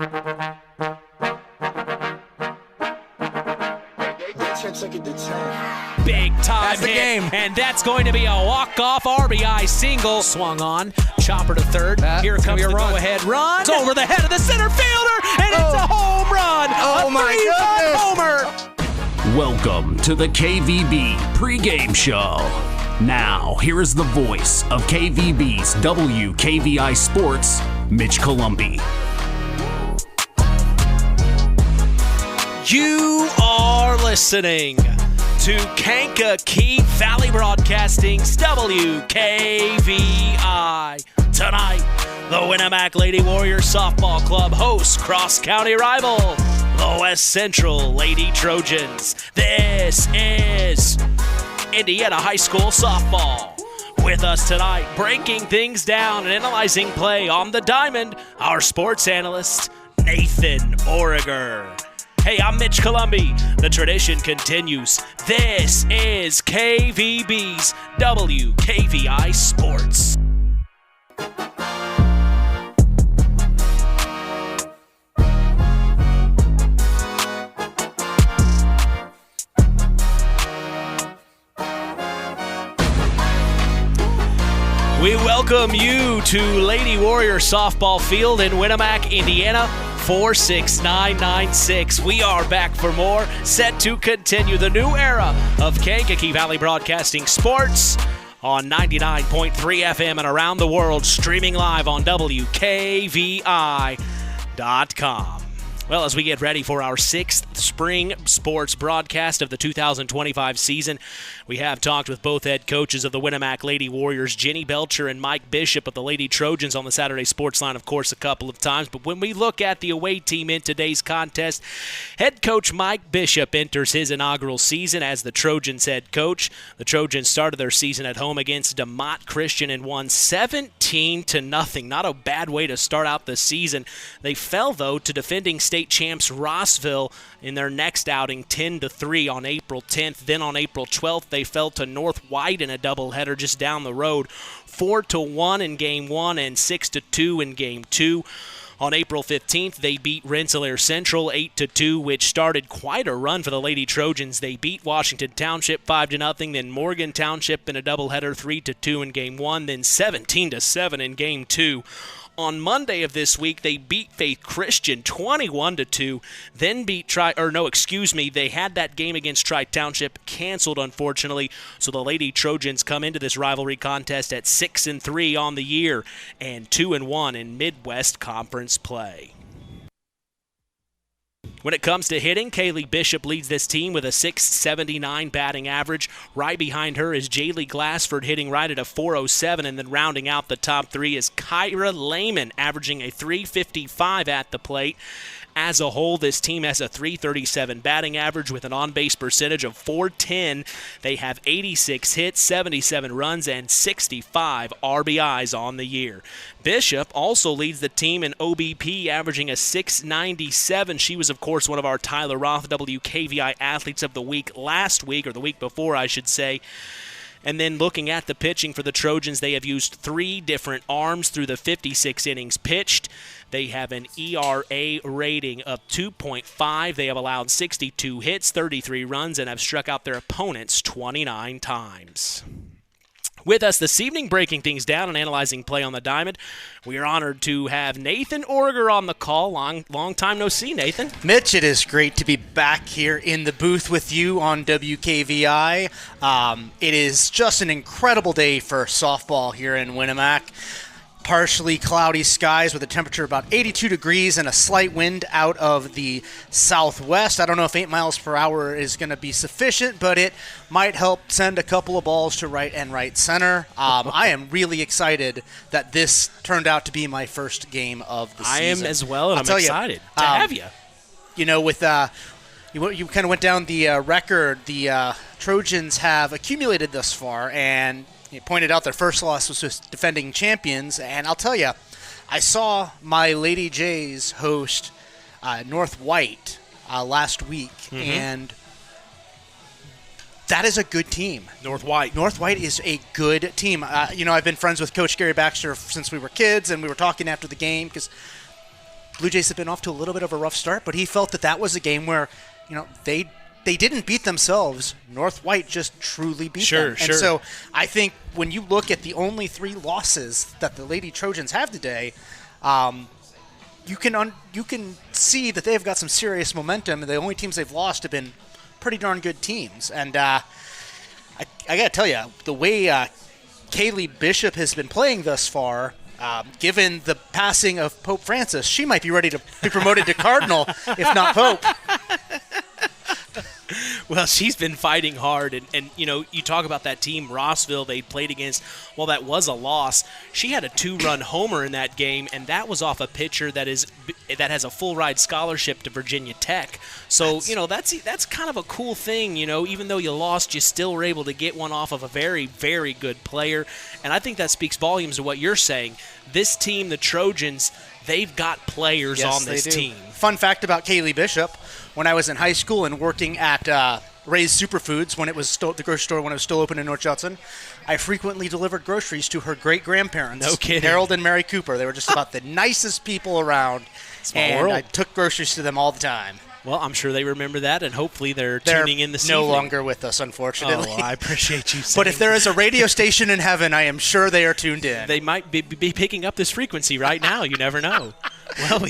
Big time That's the hit, game. and that's going to be a walk-off RBI single. Swung on, chopper to third. Here comes the go-ahead run. It's over the head of the center fielder, and it's a home run. Oh, my goodness. goodness. Homer. Welcome to the KVB pregame show. Now, here is the voice of KVB's WKVI Sports, Mitch Columbi. You are listening to Kankakee Valley Broadcasting's WKVI. Tonight, the Winamac Lady Warriors Softball Club hosts cross-county rival, the West Central Lady Trojans. This is Indiana High School Softball. With us tonight, breaking things down and analyzing play on the diamond, our sports analyst, Nathan Origer. Hey, I'm Mitch Columbi. The tradition continues. This is KVB's WKVI Sports. We welcome you to Lady Warrior Softball Field in Winamac, Indiana. 46996. We are back for more, set to continue the new era of Kankakee Valley Broadcasting Sports on 99.3 FM and around the world, streaming live on WKVI.com. Well, as we get ready for our sixth spring sports broadcast of the 2025 season, we have talked with both head coaches of the Winamac Lady Warriors, Jenny Belcher and Mike Bishop of the Lady Trojans on the Saturday Sports Line, of course, a couple of times. But when we look at the away team in today's contest, head coach Mike Bishop enters his inaugural season as the Trojans head coach. The Trojans started their season at home against DeMott Christian and won 17-0. Not a bad way to start out the season. They fell, though, to defending state champs Rossville in their next outing 10-3 on April 10th. Then on April 12th, they fell to North White in a doubleheader just down the road, 4-1 in Game 1 and 6-2 in Game 2. On April 15th, they beat Rensselaer Central 8-2, which started quite a run for the Lady Trojans. They beat Washington Township 5-0, then Morgan Township in a doubleheader 3-2 in Game 1, then 17-7 in Game 2. On Monday of this week, they beat Faith Christian 21-2, then beat they had that game against Tri Township canceled, unfortunately, so the Lady Trojans come into this rivalry contest at 6-3 on the year and 2-1 in Midwest Conference play. When it comes to hitting, Kaylee Bishop leads this team with a .679 batting average. Right behind her is Jaylee Glassford hitting right at a .407, and then rounding out the top three is Kyra Lehman averaging a .355 at the plate. As a whole, this team has a .337 batting average with an on-base percentage of .410. They have 86 hits, 77 runs, and 65 RBIs on the year. Bishop also leads the team in OBP, averaging a .697. She was, of course, one of our Tyler Roth WKVI Athletes of the Week last week, or the week before, I should say. And then looking at the pitching for the Trojans, they have used 3 different arms through the 56 innings pitched. They have an ERA rating of 2.5. They have allowed 62 hits, 33 runs, and have struck out their opponents 29 times. With us this evening, breaking things down and analyzing play on the diamond, we are honored to have Nathan Origer on the call. Long time no see, Nathan. Mitch, it is great to be back here in the booth with you on WKVI. It is just an incredible day for softball here in Winamac. Partially cloudy skies with a temperature about 82 degrees and a slight wind out of the southwest. I don't know if 8 miles per hour is going to be sufficient, but it might help send a couple of balls to right and right center. I am really excited that this turned out to be my first game of the season. I am as well, and I'm excited to have you. You know, with you kind of went down the record the Trojans have accumulated thus far, and you pointed out their first loss was just defending champions, and I'll tell you, I saw my Lady Jays host North White last week, and that is a good team. North White is a good team. I've been friends with Coach Gary Baxter since we were kids, and we were talking after the game because Blue Jays have been off to a little bit of a rough start, but he felt that was a game where, they didn't beat themselves. North White just truly beat them. Sure. And so I think when you look at the only 3 losses that the Lady Trojans have today, you can see that they've got some serious momentum. The only teams they've lost have been pretty darn good teams. And I got to tell you, the way Kaylee Bishop has been playing thus far, given the passing of Pope Francis, she might be ready to be promoted to Cardinal, if not Pope. Well, she's been fighting hard, and you talk about that team, Rossville, they played against, well, that was a loss. She had a 2-run homer in that game, and that was off a pitcher that has a full-ride scholarship to Virginia Tech. So, that's kind of a cool thing, even though you lost, you still were able to get one off of a very, very good player, and I think that speaks volumes to what you're saying. This team, the Trojans, they've got players on this team. Fun fact about Kaylee Bishop, when I was in high school and working at Ray's Superfoods, when it was the grocery store when it was still open in North Judson, I frequently delivered groceries to her great-grandparents. No kidding. Harold and Mary Cooper. They were just about the nicest people around. Small world. I took groceries to them all the time. Well, I'm sure they remember that, and hopefully they're tuning in this evening. No longer with us, unfortunately. Oh, I appreciate you saying But if there is a radio station in heaven, I am sure they are tuned in. They might be picking up this frequency right now. You never know. Well,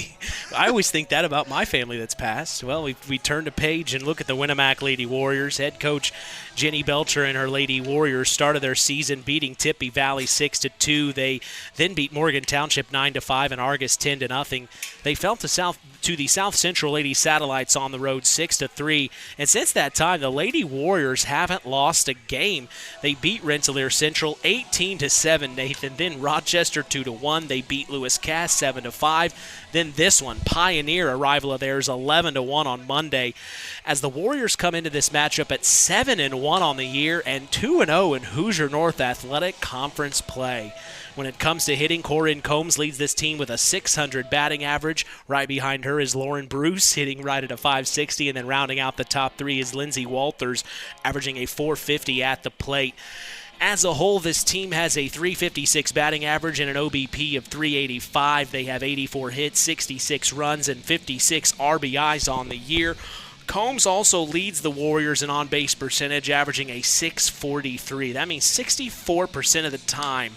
I always think that about my family that's passed. Well, we turn the page and look at the Winamac Lady Warriors. Head coach Jenny Belcher and her Lady Warriors started their season beating Tippy Valley 6-2. They then beat Morgan Township 9-5 and Argus 10-0. They fell to the South Central Lady Satellites on the road 6-3. And since that time, the Lady Warriors haven't lost a game. They beat Rensselaer Central 18-7, Nathan. Then Rochester 2-1. They beat Lewis Cass 7-5. Then this one, Pioneer, a rival of theirs, 11-1 on Monday. As the Warriors come into this matchup at 7-1 on the year and 2-0 in Hoosier North Athletic Conference play. When it comes to hitting, Corinne Combs leads this team with a .600 batting average. Right behind her is Lauren Bruce, hitting right at a .560, and then rounding out the top 3 is Lindsay Walters, averaging a .450 at the plate. As a whole, this team has a .356 batting average and an OBP of .385. They have 84 hits, 66 runs, and 56 RBIs on the year. Combs also leads the Warriors in on-base percentage, averaging a .643. That means 64% of the time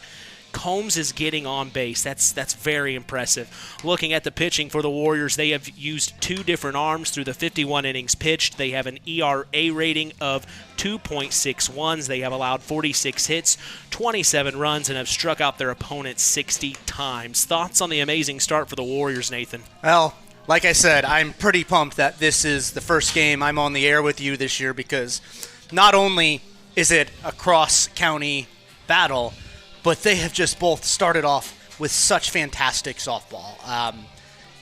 Combs is getting on base. That's very impressive. Looking at the pitching for the Warriors, they have used 2 different arms through the 51 innings pitched. They have an ERA rating of 2.61. They have allowed 46 hits, 27 runs, and have struck out their opponents 60 times. Thoughts on the amazing start for the Warriors, Nathan? Well, like I said, I'm pretty pumped that this is the first game I'm on the air with you this year, because not only is it a cross-county battle, but they have just both started off with such fantastic softball.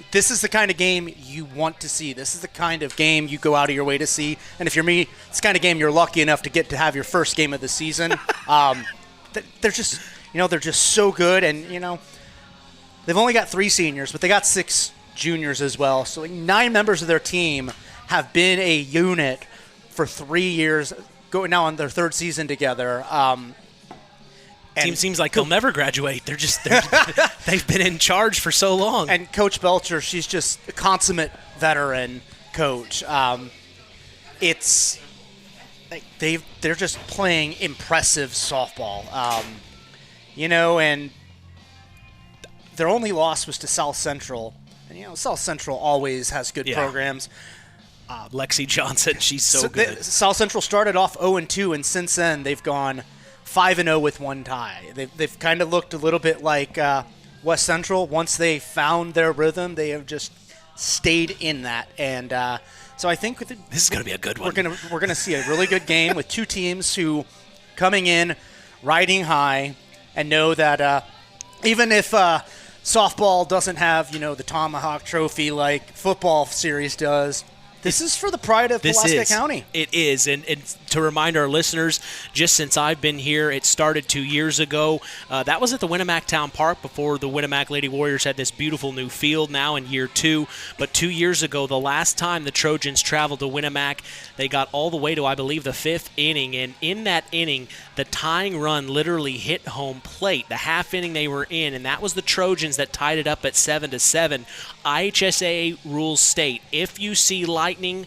This is the kind of game you want to see. This is the kind of game you go out of your way to see. And if you're me, it's the kind of game you're lucky enough to get to have your first game of the season. They're just, they're just so good. And, they've only got 3 seniors, but they got 6 juniors as well. So 9 members of their team have been a unit for 3 years, going now on their 3rd season together. Team seems like they'll never graduate. They've been in charge for so long. And Coach Belcher, she's just a consummate veteran coach. It's like they're just playing impressive softball. And their only loss was to South Central. And South Central always has good programs. Lexi Johnson, she's so good. South Central started off 0-2, and since then they've gone 5-0 with 1 tie. They've kind of looked a little bit like West Central. Once they found their rhythm, they have just stayed in that. And so I think this is going to be a good one. We're going to see a really good game with 2 teams who coming in riding high and know that even if softball doesn't have the Tomahawk Trophy like football series does, This is for the pride of Pulaski County. It is. And to remind our listeners, just since I've been here, it started 2 years ago. That was at the Winamac Town Park before the Winamac Lady Warriors had this beautiful new field now in year 2. But 2 years ago, the last time the Trojans traveled to Winamac, they got all the way to, I believe, the 5th inning. And in that inning, the tying run literally hit home plate, the half inning they were in, and that was the Trojans that tied it up at 7-7. IHSAA rules state if you see lightning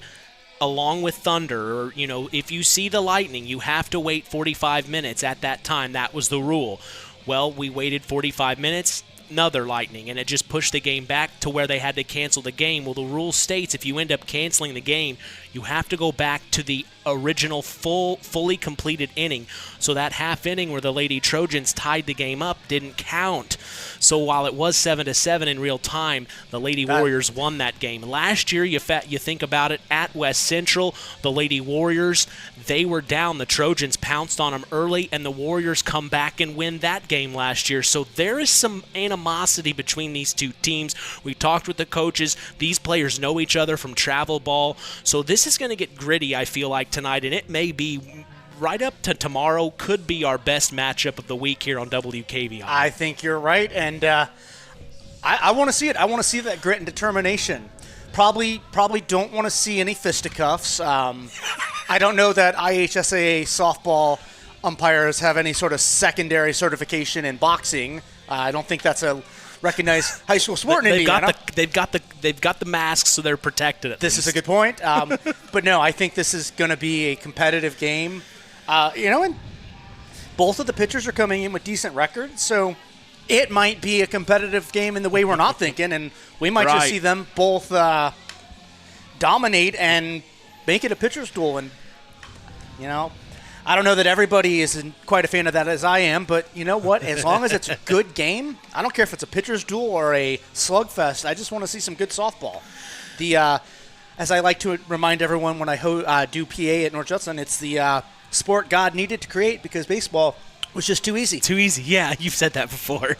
along with thunder, or if you see the lightning, you have to wait 45 minutes at that time. That was the rule. Well, we waited 45 minutes, another lightning, and it just pushed the game back to where they had to cancel the game. Well, the rule states if you end up canceling the game, you have to go back to the original fully completed inning. So that half inning where the Lady Trojans tied the game up didn't count. So while it was 7-7 in real time, the Lady Warriors won that game. Last year, you think about it, at West Central, the Lady Warriors, they were down. The Trojans pounced on them early, and the Warriors come back and win that game last year. So there is some animosity between these two teams. We talked with the coaches. These players know each other from travel ball. So this is going to get gritty, I feel like, tonight, and it may be right up to tomorrow, could be our best matchup of the week here on WKVI. I think you're right, and I want to see it. I want to see that grit and determination. Probably don't want to see any fisticuffs. I don't know that IHSAA softball umpires have any sort of secondary certification in boxing. I don't think that's a recognized high school sport in Indiana. They've got the masks, so they're protected. This is a good point. But no, I think this is going to be a competitive game. And both of the pitchers are coming in with decent records, so it might be a competitive game in the way we're not thinking, and we might just see them both dominate and make it a pitcher's duel. And I don't know that everybody is quite a fan of that as I am, but you know what? As long as it's a good game, I don't care if it's a pitcher's duel or a slugfest. I just want to see some good softball. As I like to remind everyone when I do PA at North Judson, it's the sport God needed to create because baseball was just too easy. Too easy, yeah. You've said that before.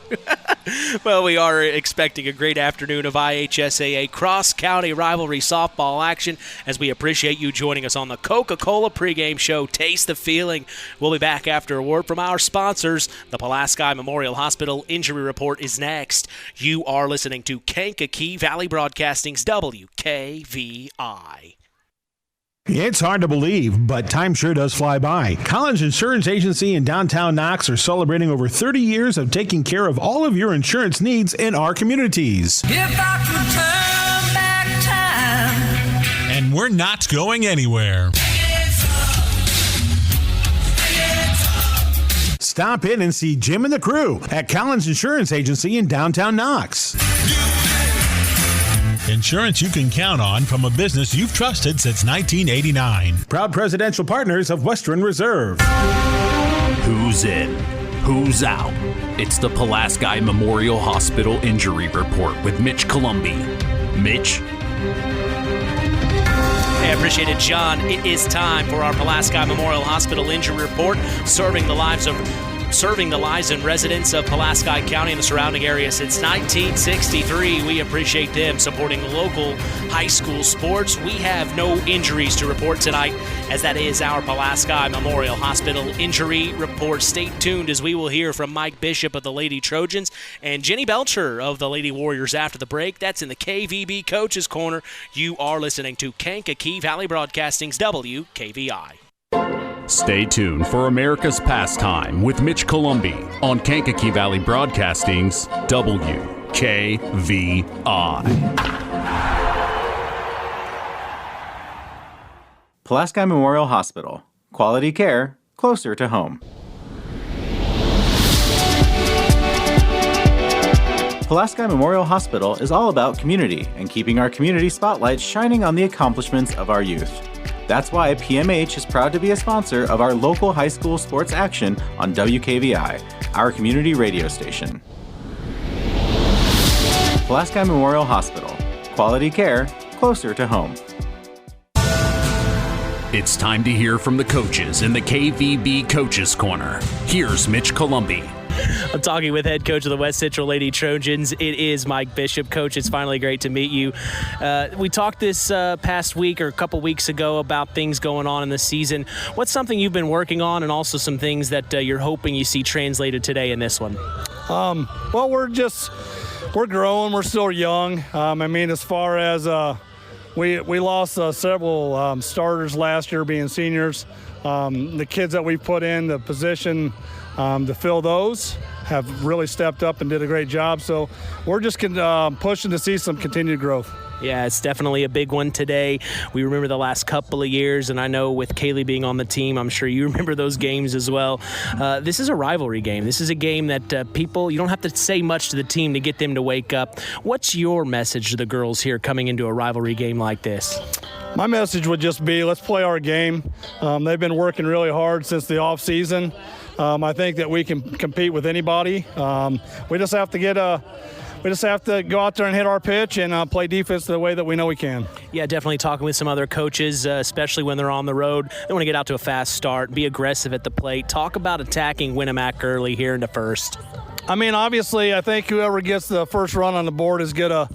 Well, we are expecting a great afternoon of IHSAA cross-county rivalry softball action as we appreciate you joining us on the Coca-Cola pregame show. Taste the feeling. We'll be back after a word from our sponsors. The Pulaski Memorial Hospital Injury Report is next. You are listening to Kankakee Valley Broadcasting's WKVI. It's hard to believe, but time sure does fly by. Collins Insurance Agency in downtown Knox are celebrating over 30 years of taking care of all of your insurance needs in our communities. If I could turn back time. And we're not going anywhere. Stop in and see Jim and the crew at Collins Insurance Agency in downtown Knox. Insurance you can count on from a business you've trusted since 1989. Proud presidential partners of Western Reserve. Who's in? Who's out? It's the Pulaski Memorial Hospital Injury Report with Mitch Columbi. Mitch? Hey, I appreciate it, John. It is time for our Pulaski Memorial Hospital Injury Report, serving the lives and residents of Pulaski County and the surrounding area since 1963. We appreciate them supporting local high school sports. We have no injuries to report tonight, as that is our Pulaski Memorial Hospital Injury Report. Stay tuned as we will hear from Mike Bishop of the Lady Trojans and Jenny Belcher of the Lady Warriors after the break. That's in the KVB Coaches Corner. You are listening to Kankakee Valley Broadcasting's WKVI. Stay tuned for America's Pastime with Mitch Columbi on Kankakee Valley Broadcasting's WKVI. Pulaski Memorial Hospital. Quality care closer to home. Pulaski Memorial Hospital is all about community and keeping our community spotlight shining on the accomplishments of our youth. That's why PMH is proud to be a sponsor of our local high school sports action on WKVI, our community radio station. Pulaski Memorial Hospital. Quality care closer to home. It's time to hear from the coaches in the KVB Coaches Corner. Here's Mitch Columbi. I'm talking with head coach of the West Central Lady Trojans. It is Mike Bishop. Coach, it's finally great to meet you. We talked this past week or a couple weeks ago about things going on in the season. What's something you've been working on, and also some things that you're hoping you see translated today in this one? Well, we're growing. We're still young. As far as we lost several starters last year being seniors. The kids that we put in the position to fill those have really stepped up and did a great job. So we're just pushing to see some continued growth. Yeah, it's definitely a big one today. We remember the last couple of years, and I know with Kaylee being on the team, I'm sure you remember those games as well. This is a rivalry game. This is a game that you don't have to say much to the team to get them to wake up. What's your message to the girls here coming into a rivalry game like this? My message would just be, let's play our game. They've been working really hard since the off season. I think that we can compete with anybody. We just have to go out there and hit our pitch and play defense the way that we know we can. Yeah, definitely talking with some other coaches, especially when they're on the road. They want to get out to a fast start, be aggressive at the plate. Talk about attacking Winamac early here in the first. Obviously, I think whoever gets the first run on the board is going to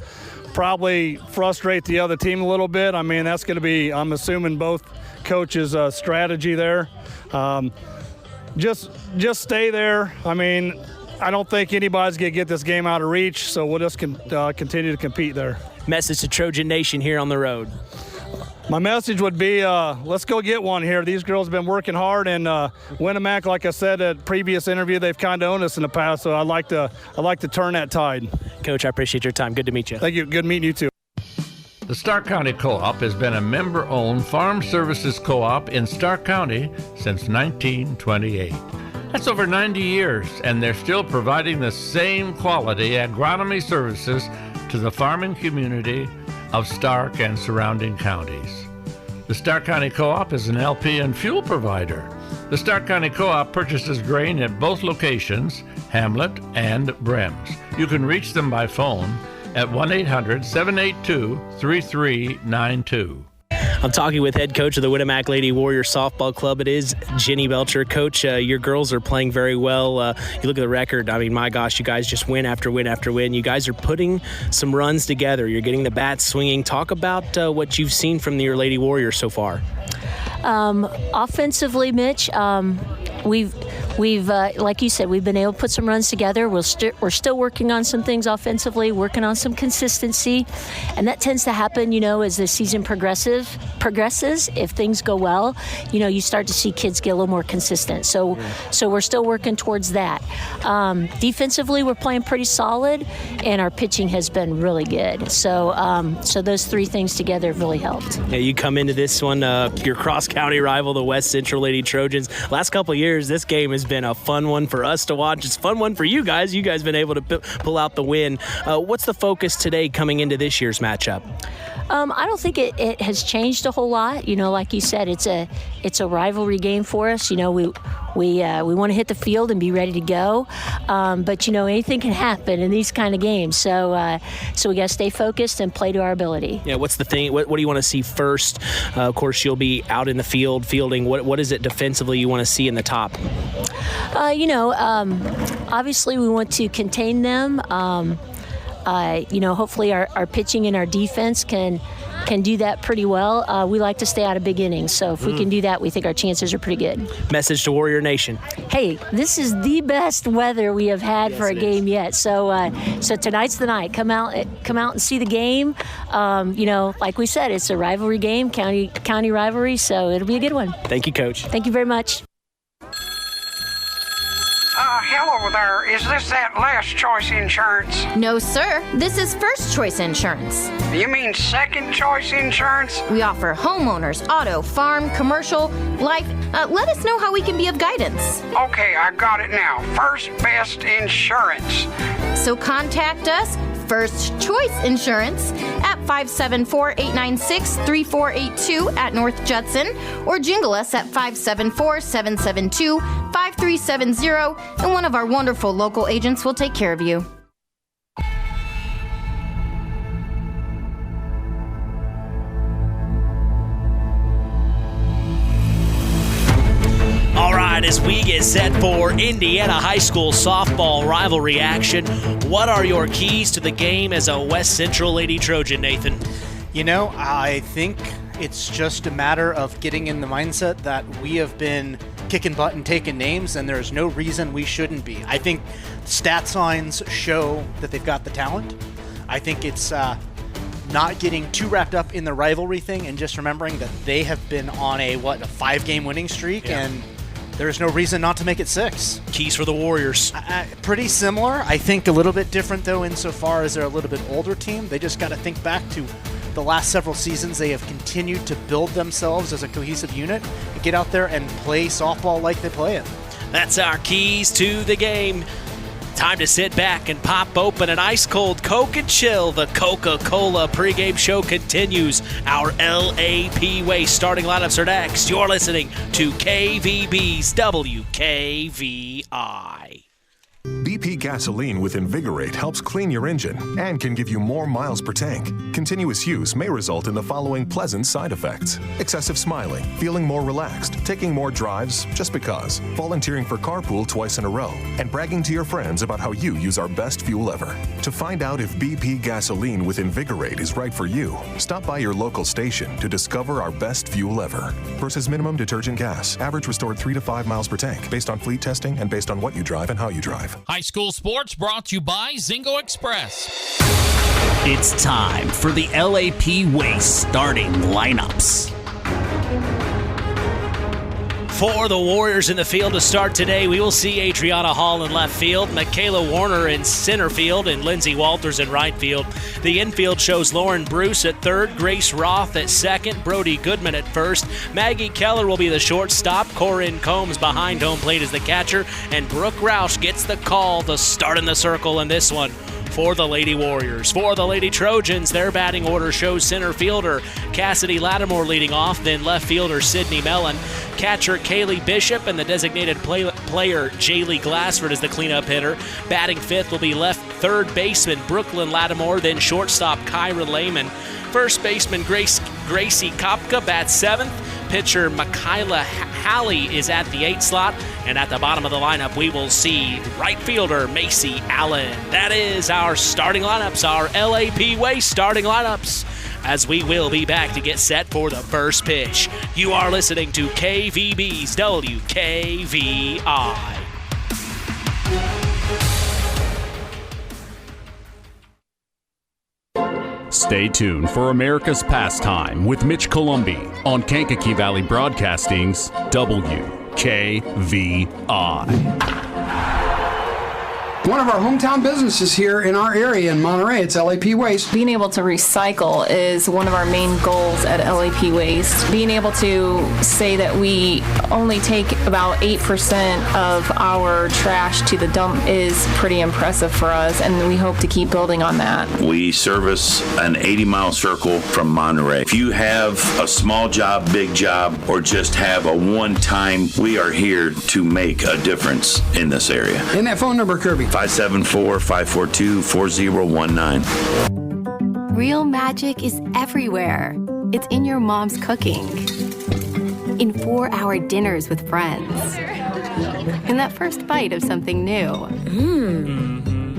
probably frustrate the other team a little bit. That's going to be, I'm assuming, both coaches' strategy there. Just stay there. I don't think anybody's going to get this game out of reach, so we'll just continue to compete there. Message to Trojan Nation here on the road. My message would be, let's go get one here. These girls have been working hard, and Winamac, like I said at previous interview, they've kind of owned us in the past, so I'd like to turn that tide. Coach, I appreciate your time. Good to meet you. Thank you. Good meeting you too. The Stark County Co-op has been a member-owned farm services co-op in Stark County since 1928. That's over 90 years, and they're still providing the same quality agronomy services to the farming community of Stark and surrounding counties. The Stark County Co-op is an LP and fuel provider. The Stark County Co-op purchases grain at both locations, Hamlet and Brems. You can reach them by phone at 1-800-782-3392. I'm talking with head coach of the Winamac Lady Warrior Softball Club. It is Jenny Belcher. Coach, your girls are playing very well. You look at the record. My gosh, you guys just win after win after win. You guys are putting some runs together. You're getting the bats swinging. Talk about what you've seen from your Lady Warriors so far. Offensively, Mitch, we've like you said, we've been able to put some runs together. We're still working on some things offensively, working on some consistency, and that tends to happen, as the season progresses. If things go well, you start to see kids get a little more consistent. So we're still working towards that. Defensively, we're playing pretty solid, and our pitching has been really good. So those three things together have really helped. Yeah, you come into this one, your cross-county rival, the West Central Lady Trojans. Last couple of years, this game has been a fun one for us to watch. It's a fun one for you guys. You guys have been able to pull out the win. What's the focus today coming into this year's matchup? I don't think it has changed a whole lot. Like you said, it's a rivalry game for us. We want to hit the field and be ready to go. But anything can happen in these kind of games. So we got to stay focused and play to our ability. Yeah. What's the thing? What do you want to see first? Of course, you'll be out in the field fielding. What is it defensively you want to see in the top? Obviously we want to contain them. Hopefully our pitching and our defense can do that pretty well. We like to stay out of big innings, so if we can do that, we think our chances are pretty good. Message to Warrior Nation. Hey, this is the best weather we have had for a game yet. So tonight's the night. Come out and see the game. Like we said, it's a rivalry game, county rivalry, so it'll be a good one. Thank you, Coach. Thank you very much. Hello there. Is this that Last Choice Insurance? No, sir. This is First Choice Insurance. You mean Second Choice Insurance? We offer homeowners, auto, farm, commercial, life. Let us know how we can be of guidance. Okay, I got it now. First Best Insurance. So contact us, First Choice Insurance, at 574-896-3482 at North Judson, or jingle us at 574-772-5370, and one of our wonderful local agents will take care of you. All right. right, as we get set for Indiana High School softball rivalry action, what are your keys to the game as a West Central Lady Trojan, Nathan? You know, I think it's just a matter of getting in the mindset that we have been kicking butt and taking names, and there's no reason we shouldn't be. I think stat signs show that they've got the talent. I think it's not getting too wrapped up in the rivalry thing and just remembering that they have been on a 5-game winning streak, and there's no reason not to make it 6. Keys for the Warriors. Pretty similar. I think a little bit different, though, insofar as they're a little bit older team. They just got to think back to the last several seasons. They have continued to build themselves as a cohesive unit and get out there and play softball like they play it. That's our keys to the game. Time to sit back and pop open an ice-cold Coke and chill. The Coca-Cola pregame show continues. Our LAP Waste starting lineups are next. You're listening to KVB's WKVI. BP gasoline with Invigorate helps clean your engine and can give you more miles per tank. Continuous use may result in the following pleasant side effects: excessive smiling, feeling more relaxed, taking more drives just because, volunteering for carpool twice in a row, and bragging to your friends about how you use our best fuel ever. To find out if BP gasoline with Invigorate is right for you, stop by your local station to discover our best fuel ever. Versus minimum detergent gas, average restored 3 to 5 miles per tank, based on fleet testing and based on what you drive and how you drive. High school sports brought to you by Zingo Express. It's time for the LAP Waste starting lineups. For the Warriors in the field to start today, we will see Adriana Hall in left field, Michaela Warner in center field, and Lindsey Walters in right field. The infield shows Lauren Bruce at third, Grace Roth at second, Brody Goodman at first. Maggie Keller will be the shortstop, Corinne Combs behind home plate as the catcher, and Brooke Roush gets the call to start in the circle in this one. For the Lady Warriors. For the Lady Trojans, their batting order shows center fielder Cassidy Lattimore leading off, then left fielder Sydney Mellon, catcher Kaylee Bishop, and the designated player Jaylee Glassford is the cleanup hitter. Batting fifth will be left third baseman Brooklyn Lattimore, then shortstop Kyra Lehman. First baseman Gracie Kopka bats seventh. Pitcher Michaela Halley is at the 8 slot. And at the bottom of the lineup, we will see right fielder Macy Allen. That is our starting lineups, our LAP Waste starting lineups, as we will be back to get set for the first pitch. You are listening to KVB's WKVI. Stay tuned for America's Pastime with Mitch Columbi on Kankakee Valley Broadcasting's WKVI. One of our hometown businesses here in our area in Monterey, it's LAP Waste. Being able to recycle is one of our main goals at LAP Waste. Being able to say that we only take about 8% of our trash to the dump is pretty impressive for us, and we hope to keep building on that. We service an 80-mile circle from Monterey. If you have a small job, big job, or just have a one-time, we are here to make a difference in this area. And that phone number, Kirby? 574-542-4019. Real magic is everywhere. It's in your mom's cooking, in 4-hour dinners with friends, in that first bite of something new,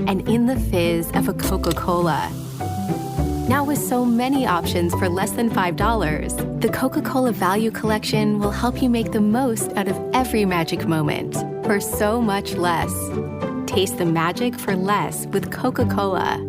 and in the fizz of a Coca-Cola. Now with so many options for less than $5, the Coca-Cola Value Collection will help you make the most out of every magic moment for so much less. Taste the magic for less with Coca-Cola.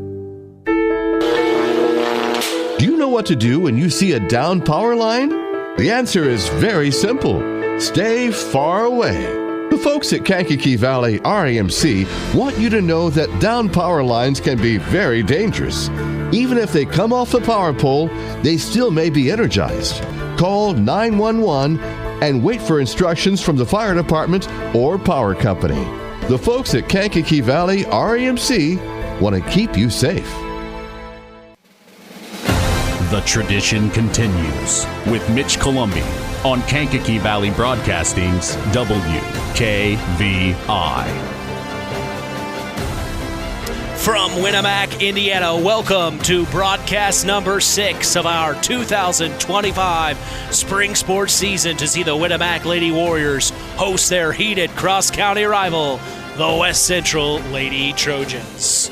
Do you know what to do when you see a down power line? The answer is very simple. Stay far away. The folks at Kankakee Valley RAMC want you to know that down power lines can be very dangerous. Even if they come off the power pole, they still may be energized. Call 911 and wait for instructions from the fire department or power company. The folks at Kankakee Valley RAMC want to keep you safe. The tradition continues with Mitch Columbi on Kankakee Valley Broadcasting's WKVI. From Winamac, Indiana, welcome to broadcast number 6 of our 2025 spring sports season to see the Winamac Lady Warriors host their heated cross-county rival, the West Central Lady Trojans.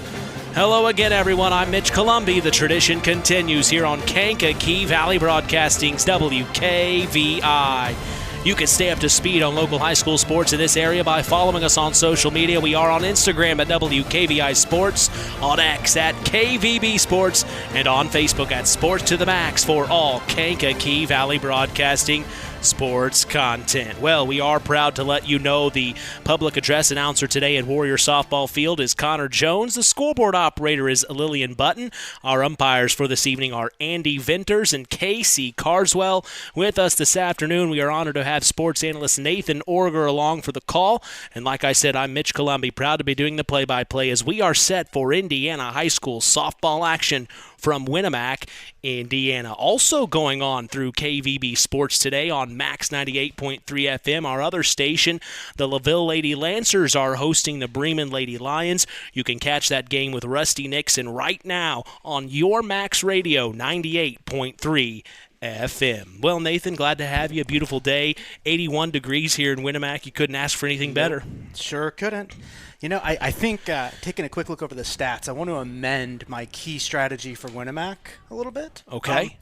Hello again, everyone. I'm Mitch Columby. The tradition continues here on Kankakee Valley Broadcasting's WKVI. You can stay up to speed on local high school sports in this area by following us on social media. We are on Instagram at WKVI Sports, on X at KVB Sports, and on Facebook at Sports to the Max for all Kankakee Valley Broadcasting sports content. Well, we are proud to let you know the public address announcer today at Warrior Softball Field is Connor Jones. The scoreboard operator is Lillian Button. Our umpires for this evening are Andy Vinters and Casey Carswell. With us this afternoon, we are honored to have sports analyst Nathan Orger along for the call. And like I said, I'm Mitch Columby, proud to be doing the play-by-play as we are set for Indiana high school softball action from Winamac, Indiana. Also going on through KVB Sports today on Max 98.3 FM. Our other station, the LaVille Lady Lancers, are hosting the Bremen Lady Lions. You can catch that game with Rusty Nixon right now on your Max Radio 98.3 FM. Well, Nathan, glad to have you. A beautiful day. 81 degrees here in Winamac. You couldn't ask for anything better. Sure couldn't. You know, I think taking a quick look over the stats, I want to amend my key strategy for Winamac a little bit. Okay.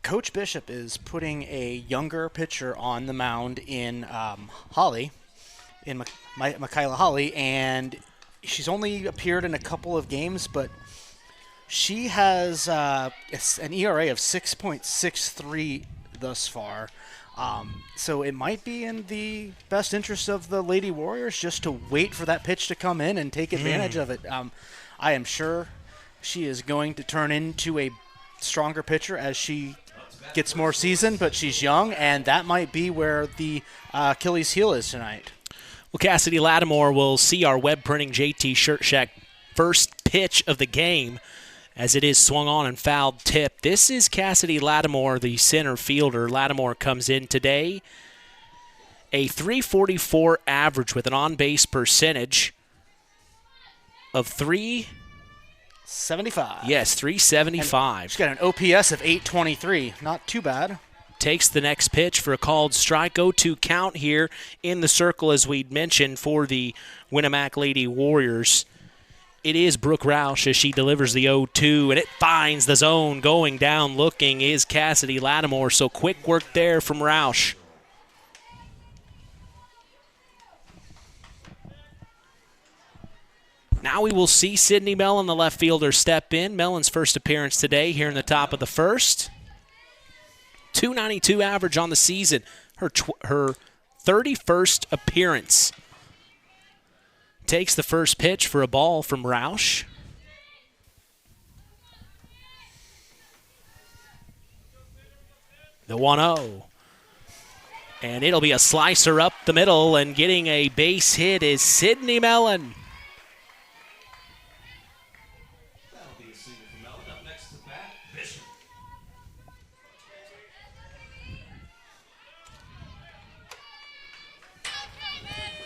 Coach Bishop is putting a younger pitcher on the mound in Holly, in Michaela Holly, and she's only appeared in a couple of games, but she has an ERA of 6.63 thus far. So it might be in the best interest of the Lady Warriors just to wait for that pitch to come in and take advantage of it. I am sure she is going to turn into a stronger pitcher as she gets more season, but she's young, and that might be where the Achilles heel is tonight. Well, Cassidy Lattimore will see our web printing JT Shirt Shack first pitch of the game as it is swung on and fouled tip. This is Cassidy Lattimore, the center fielder. Lattimore comes in today, a .344 average with an on-base percentage of 375. Yes, 375. And she's got an OPS of 823. Not too bad. Takes the next pitch for a called strike. 0-2 count here in the circle, as we'd mentioned, for the Winamac Lady Warriors. It is Brooke Roush as she delivers the 0-2, and it finds the zone. Going down looking is Cassidy Lattimore, so quick work there from Roush. Now we will see Sydney Mellon, the left fielder, step in. Mellon's first appearance today here in the top of the first. .292 average on the season. Her 31st appearance. Takes the first pitch for a ball from Roush. The 1-0. And it'll be a slicer up the middle, and getting a base hit is Sydney Mellon.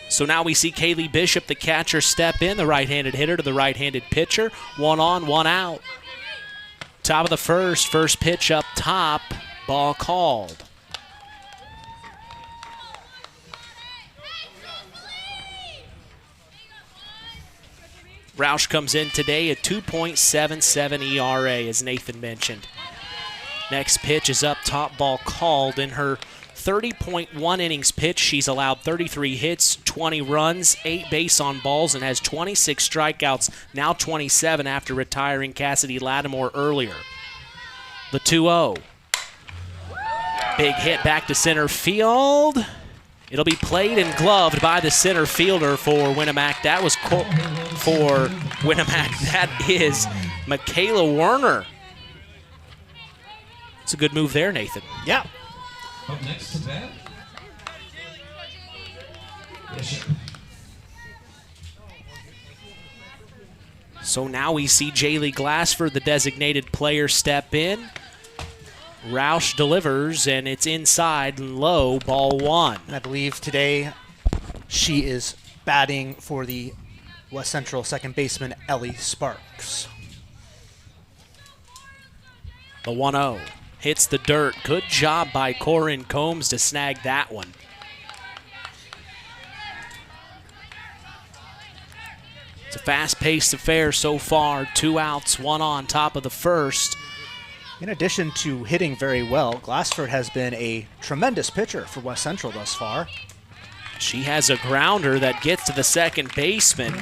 So now we see Kaylee Bishop, the catcher, step in, the right-handed hitter to the right-handed pitcher. 1 on, 1 out. Top of the first pitch up top, ball called. Roush comes in today at 2.77 ERA, as Nathan mentioned. Next pitch is up top, ball called. In her 30.1 innings pitched, she's allowed 33 hits, 20 runs, 8 base on balls, and has 26 strikeouts, now 27 after retiring Cassidy Lattimore earlier. The 2-0. Big hit back to center field. It'll be played and gloved by the center fielder for Winamac. That was for Winamac. That is Michaela Werner. It's a good move there, Nathan. Yeah. Up next to bat, Bishop. So now we see Jaylee Glassford, the designated player, step in. Roush delivers, and it's inside and low, ball 1. And I believe today she is batting for the West Central second baseman Ellie Sparks. The 1-0 hits the dirt. Good job by Corinne Combs to snag that one. It's a fast-paced affair so far. 2 outs, 1 on top of the first. In addition to hitting very well, Glassford has been a tremendous pitcher for West Central thus far. She has a grounder that gets to the second baseman.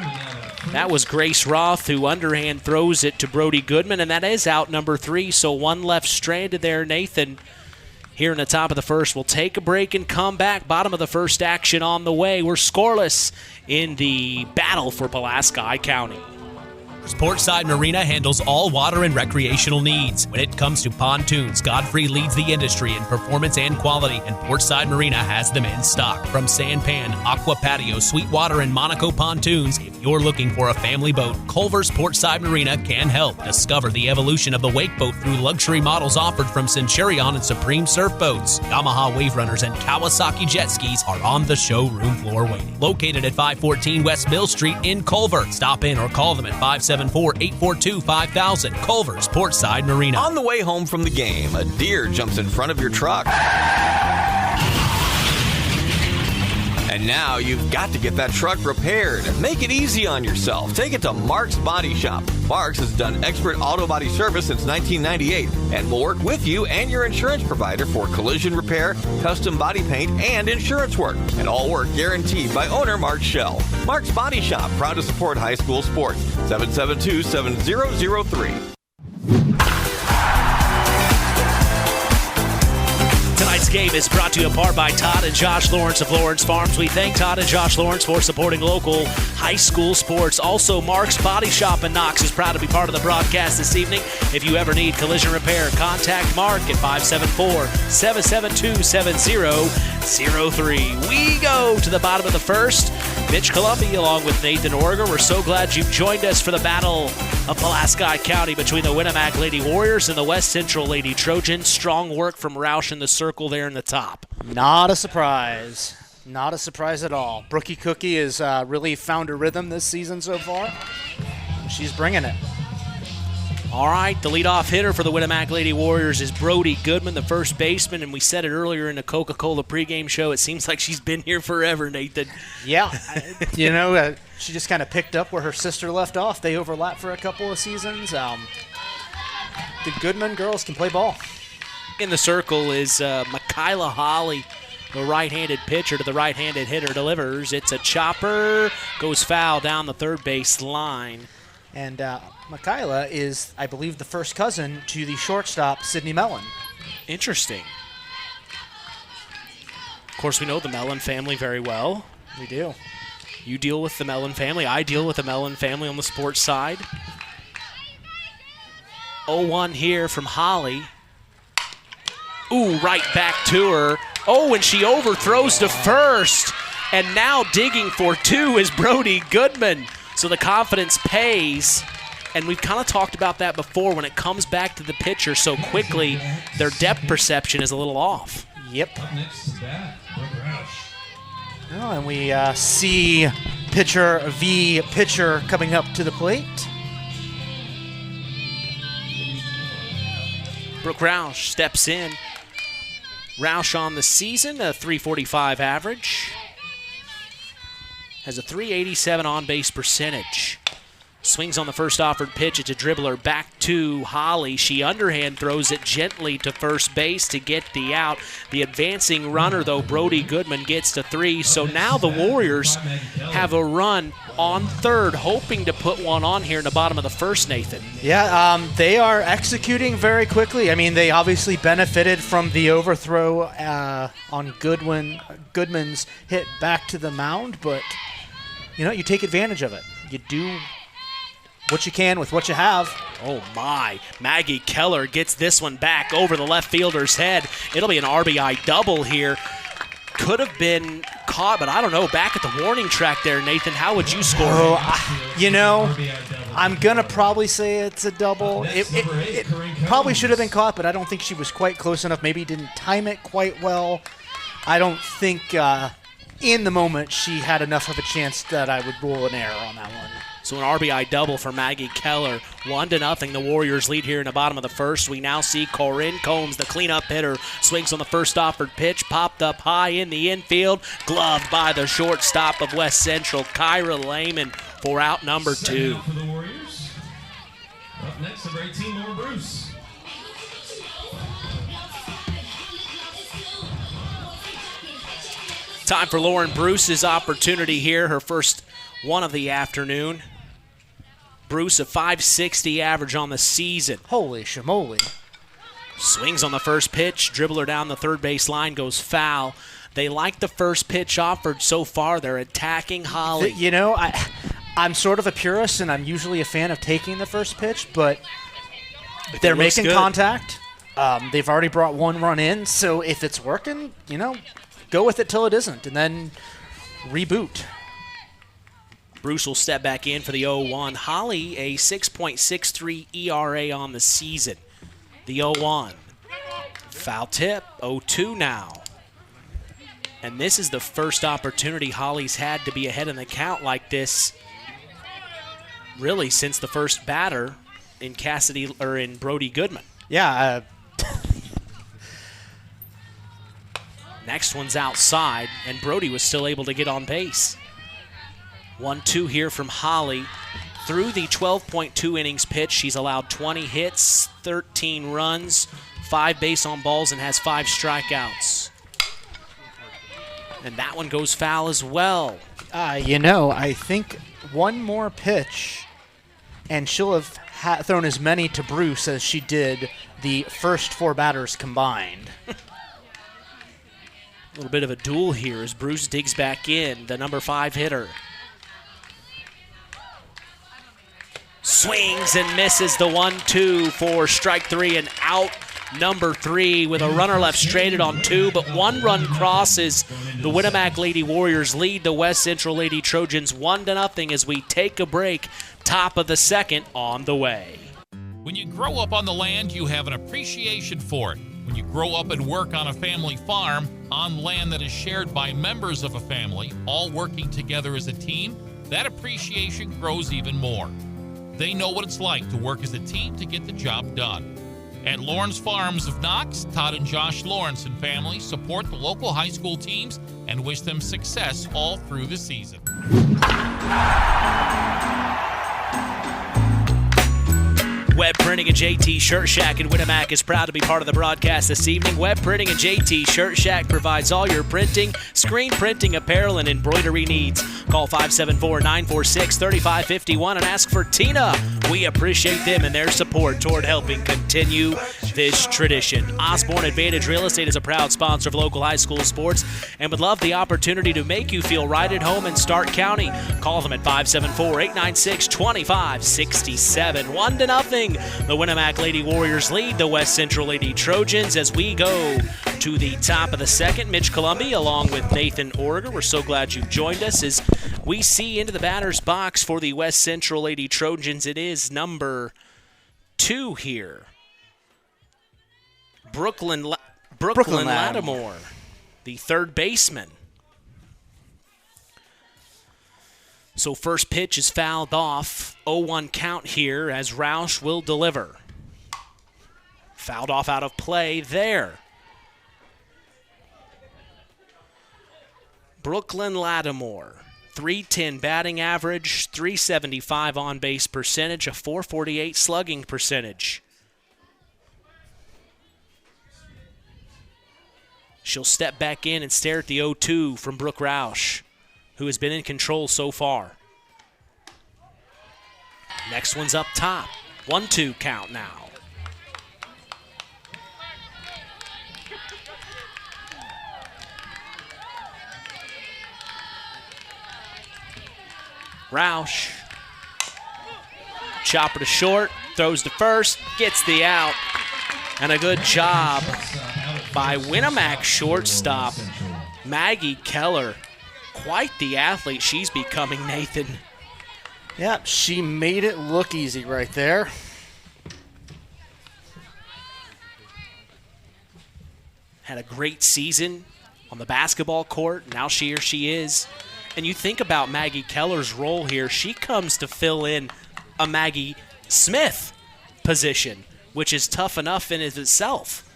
That was Grace Roth who underhand throws it to Brody Goodman, and that is out number 3, so one left stranded there. Nathan, here in the top of the first, will take a break and come back. Bottom of the first action on the way. We're scoreless in the battle for Pulaski County. Sportside Marina handles all water and recreational needs. When it comes to pontoons, Godfrey leads the industry in performance and quality, and Portside Marina has them in stock. From Sanpan, Aqua Patio, Sweetwater, and Monaco pontoons, if you're looking for a family boat, Culver's Portside Marina can help. Discover the evolution of the wake boat through luxury models offered from Centurion and Supreme Surf Boats. Yamaha Wave Runners and Kawasaki jet skis are on the showroom floor waiting. Located at 514 West Mill Street in Culver. Stop in or call them at 574-842-5000. Culver's Portside Marina. On the way home from the game, a deer jumps in front of your truck. And now you've got to get that truck repaired. Make it easy on yourself. Take it to Mark's Body Shop. Mark's has done expert auto body service since 1998 and will work with you and your insurance provider for collision repair, custom body paint, and insurance work. And all work guaranteed by owner Mark Schell. Mark's Body Shop, proud to support high school sports. 772-7003. Tonight's game is brought to you in part by Todd and Josh Lawrence of Lawrence Farms. We thank Todd and Josh Lawrence for supporting local high school sports. Also, Mark's Body Shop in Knox is proud to be part of the broadcast this evening. If you ever need collision repair, contact Mark at 574-772-7003. We go to the bottom of the first. Mitch Columbia along with Nathan Orger. We're so glad you've joined us for the battle of Pulaski County between the Winamac Lady Warriors and the West Central Lady Trojans. Strong work from Roush in the circle there in the top. Not a surprise. Not a surprise at all. Brookie Cookie has really found a rhythm this season so far. She's bringing it. All right, the leadoff hitter for the Winamac Lady Warriors is Brody Goodman, the first baseman, and we said it earlier in the Coca-Cola pregame show. It seems like she's been here forever, Nathan. Yeah, she just kind of picked up where her sister left off. They overlapped for a couple of seasons. The Goodman girls can play ball. In the circle is Michaela Holly, the right-handed pitcher to the right-handed hitter, delivers. It's a chopper, goes foul down the third base line. And Michaela is, I believe, the first cousin to the shortstop, Sydney Mellon. Interesting. Of course, we know the Mellon family very well. We do. You deal with the Mellon family. I deal with the Mellon family on the sports side. 0-1 here from Holly. Ooh, right back to her. Oh, and she overthrows to first. And now digging for two is Brody Goodman. So the confidence pays. And we've kind of talked about that before. When it comes back to the pitcher so quickly, their depth perception is a little off. Yep. Up next is that, Brooke Roush. Oh, and we see pitcher v. pitcher coming up to the plate. Brooke Roush steps in. Roush on the season, a .345 average. Has a .387 on-base percentage. Swings on the first offered pitch. It's a dribbler back to Holly. She underhand throws it gently to first base to get the out. The advancing runner, though, Brody Goodman, gets to three. So now the Warriors have a run on third, hoping to put one on here in the bottom of the first, Nathan. Yeah, they are executing very quickly. I mean, they obviously benefited from the overthrow on Goodman's hit back to the mound, but, you take advantage of it. You do what you can with what you have. Oh, my. Maggie Keller gets this one back over the left fielder's head. It'll be an RBI double here. Could have been caught, but I don't know. Back at the warning track there, Nathan, how would you score it? I'm going to probably say it's a double. It probably should have been caught, but I don't think she was quite close enough. Maybe didn't time it quite well. I don't think in the moment she had enough of a chance that I would rule an error on that one. So an RBI double for Maggie Keller. 1-0. The Warriors lead here in the bottom of the first. We now see Corinne Combs, the cleanup hitter, swings on the first offered pitch, popped up high in the infield, gloved by the shortstop of West Central, Kyra Lehman, for out number 2. For the Warriors. Up next, number 18, Laura Bruce. Time for Lauren Bruce's opportunity here, her first one of the afternoon. Bruce, a .560 average on the season. Holy shamoly. Swings on the first pitch, dribbler down the third base line, goes foul. They like the first pitch offered so far. They're attacking Holly. You know, I'm sort of a purist, and I'm usually a fan of taking the first pitch, but they're making contact. They've already brought 1 run in, so if it's working, you know, go with it till it isn't, and then reboot. Bruce will step back in for the 0-1. Holly, a 6.63 ERA on the season. The 0-1. Foul tip, 0-2 now. And this is the first opportunity Holly's had to be ahead in the count like this, really, since the first batter in in Brody Goodman. Yeah. Next one's outside, and Brody was still able to get on base. 1-2 here from Holly. Through the 12.2 innings pitched, she's allowed 20 hits, 13 runs, 5 base on balls, and has 5 strikeouts. And that one goes foul as well. You know, I think one more pitch, and she'll have thrown as many to Bruce as she did the first 4 batters combined. A little bit of a duel here as Bruce digs back in, the number 5 hitter. Swings and misses the 1-2 for strike 3 and out number 3 with a runner left stranded on 2, but 1 run crosses. The Winamac Lady Warriors lead the West Central Lady Trojans 1-0 as we take a break. Top of the second on the way. When you grow up on the land, you have an appreciation for it. When you grow up and work on a family farm, on land that is shared by members of a family, all working together as a team, that appreciation grows even more. They know what it's like to work as a team to get the job done. At Lawrence Farms of Knox, Todd and Josh Lawrence and family support the local high school teams and wish them success all through the season. Web Printing and JT Shirt Shack in Winamac is proud to be part of the broadcast this evening. Web Printing and JT Shirt Shack provides all your printing, screen printing, apparel, and embroidery needs. Call 574-946-3551 and ask for Tina. We appreciate them and their support toward helping continue this tradition. Osborne Advantage Real Estate is a proud sponsor of local high school sports and would love the opportunity to make you feel right at home in Stark County. Call them at 574-896-2567. 1-0. The Winamac Lady Warriors lead the West Central Lady Trojans as we go to the top of the second. Mitch Columbia along with Nathan Orger. We're so glad you've joined us as we see into the batter's box for the West Central Lady Trojans. It is number 2 here. Brooklyn Lattimore, the third baseman. So first pitch is fouled off. 0-1 count here as Roush will deliver. Fouled off out of play there. Brooklyn Lattimore, .310 batting average, .375 on-base percentage, a .448 slugging percentage. She'll step back in and stare at the 0-2 from Brooke Roush, who has been in control so far. Next one's up top. 1-2 count now. Roush. Chopper to short, throws to first, gets the out. And a good job by Winamac shortstop Maggie Keller. Quite the athlete she's becoming, Nathan. Yep, she made it look easy right there. Had a great season on the basketball court. Now here she is And you think about Maggie Keller's role here. She comes to fill in a Maggie Smith position, which is tough enough in itself.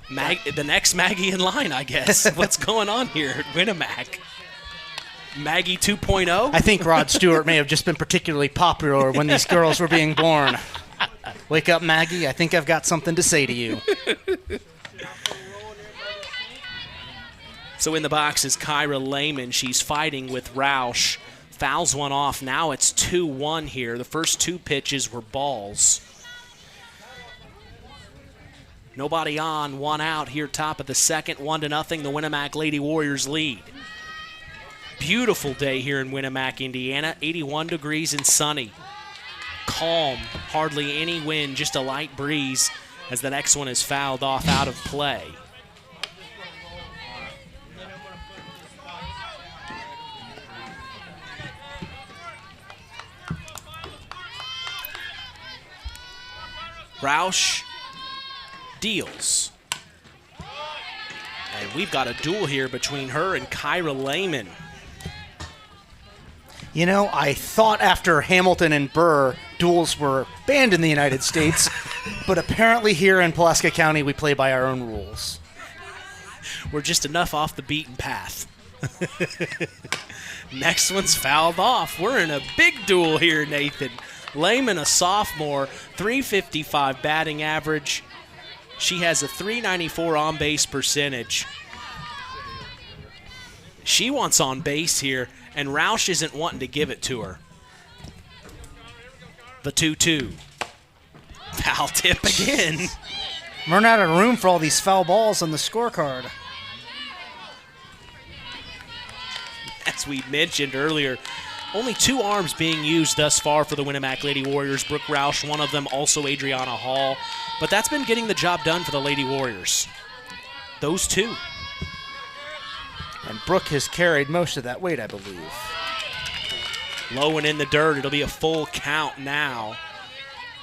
The next Maggie in line, I guess. What's going on here at Winamac? Maggie 2.0? I think Rod Stewart may have just been particularly popular when these girls were being born. Wake up, Maggie. I think I've got something to say to you. So in the box is Kyra Lehman. She's fighting with Roush. Fouls one off. Now it's 2-1 here. The first 2 pitches were balls. Nobody on, 1 out here, top of the second, 1-0. The Winamac Lady Warriors lead. Beautiful day here in Winamac, Indiana. 81 degrees and sunny. Calm, hardly any wind, just a light breeze as the next one is fouled off out of play. Roush deals. And we've got a duel here between her and Kyra Lehman. You know, I thought after Hamilton and Burr, duels were banned in the United States, but apparently here in Pulaski County, we play by our own rules. We're just enough off the beaten path. Next one's fouled off. We're in a big duel here, Nathan. Lehman, a sophomore, .355 batting average. She has a .394 on-base percentage. She wants on base here, and Roush isn't wanting to give it to her. The 2-2. Foul tip again. We're not out of room for all these foul balls on the scorecard. As we mentioned earlier, only 2 arms being used thus far for the Winamac Lady Warriors. Brooke Roush, one of them, also Adriana Hall. But that's been getting the job done for the Lady Warriors. Those 2. And Brooke has carried most of that weight, I believe. Low and in the dirt. It'll be a full count now.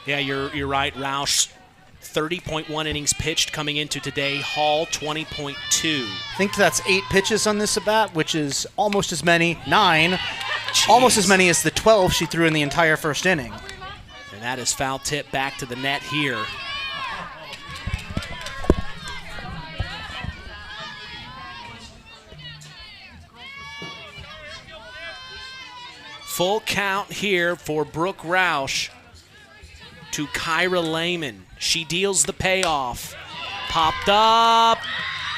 Yeah, you're right, Roush. 30.1 innings pitched coming into today. Hall, 20.2. I think that's 8 pitches on this at-bat, which is almost as many, 9. Jeez. Almost as many as the 12 she threw in the entire first inning. And that is foul tip back to the net here. Full count here for Brooke Roush to Kyra Lehman. She deals the payoff. Popped up,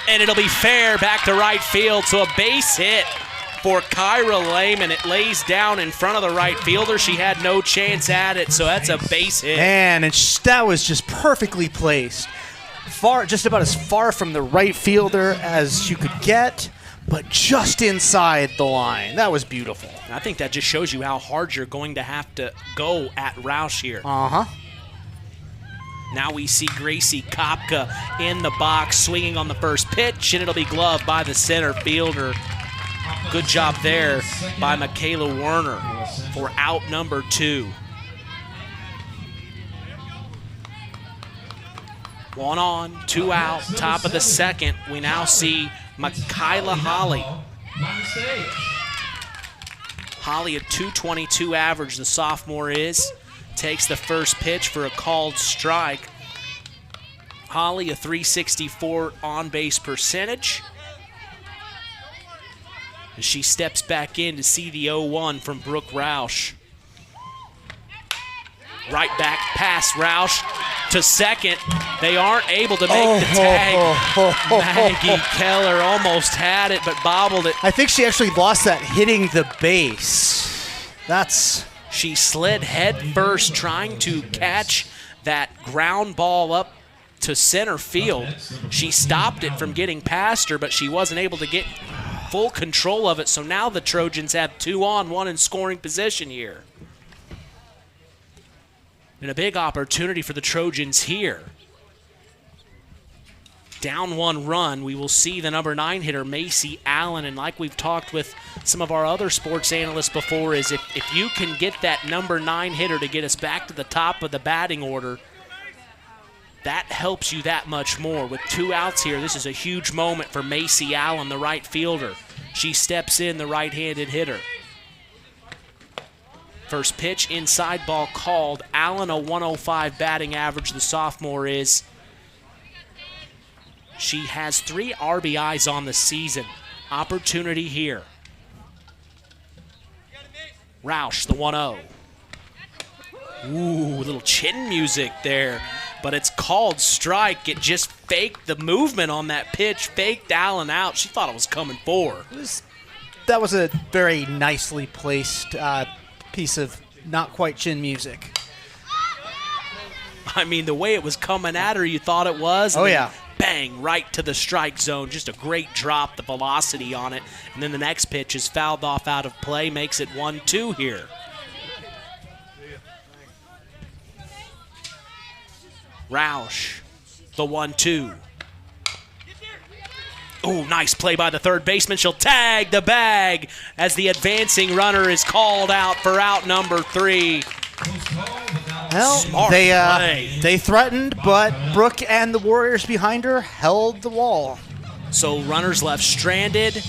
and it'll be fair back to right field. So a base hit for Kyra Lehman. It lays down in front of the right fielder. She had no chance at it, so that's a base hit. Man, and that was just perfectly placed. Just about as far from the right fielder as you could get, but just inside the line. That was beautiful. I think that just shows you how hard you're going to have to go at Roush here. Uh-huh. Now we see Gracie Kopka in the box swinging on the first pitch, and it'll be gloved by the center fielder. Good job there by Michaela Werner for out number 2. 1 on, 2 out, top of the second. We now see Michaela Holly. Holly, a .222 average, the sophomore is. Takes the first pitch for a called strike. Holly, a .364 on-base percentage. As she steps back in to see the 0-1 from Brooke Roush. Right back past Roush to second. They aren't able to make the tag. Maggie Keller almost had it, but bobbled it. I think she actually lost that hitting the base. She slid head first trying to catch that ground ball up to center field. She stopped it from getting past her, but she wasn't able to get full control of it. So now the Trojans have 2 on, 1 in scoring position here. And a big opportunity for the Trojans here. Down 1 run, we will see the number 9 hitter, Macy Allen. And like we've talked with some of our other sports analysts before, is if you can get that number 9 hitter to get us back to the top of the batting order, that helps you that much more. With 2 outs here, this is a huge moment for Macy Allen, the right fielder. She steps in, the right-handed hitter. First pitch, inside, ball called. Allen, a 105 batting average, the sophomore is. She has 3 RBIs on the season. Opportunity here. Roush, the 1-0. Ooh, a little chin music there, but it's called strike. It just faked the movement on that pitch, faked Allen out. She thought it was coming for. That was a very nicely placed piece of not quite chin music. I mean, the way it was coming at her, you thought it was. Oh, yeah. Bang, right to the strike zone. Just a great drop, the velocity on it. And then the next pitch is fouled off out of play, makes it 1-2 here. Roush, the 1-2. Oh, nice play by the third baseman. She'll tag the bag as the advancing runner is called out for out number 3. Well, they threatened, but Brooke and the Warriors behind her held the wall. So runners left stranded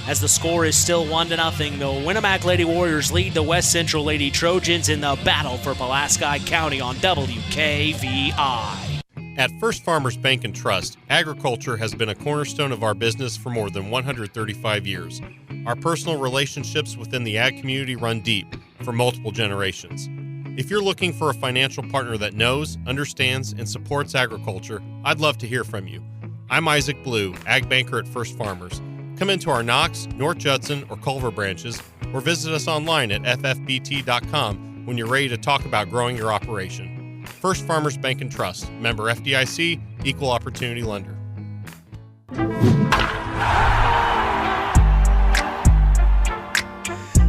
as the score is still 1-0. The Winamac Lady Warriors lead the West Central Lady Trojans in the battle for Pulaski County on WKVI. At First Farmers Bank and Trust, agriculture has been a cornerstone of our business for more than 135 years. Our personal relationships within the ag community run deep for multiple generations. If you're looking for a financial partner that knows, understands, and supports agriculture, I'd love to hear from you. I'm Isaac Blue, Ag Banker at First Farmers. Come into our Knox, North Judson, or Culver branches, or visit us online at ffbt.com when you're ready to talk about growing your operation. First Farmers Bank and Trust, member FDIC, equal opportunity lender.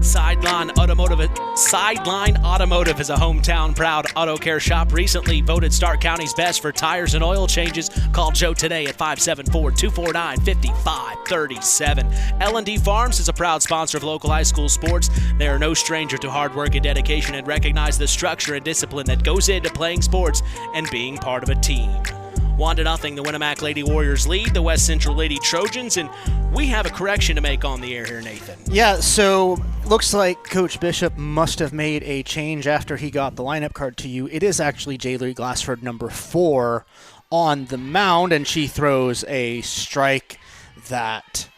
Sideline Automotive is a hometown proud auto care shop. Recently voted Stark County's best for tires and oil changes. Call Joe today at 574-249-5537. L&D Farms is a proud sponsor of local high school sports. They are no stranger to hard work and dedication and recognize the structure and discipline that goes into playing sports and being part of a team. 1-0, the Winamac Lady Warriors lead the West Central Lady Trojans, and we have a correction to make on the air here, Nathan. Yeah, so looks like Coach Bishop must have made a change after he got the lineup card to you. It is actually Jaylee Glassford, number 4, on the mound, and she throws a strike that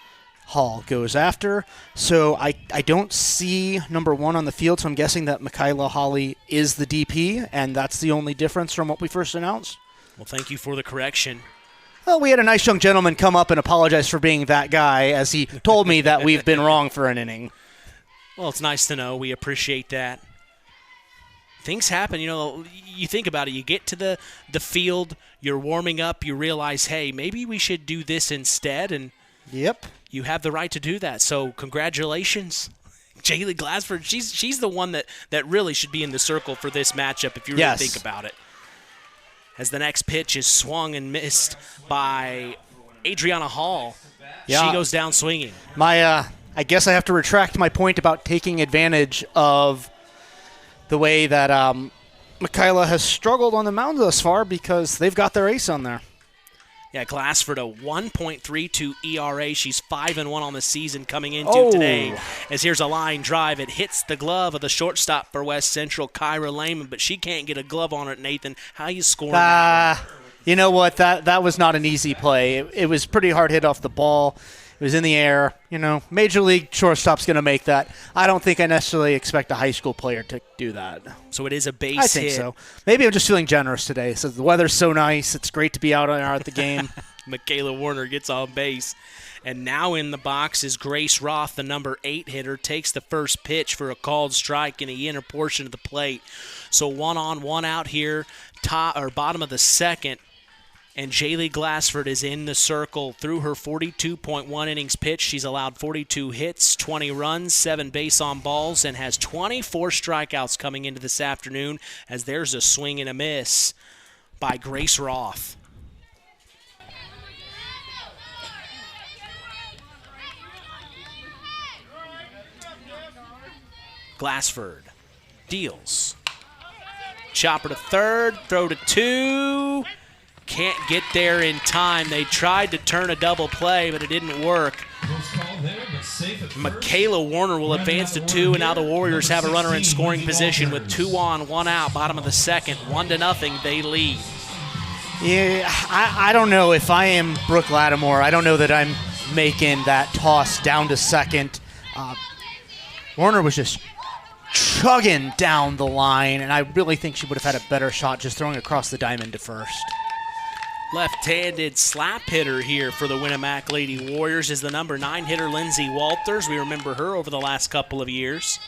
Hall goes after. So I don't see number 1 on the field, so I'm guessing that Michaela Hawley is the DP, and that's the only difference from what we first announced. Well, thank you for the correction. Well, we had a nice young gentleman come up and apologize for being that guy as he told me that we've been wrong for an inning. Well, it's nice to know. We appreciate that. Things happen. You know, you think about it. You get to the field, you're warming up, you realize, hey, maybe we should do this instead, and yep, you have the right to do that. So congratulations. Jaylee Glassford, she's the one that really should be in the circle for this matchup if you really think about it. As the next pitch is swung and missed by Adriana Hall. Yeah. She goes down swinging. I guess I have to retract my point about taking advantage of the way that Michaela has struggled on the mound thus far because they've got their ace on there. Yeah, Glassford, a 1.32 ERA. She's 5-1 on the season coming into today. As here's a line drive. It hits the glove of the shortstop for West Central, Kyra Lehman, but she can't get a glove on it, Nathan. How you scoring that? You know what? That was not an easy play. It was pretty hard hit off the ball. It was in the air. You know, Major League shortstop's going to make that. I don't think I necessarily expect a high school player to do that. So it is a base hit. I think so. Maybe I'm just feeling generous today. So the weather's so nice. It's great to be out at the game. Michaela Warner gets on base. And now in the box is Grace Roth, the number 8 hitter, takes the first pitch for a called strike in the inner portion of the plate. So 1 on, 1 out here, bottom of the second. And Jaylee Glassford is in the circle. Through her 42.1 innings pitched, she's allowed 42 hits, 20 runs, 7 base on balls, and has 24 strikeouts coming into this afternoon as there's a swing and a miss by Grace Roth. Glassford deals. Chopper to third, throw to 2. Can't get there in time. They tried to turn a double play, but it didn't work. Michaela Warner will advance to 2, and now the Warriors have a runner in scoring position with 2 on, 1 out, bottom of the second. 1-0, they lead. Yeah, I don't know if I am Brooke Lattimore. I don't know that I'm making that toss down to second. Warner was just chugging down the line, and I really think she would have had a better shot just throwing across the diamond to first. Left-handed slap hitter here for the Winamac Lady Warriors is the number 9 hitter, Lindsay Walters. We remember her over the last couple of years.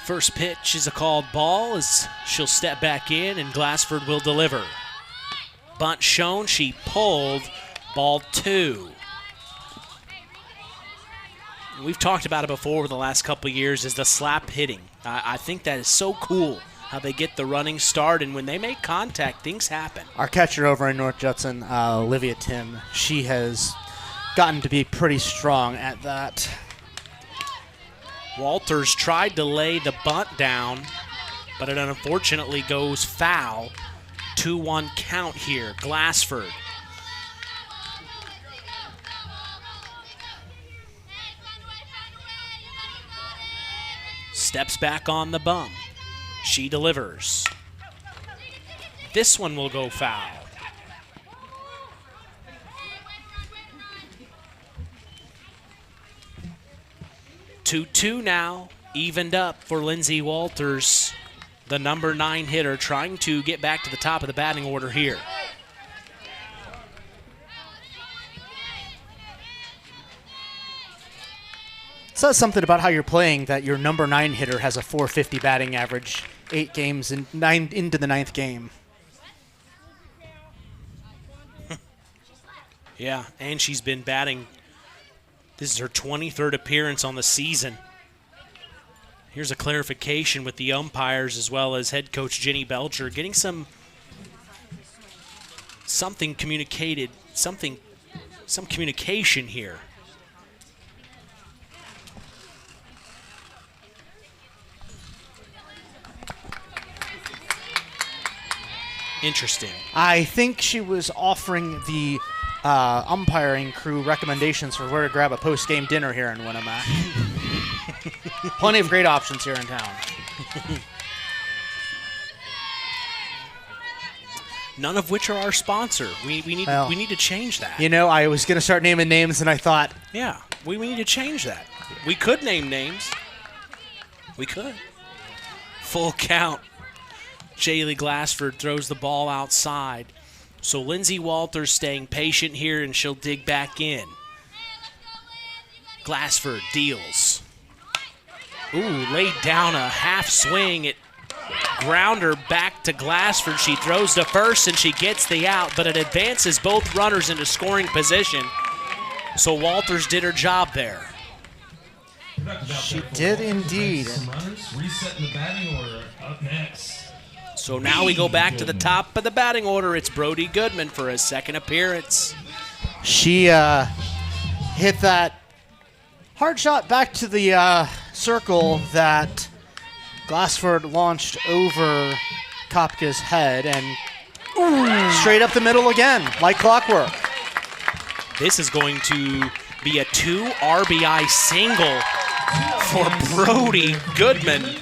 First pitch is a called ball as she'll step back in, and Glassford will deliver. Bunt shown, she pulled, ball 2. We've talked about it before over the last couple of years, is the slap hitting. I think that is so cool how they get the running start, and when they make contact, things happen. Our catcher over in North Judson, Olivia Tim, she has gotten to be pretty strong at that. Walters tried to lay the bunt down, but it unfortunately goes foul. 2-1 count here, Glassford. Steps back on the bum. She delivers. This one will go foul. Two now, evened up for Lindsay Walters, the number 9 hitter, trying to get back to the top of the batting order here. Says something about how you're playing that your number 9 hitter has a .450 batting average, 8 games and 9 into the 9th game. Yeah, and she's been batting. This is her 23rd appearance on the season. Here's a clarification with the umpires as well as head coach Jenny Belcher getting something communicated, some communication here. Interesting. I think she was offering the umpiring crew recommendations for where to grab a post-game dinner here in Winamac. Plenty of great options here in town. None of which are our sponsor. We need to change that. You know, I was going to start naming names, and I thought... Yeah, we need to change that. We could name names. We could. Full count. Jaylee Glassford throws the ball outside. So Lindsay Walters staying patient here, and she'll dig back in. Glassford deals. Ooh, laid down a half swing. It grounder back to Glassford. She throws to first, and she gets the out, but it advances both runners into scoring position. So Walters did her job there. She did indeed. Resetting the batting order up next. So now we go back to the top of the batting order. It's Brody Goodman for his second appearance. She hit that hard shot back to the circle that Glassford launched over Kopka's head and straight up the middle again, like clockwork. This is going to be a 2 RBI single for Brody Goodman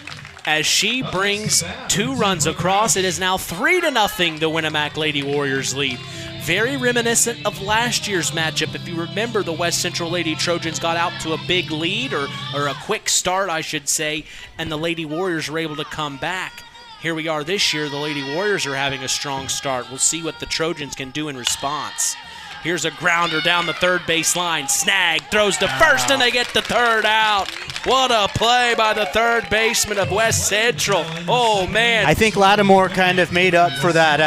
as she brings 2 runs across. It is now 3-0, the Winamac Lady Warriors lead. Very reminiscent of last year's matchup. If you remember, the West Central Lady Trojans got out to a big lead, or a quick start, I should say, and the Lady Warriors were able to come back. Here we are this year. The Lady Warriors are having a strong start. We'll see what the Trojans can do in response. Here's a grounder down the third base line. Snag throws to first, and they get the third out. What a play by the third baseman of West Central. Oh, man. I think Lattimore kind of made up for that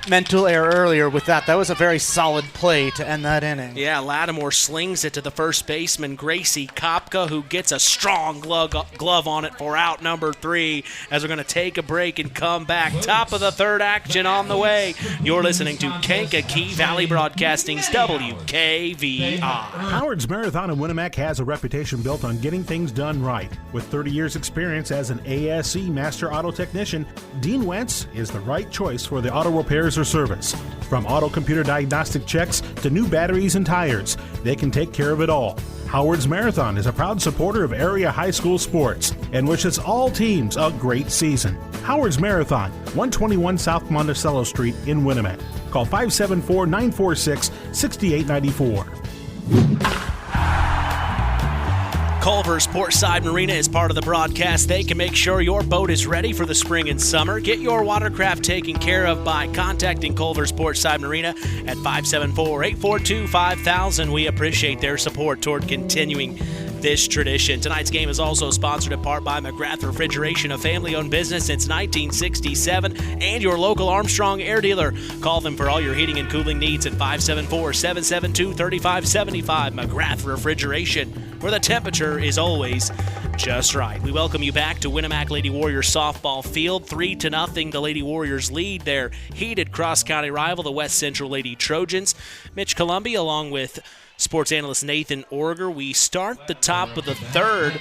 mental error earlier with that. That was a very solid play to end that inning. Yeah, Lattimore slings it to the first baseman, Gracie Kopka, who gets a strong glove on it for out number 3 as we're going to take a break and come back. Top of the third action on the way. You're listening to Kankakee Valley Broadcasting's WKVI. Howard's Marathon in Winamac has a reputation built on getting things done right. With 30 years experience as an ASE Master Auto Technician, Dean Wentz is the right choice for the auto repairs or service. From auto computer diagnostic checks to new batteries and tires, they can take care of it all. Howard's Marathon is a proud supporter of area high school sports and wishes all teams a great season. Howard's Marathon, 121 South Monticello Street in Winamac. Call 574-946-6894. Culver's Portside Marina is part of the broadcast. They can make sure your boat is ready for the spring and summer. Get your watercraft taken care of by contacting Culver's Portside Marina at 574-842-5000. We appreciate their support toward continuing this tradition. Tonight's game is also sponsored in part by McGrath Refrigeration, a family-owned business since 1967, and your local Armstrong Air Dealer. Call them for all your heating and cooling needs at 574-772-3575. McGrath Refrigeration, where the temperature is always just right. We welcome you back to Winamac Lady Warriors softball field. 3-0, the Lady Warriors lead their heated cross-county rival, the West Central Lady Trojans. Mitch Columbia, along with sports analyst Nathan Orger. We start the top of the third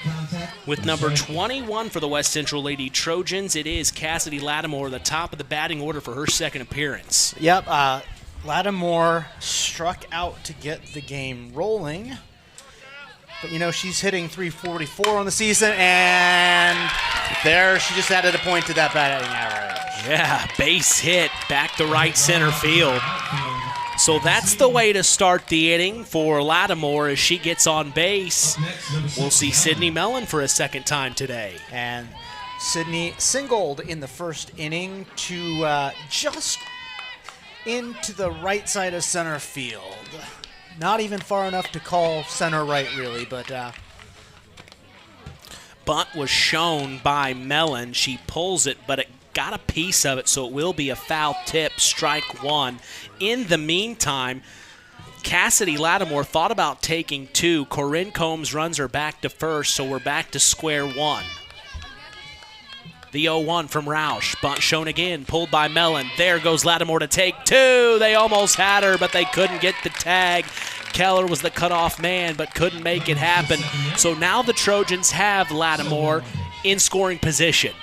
with number 21 for the West Central Lady Trojans. It is Cassidy Lattimore, the top of the batting order for her second appearance. Yep, Lattimore struck out to get the game rolling. But, you know, she's hitting .344 on the season, and there she just added a point to that batting average. Yeah, base hit back to right center field. So that's the way to start the inning for Lattimore as she gets on base. We'll see Sydney Mellon for a second time today. And Sydney singled in the first inning to just into the right side of center field. Not even far enough to call center right, really, but bunt was shown by Mellon. She pulls it, but it got a piece of it, so it will be a foul tip, strike one. In the meantime, Cassidy Lattimore thought about taking 2. Corinne Combs runs her back to first, so we're back to square one. The 0-1 from Roush. Bunt shown again, pulled by Mellon. There goes Lattimore to take 2. They almost had her, but they couldn't get the tag. Keller was the cutoff man, but couldn't make it happen. So now the Trojans have Lattimore in scoring position.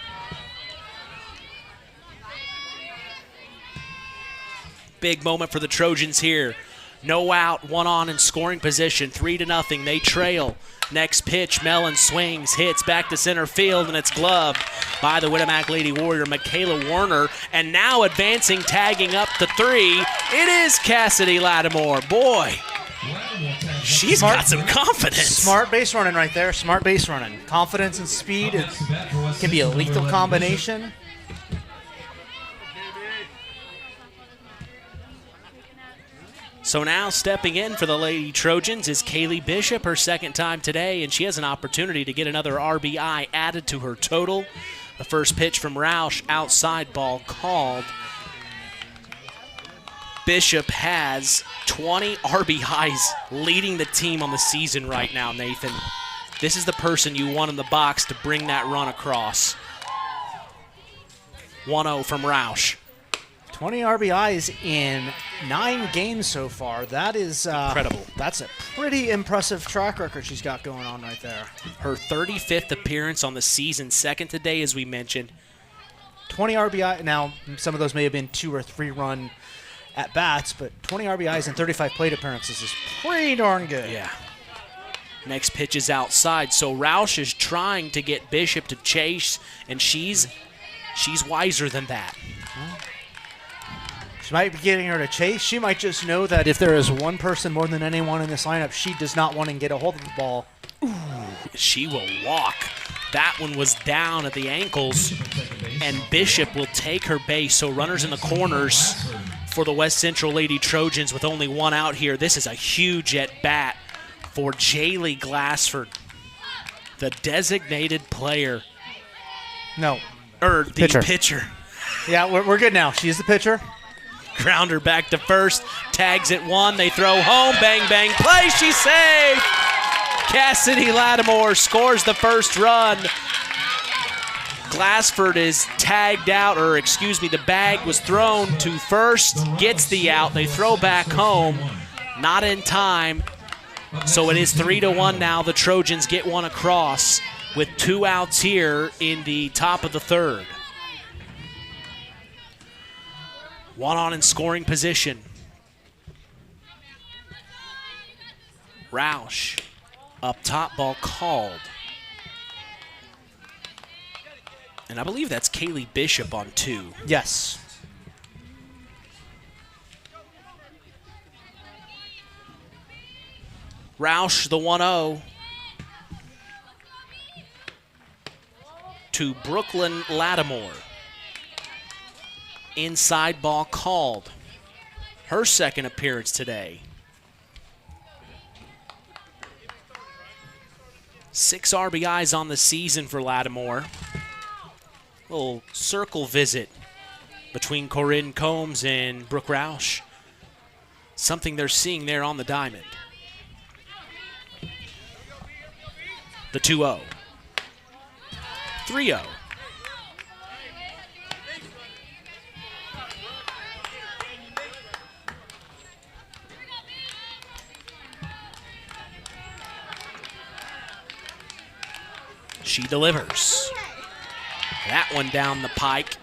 Big moment for the Trojans here. No out, 1 on in scoring position, 3-0. They trail. Next pitch, Mellon swings, hits back to center field, and it's gloved by the Winamac Lady Warrior, Michaela Warner. And now advancing, tagging up to 3, it is Cassidy Lattimore. Boy, she's got some confidence. Smart base running right there, smart base running. Confidence and speed, it can be a lethal combination. So now stepping in for the Lady Trojans is Kaylee Bishop, her second time today, and she has an opportunity to get another RBI added to her total. The first pitch from Roush, outside ball called. Bishop has 20 RBIs, leading the team on the season right now, Nathan. This is the person you want in the box to bring that run across. 1-0 from Roush. 20 RBIs in 9 games so far. That is incredible. That's a pretty impressive track record she's got going on right there. Her 35th appearance on the season, second today, as we mentioned. 20 RBI. Now, some of those may have been 2 or 3 run at bats, but 20 RBIs and 35 plate appearances is pretty darn good. Yeah. Next pitch is outside, so Roush is trying to get Bishop to chase, and she's wiser than that. She might be getting her to chase. She might just know that if there is one person more than anyone in this lineup, she does not want to get a hold of the ball. Ooh, she will walk. That one was down at the ankles, and Bishop will take her base. So runners in the corners for the West Central Lady Trojans with only 1 out here. This is a huge at-bat for Jaylee Glassford, the designated player. No. The pitcher. Yeah, we're good now. She's the pitcher. Grounder back to first. Tags at 1. They throw home. Bang, bang, play. She's saved. Cassidy Lattimore scores the first run. Glassford is tagged out, or excuse me, the bag was thrown to first, gets the out. They throw back home, not in time. So it is 3-1 now. The Trojans get one across with 2 outs here in the top of the third. One on in scoring position. Roush up top, ball called. And I believe that's Kaylee Bishop on 2. Yes. Roush, the 1-0. To Brooklyn Lattimore. Inside ball called. Her second appearance today. 6 RBIs on the season for Lattimore. Little circle visit between Corinne Combs and Brooke Roush. Something they're seeing there on the diamond. The 2-0. 3-0. She delivers. That one down the pike.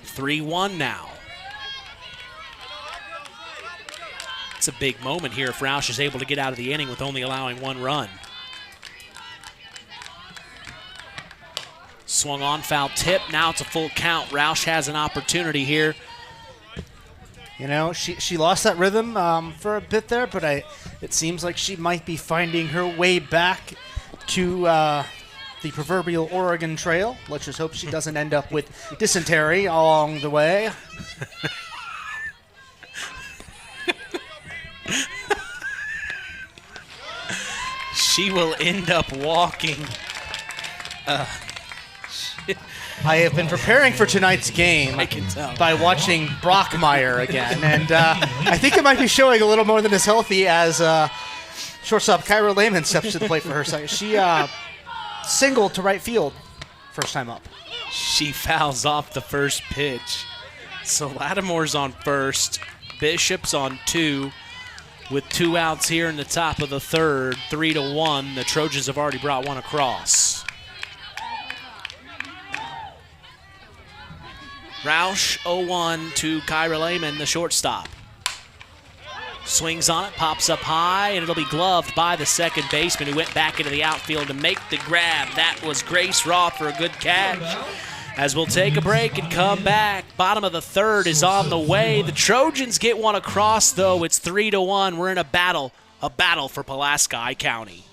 3-1 now. It's a big moment here if Roush is able to get out of the inning with only allowing 1 run. Swung on, foul tip. Now it's a full count. Roush has an opportunity here. You know, she lost that rhythm for a bit there, but it seems like she might be finding her way back to the proverbial Oregon Trail. Let's just hope she doesn't end up with dysentery along the way. She will end up walking. I have been preparing for tonight's game I can tell. by watching Brockmeyer again, and I think it might be showing a little more than is healthy as shortstop Kyra Lehman steps to the plate for her side. She singled to right field first time up. She fouls off the first pitch. So Lattimore's on first. Bishop's on 2. With 2 outs here in the top of the third, 3-1. The Trojans have already brought one across. Roush 0-1 to Kyra Lehman, the shortstop. Swings on it, pops up high, and it'll be gloved by the second baseman who went back into the outfield to make the grab. That was Grace Roth for a good catch. As we'll take a break and come back, bottom of the third is on the way. The Trojans get one across, though. It's 3-1. We're in a battle for Pulaski County.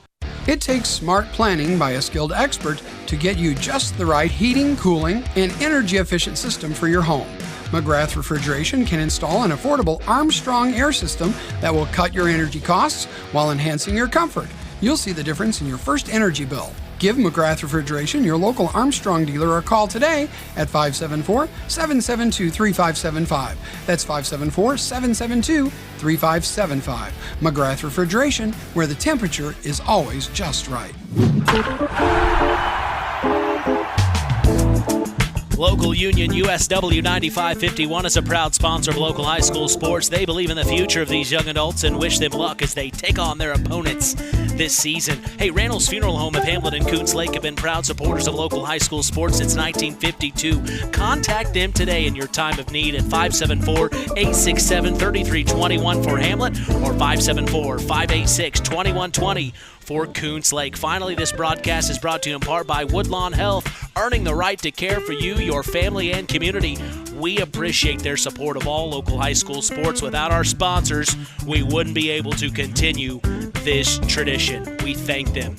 It takes smart planning by a skilled expert to get you just the right heating, cooling, and energy-efficient system for your home. McGrath Refrigeration can install an affordable Armstrong air system that will cut your energy costs while enhancing your comfort. You'll see the difference in your first energy bill. Give McGrath Refrigeration, your local Armstrong dealer, a call today at 574-772-3575. That's 574-772-3575. McGrath Refrigeration, where the temperature is always just right. Local Union USW 9551 is a proud sponsor of local high school sports. They believe in the future of these young adults and wish them luck as they take on their opponents this season. Hey, Randall's Funeral Home of Hamlet and Coons Lake have been proud supporters of local high school sports since 1952. Contact them today in your time of need at 574-867-3321 for Hamlet or 574-586-2120 for Coons Lake. Finally, this broadcast is brought to you in part by Woodlawn Health, earning the right to care for you, your family, and community. We appreciate their support of all local high school sports. Without our sponsors, we wouldn't be able to continue this tradition. We thank them.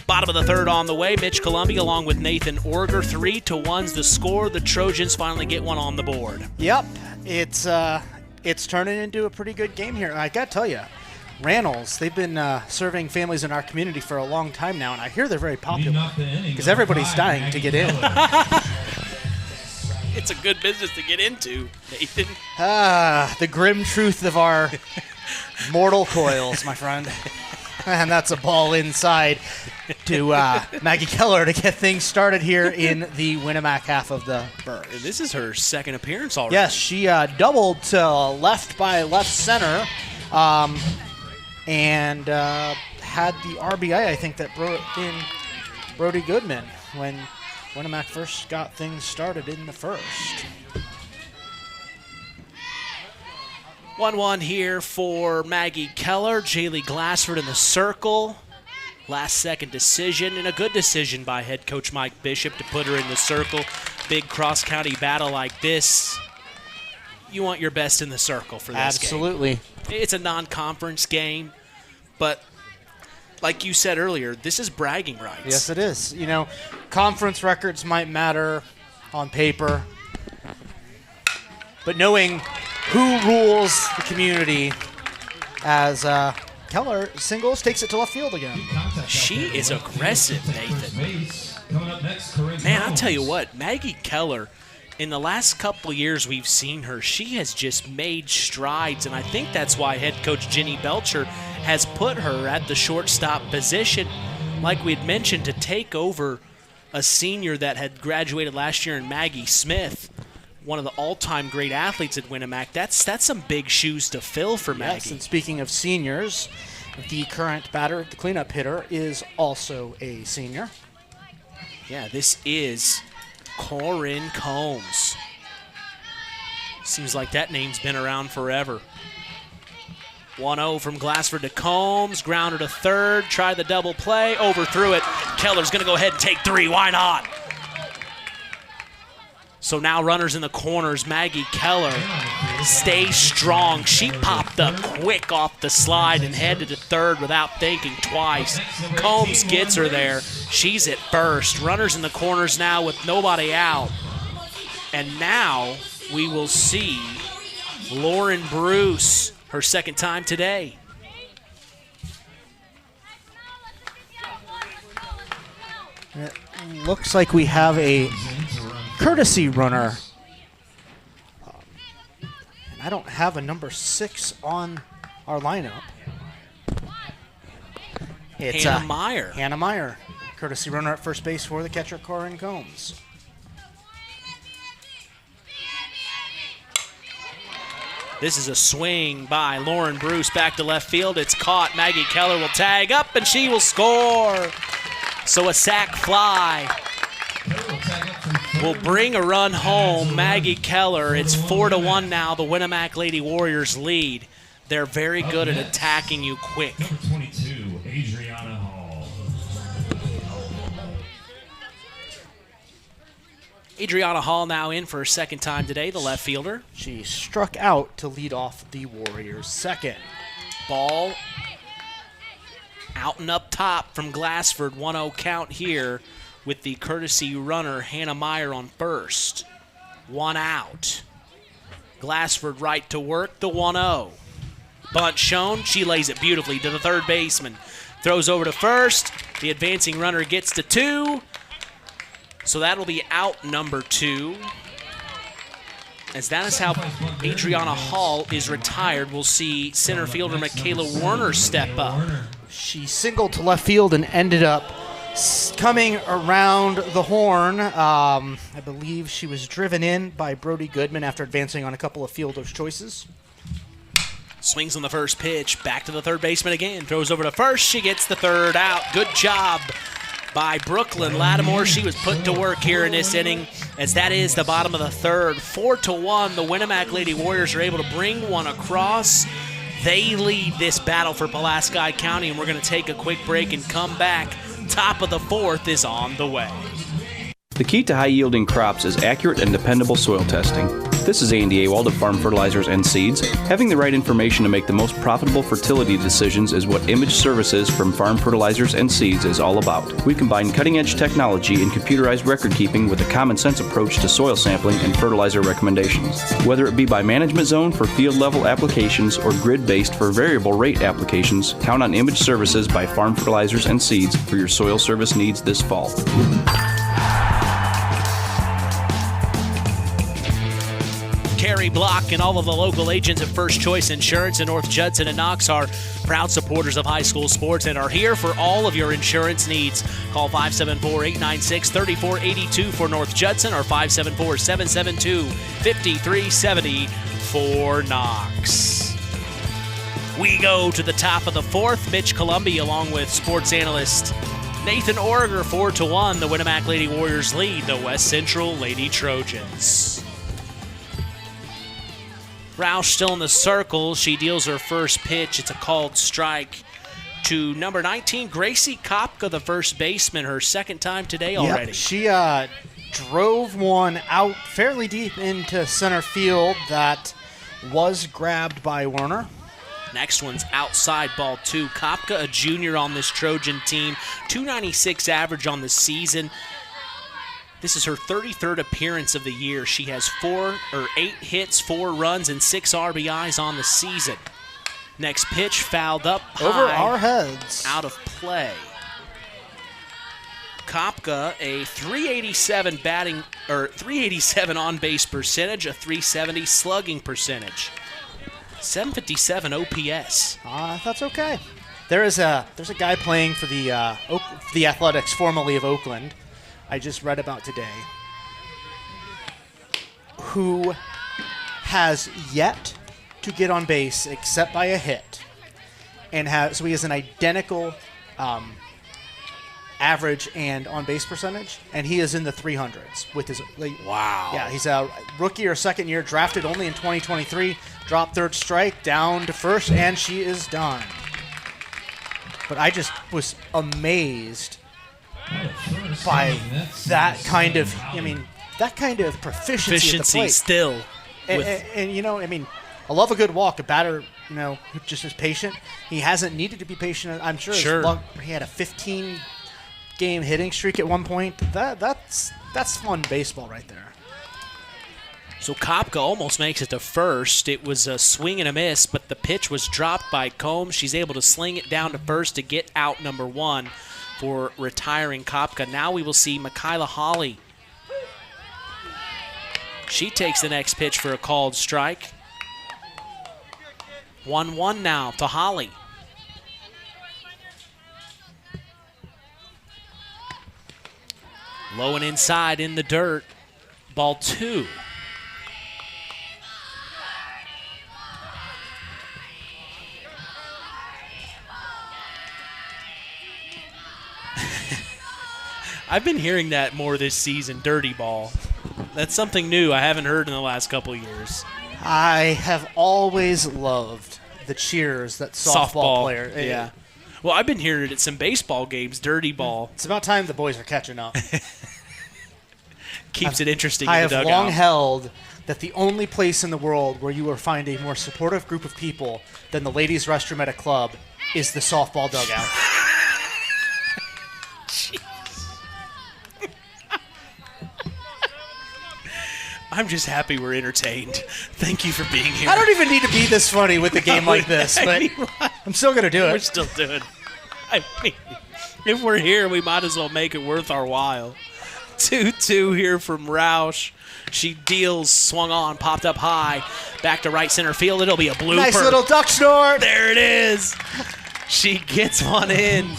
Bottom of the third on the way. Mitch Columbia along with Nathan Orger. 3-1's the score. The Trojans finally get one on the board. Yep, it's turning into a pretty good game here. I got to tell you, Randall's, they've been serving families in our community for a long time now, and I hear they're very popular because everybody's dying to get in. It's a good business to get into, Nathan. The grim truth of our mortal coils, my friend. And that's a ball inside to Maggie Keller to get things started here in the Winamac half of the Burrs. This is her second appearance already. Yes, she doubled to left by left center and had the RBI, I think, that brought in Brody Goodman when Winamac first got things started in the first. 1-1 here for Maggie Keller. Jaylee Glassford in the circle. Last second decision, and a good decision by head coach Mike Bishop to put her in the circle. Big cross-county battle like this, you want your best in the circle for this Absolutely. game. It's a non-conference game, but like you said earlier, this is bragging rights. Yes, it is. You know, conference records might matter on paper, but knowing who rules the community as Keller singles takes it to left field again. She is aggressive, Nathan. Man, I'll tell you what, Maggie Keller, in the last couple of years we've seen her, she has just made strides, and I think that's why head coach Jenny Belcher has put her at the shortstop position, like we had mentioned, to take over a senior that had graduated last year in Maggie Smith, one of the all-time great athletes at Winamac. That's some big shoes to fill for Maggie. Yes, and speaking of seniors, the current batter, the cleanup hitter, is also a senior. Yeah, this is Corinne Combs. Seems like that name's been around forever. 1-0 from Glassford to Combs. Grounder to third. Try the double play. Overthrew it. Keller's going to go ahead and take three. Why not? So now runners in the corners. Maggie Keller stays strong. She popped up quick off the slide and headed to third without thinking twice. Combs gets her there. She's at first. Runners in the corners now with nobody out. And now we will see Lauren Bruce, her second time today. It looks like we have a courtesy runner. I don't have a number 6 on our lineup. It's Hannah Meyer. Hannah Meyer, courtesy runner at first base for the catcher, Corinne Combs. This is a swing by Lauren Bruce back to left field. It's caught. Maggie Keller will tag up, and she will score. So a sac fly will bring a run home. Maggie Keller, it's 4-1 now. The Winamac Lady Warriors lead. They're very good at attacking you quick. Number 22, Adriana Hall. Adriana Hall now in for her second time today, the left fielder. She struck out to lead off the Warriors' second. Ball out and up top from Glassford. 1-0 count here with the courtesy runner Hannah Meyer on first. One out. Glassford right to work, the 1-0. Bunt shown. She lays it beautifully to the third baseman. Throws over to first. The advancing runner gets to 2. So that'll be out number 2. As that is how Adriana Hall is retired. We'll see center fielder Michaela Werner step up. She singled to left field and ended up coming around the horn. I believe she was driven in by Brody Goodman after advancing on a couple of fielder's choices. Swings on the first pitch. Back to the third baseman again. Throws over to first. She gets the third out. Good job by Brooklyn Lattimore. She was put to work here in this inning, as that is the bottom of the third. 4-1. The Winamac Lady Warriors are able to bring one across. They lead this battle for Pulaski County, and we're going to take a quick break and come back. Top of the fourth is on the way. The key to high-yielding crops is accurate and dependable soil testing. This is Andy Awald of Farm Fertilizers and Seeds. Having the right information to make the most profitable fertility decisions is what Image Services from Farm Fertilizers and Seeds is all about. We combine cutting-edge technology and computerized record-keeping with a common-sense approach to soil sampling and fertilizer recommendations. Whether it be by management zone for field-level applications or grid-based for variable rate applications, count on Image Services by Farm Fertilizers and Seeds for your soil service needs this fall. Terry Block and all of the local agents of First Choice Insurance in North Judson and Knox are proud supporters of high school sports and are here for all of your insurance needs. Call 574-896-3482 for North Judson or 574-772-5370 for Knox. We go to the top of the fourth. Mitch Columby along with sports analyst Nathan Orger, 4-1. The Winamac Lady Warriors lead the West Central Lady Trojans. Roush still in the circle. She deals her first pitch. It's a called strike to number 19, Gracie Kopka, the first baseman, her second time today already. Yep, she drove one out fairly deep into center field that was grabbed by Werner. Next one's outside, ball 2. Kopka, a junior on this Trojan team, .296 average on the season. This is her 33rd appearance of the year. She has 8 hits, 4 runs, and 6 RBIs on the season. Next pitch fouled up high, over our heads, out of play. Kopka, a 387 on base percentage, a 370 slugging percentage. 757 OPS. That's okay. There's a guy playing for the Athletics, formerly of Oakland, I just read about today, who has yet to get on base except by a hit, and so he has an identical average and on base percentage, and he is in the 300s with his. Wow. Yeah, he's a rookie or second year, drafted only in 2023. Dropped third strike, down to first, and she is done. But I just was amazed by that kind of, proficiency at the plate. Still. And I love a good walk. A batter, who just is patient. He hasn't needed to be patient. I'm sure. He had a 15-game hitting streak at one point. That's fun baseball right there. So Kopka almost makes it to first. It was a swing and a miss, but the pitch was dropped by Combs. She's able to sling it down to first to get out number 1 for retiring Kopka. Now we will see Michaela Hawley. She takes the next pitch for a called strike. 1-1 now to Hawley. Low and inside in the dirt. Ball 2. I've been hearing that more this season, dirty ball. That's something new I haven't heard in the last couple of years. I have always loved the cheers that softball player. Yeah. Well, I've been hearing it at some baseball games, dirty ball. It's about time the boys are catching up. Keeps it interesting I in the have dugout. long held that the only place in the world where you will find a more supportive group of people than the ladies' restroom at a club is the softball dugout. I'm just happy we're entertained. Thank you for being here. I don't even need to be this funny with a game like this, but I'm still going to do it. We're still doing it. I mean, if we're here, we might as well make it worth our while. 2-2 here from Roush. She deals, swung on, popped up high. Back to right center field. It'll be a blooper. Nice little duck snort. There it is. She gets one in.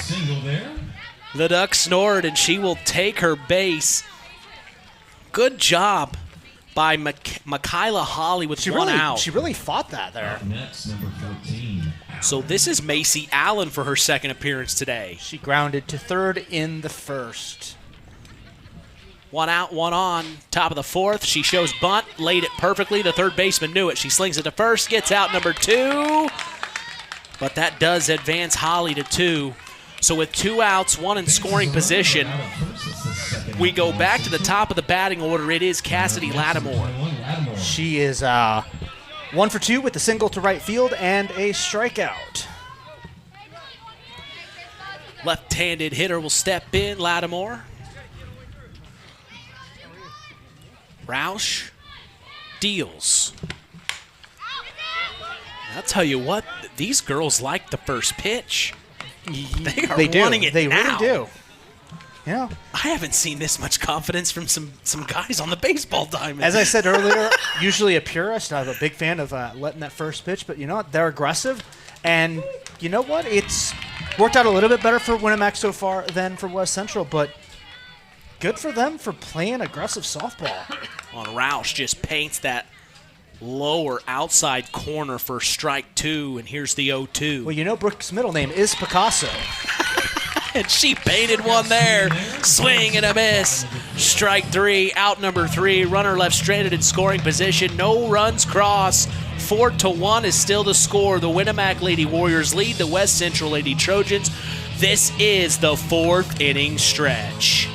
The duck snort, and she will take her base. Good job by Michaela Hawley with one out. She really fought that there. Next, number 14. So this is Macy Allen for her second appearance today. She grounded to third in the first. One out, one on. Top of the fourth. She shows bunt, laid it perfectly. The third baseman knew it. She slings it to first, gets out number 2. But that does advance Hawley to 2. So with 2 outs, 1 in scoring position, we go back to the top of the batting order. It is Cassidy Lattimore. She is 1 for 2 with a single to right field and a strikeout. Left-handed hitter will step in, Lattimore. Roush deals. I'll tell you what, these girls like the first pitch. They are wanting it now. They really do. Yeah. I haven't seen this much confidence from some guys on the baseball diamond. As I said earlier, usually a purist. I'm a big fan of letting that first pitch, but you know what? They're aggressive. And you know what? It's worked out a little bit better for Winamac so far than for West Central, but good for them for playing aggressive softball. On Roush just paints that lower outside corner for strike 2, and here's the 0-2. Well, you know Brooke's middle name is Picasso. And she painted one there. Swing and a miss. Strike 3, out number 3. Runner left stranded in scoring position. No runs cross. 4-1 is still the score. The Winamac Lady Warriors lead the West Central Lady Trojans. This is the 4th inning stretch.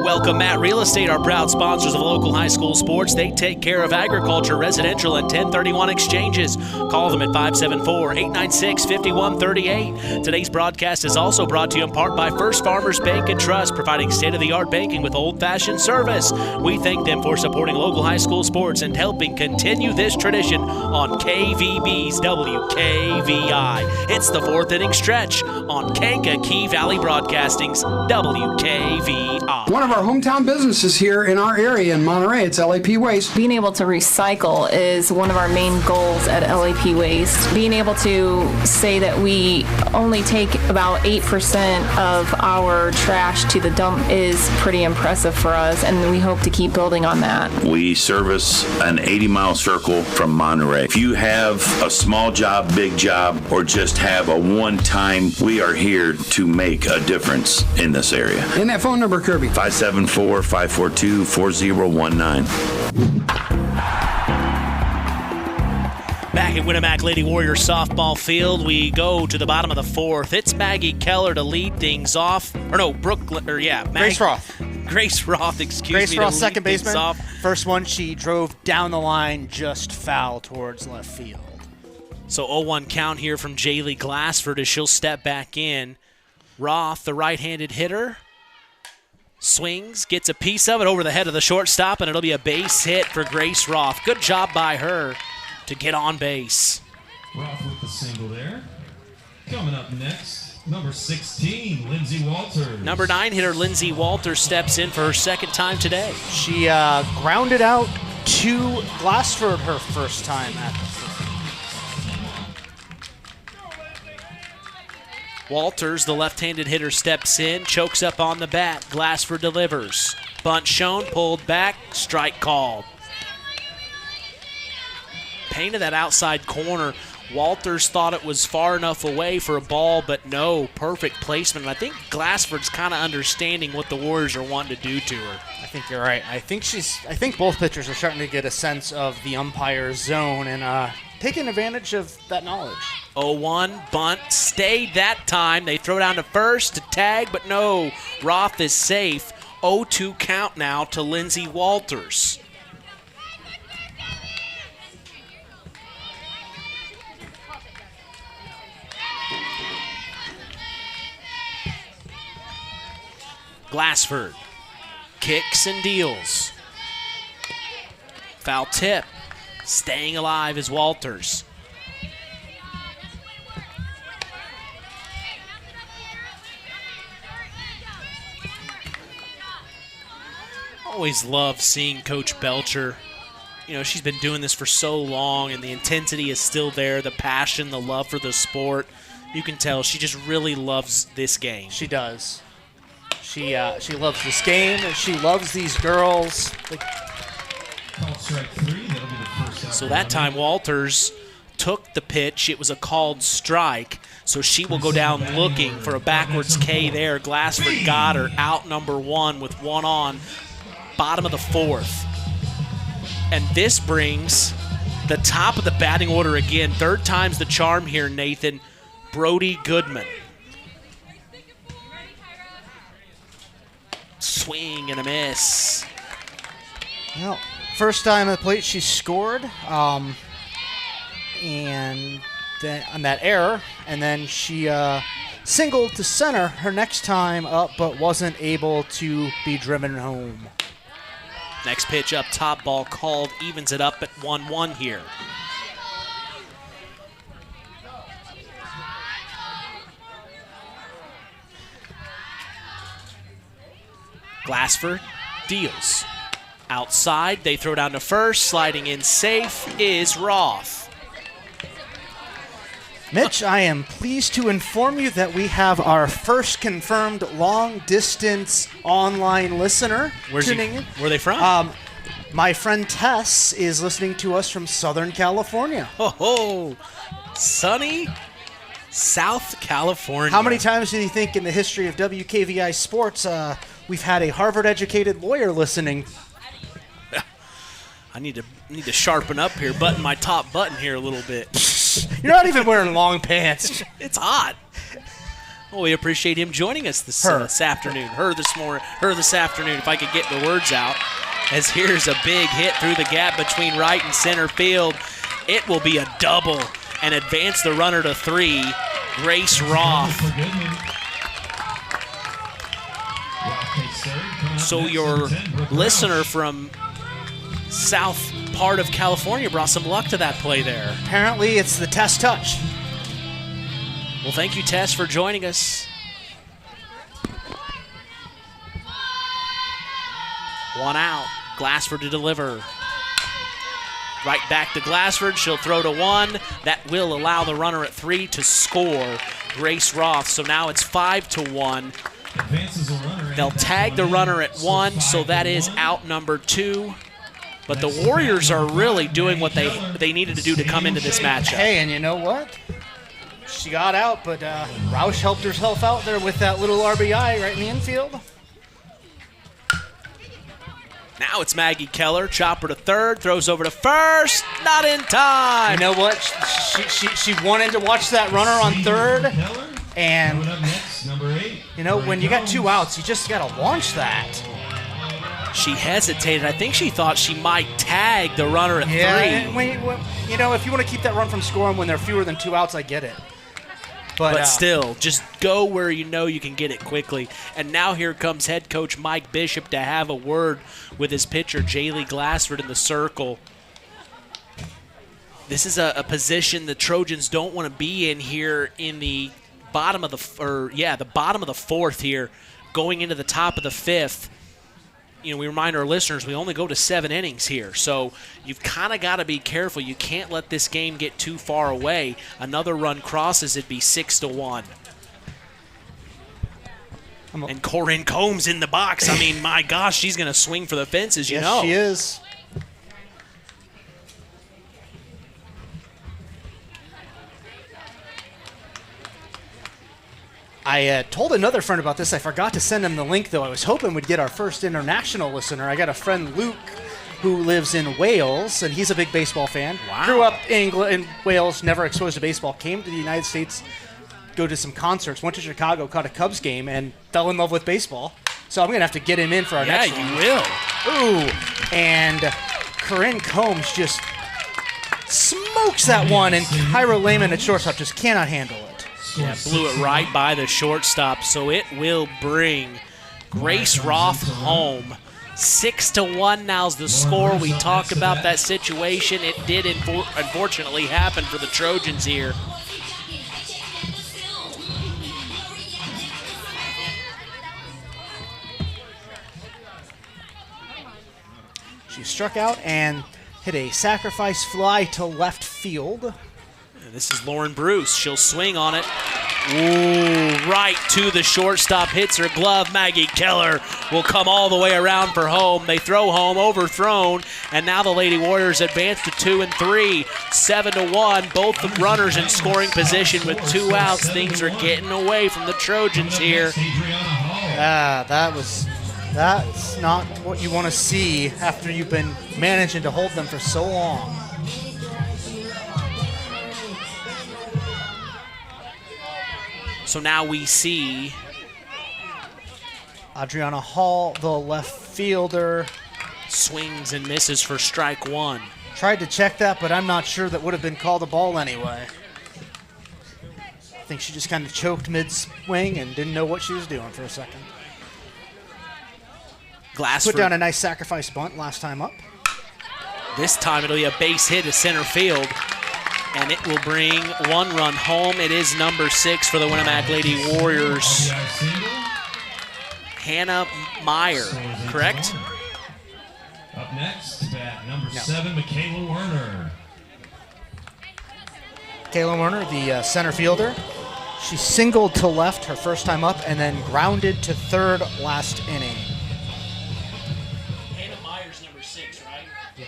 Welcome, Matt Real Estate, our proud sponsors of local high school sports. They take care of agriculture, residential, and 1031 exchanges. Call them at 574-896-5138. Today's broadcast is also brought to you in part by First Farmers Bank and Trust, providing state-of-the-art banking with old-fashioned service. We thank them for supporting local high school sports and helping continue this tradition on KVB's WKVI. It's the 4th inning stretch on Kankakee Valley Broadcasting's WKVI. One of our hometown businesses here in our area in Monterey, it's LAP Waste. Being able to recycle is one of our main goals at LAP Waste. Being able to say that we only take about 8% of our trash to the dump is pretty impressive for us, and we hope to keep building on that. We service an 80-mile circle from Monterey. If you have a small job, big job, or just have a one-time, we are here to make a difference in this area. And that phone number, Kirby? 574-542-4019. Back at Winamac Lady Warriors softball field, we go to the bottom of the 4th. It's Maggie Keller to lead things off. Grace Roth. Grace Roth, excuse me. Grace Roth, second things baseman. off. First one, she drove down the line, just foul towards left field. So 0-1 count here from Jaylee Glassford as she'll step back in. Roth, the right-handed hitter, swings, gets a piece of it over the head of the shortstop, and it'll be a base hit for Grace Roth. Good job by her to get on base. Roth with the single there. Coming up next, number 16, Lindsay Walters. Number 9 hitter Lindsay Walters steps in for her second time today. She grounded out to Glassford her first time at the field. Walters, the left-handed hitter, steps in, chokes up on the bat. Glassford delivers. Bunt shown, pulled back, strike called. Painted that outside corner. Walters thought it was far enough away for a ball, but no, perfect placement. And I think Glassford's kind of understanding what the Warriors are wanting to do to her. I think you're right. I think both pitchers are starting to get a sense of the umpire's zone and taking advantage of that knowledge. 0-1, bunt, stayed that time. They throw down to first to tag, but no, Roth is safe. 0-2 count now to Lindsay Walters. Glassford kicks and deals. Foul tip. Staying alive is Walters. Always love seeing Coach Belcher. You know, she's been doing this for so long, and the intensity is still there, the passion, the love for the sport. You can tell she just really loves this game. She does. She loves this game, and she loves these girls. So that time Walters took the pitch. It was a called strike, so she will go down looking for a backwards K there. Glassford got her out number 1 with 1 on, bottom of the 4th. And this brings the top of the batting order again. 3rd time's the charm here, Nathan. Brody Goodman. Swing and a miss. Well, first time at the plate she scored, and then on that error, and then she singled to center her next time up, but wasn't able to be driven home. Next pitch up top, ball called, evens it up at 1-1 here. Glassford deals. Outside, they throw down to first. Sliding in safe is Roth. Mitch, I am pleased to inform you that we have our first confirmed long-distance online listener tuning in. Where are they from? My friend Tess is listening to us from Southern California. Oh, sunny South California. How many times do you think in the history of WKVI sports we've had a Harvard-educated lawyer listening? I need to sharpen up here, button my top button here a little bit. You're not even wearing long pants. It's hot. Well, we appreciate him joining us this afternoon. Her this afternoon, if I could get the words out. As here's a big hit through the gap between right and center field. It will be a double and advance the runner to 3. Grace Roth. So your listener from south part of California brought some luck to that play there. Apparently it's the Tess touch. Well, thank you, Tess, for joining us. One out. Glassford to deliver. Right back to Glassford. She'll throw to 1. That will allow the runner at 3 to score. Grace Roth. So now it's 5-1. They'll tag the runner at 1, so that is out number 2. But the Warriors are really doing what they needed to do to come into this matchup. Hey, and you know what? She got out, but Roush helped herself out there with that little RBI right in the infield. Now it's Maggie Keller, chopper to third, throws over to first, not in time. You know what? She wanted to watch that runner on third, and you know when you got 2 outs, you just got to launch that. She hesitated. I think she thought she might tag the runner at 3. You know, if you want to keep that run from scoring when there are fewer than 2 outs, I get it. But still, just go where you know you can get it quickly. And now here comes head coach Mike Bishop to have a word with his pitcher, Jaylee Glassford, in the circle. This is a position the Trojans don't want to be in here in the bottom of the bottom of the 4th here, going into the top of the 5th. You know, we remind our listeners we only go to 7 innings here, so you've kind of got to be careful. You can't let this game get too far away. Another run crosses, it'd be 6-1. And Corinne Combs in the box. I mean, my gosh, she's going to swing for the fences, you know. Yes, she is. I told another friend about this. I forgot to send him the link, though. I was hoping we'd get our first international listener. I got a friend, Luke, who lives in Wales, and he's a big baseball fan. Wow. Grew up in Wales, never exposed to baseball, came to the United States, go to some concerts, went to Chicago, caught a Cubs game, and fell in love with baseball. So I'm going to have to get him in for our next one. Yeah, you will. Ooh, and Corinne Combs just smokes that one, and Kyra Lehman at shortstop just cannot handle it. Yeah, blew it right by the shortstop, so it will bring Grace Roth home. 6-1 now's the score. We talked about that situation. It did unfortunately happen for the Trojans here. She struck out and hit a sacrifice fly to left field. This is Lauren Bruce. She'll swing on it. Ooh, right to the shortstop. Hits her glove. Maggie Keller will come all the way around for home. They throw home, overthrown, and now the Lady Warriors advance to 2 and 3. 7-1. Both the runners in scoring position with 2 outs. Things are getting away from the Trojans here. That's not what you want to see after you've been managing to hold them for so long. So now we see Adriana Hall, the left fielder. Swings and misses for strike 1. Tried to check that, but I'm not sure that would have been called a ball anyway. I think she just kind of choked mid-swing and didn't know what she was doing for a second. Glassford put down a nice sacrifice bunt last time up. This time it'll be a base hit to center field, and it will bring 1 run home. It is number 6 for the Winamac Lady Warriors. Hannah Meyer, correct? Up next, bat number 7, Michaela Werner. Kayla Werner, the center fielder. She singled to left her first time up and then grounded to third last inning. Hannah Meyer's number 6, right? Yeah.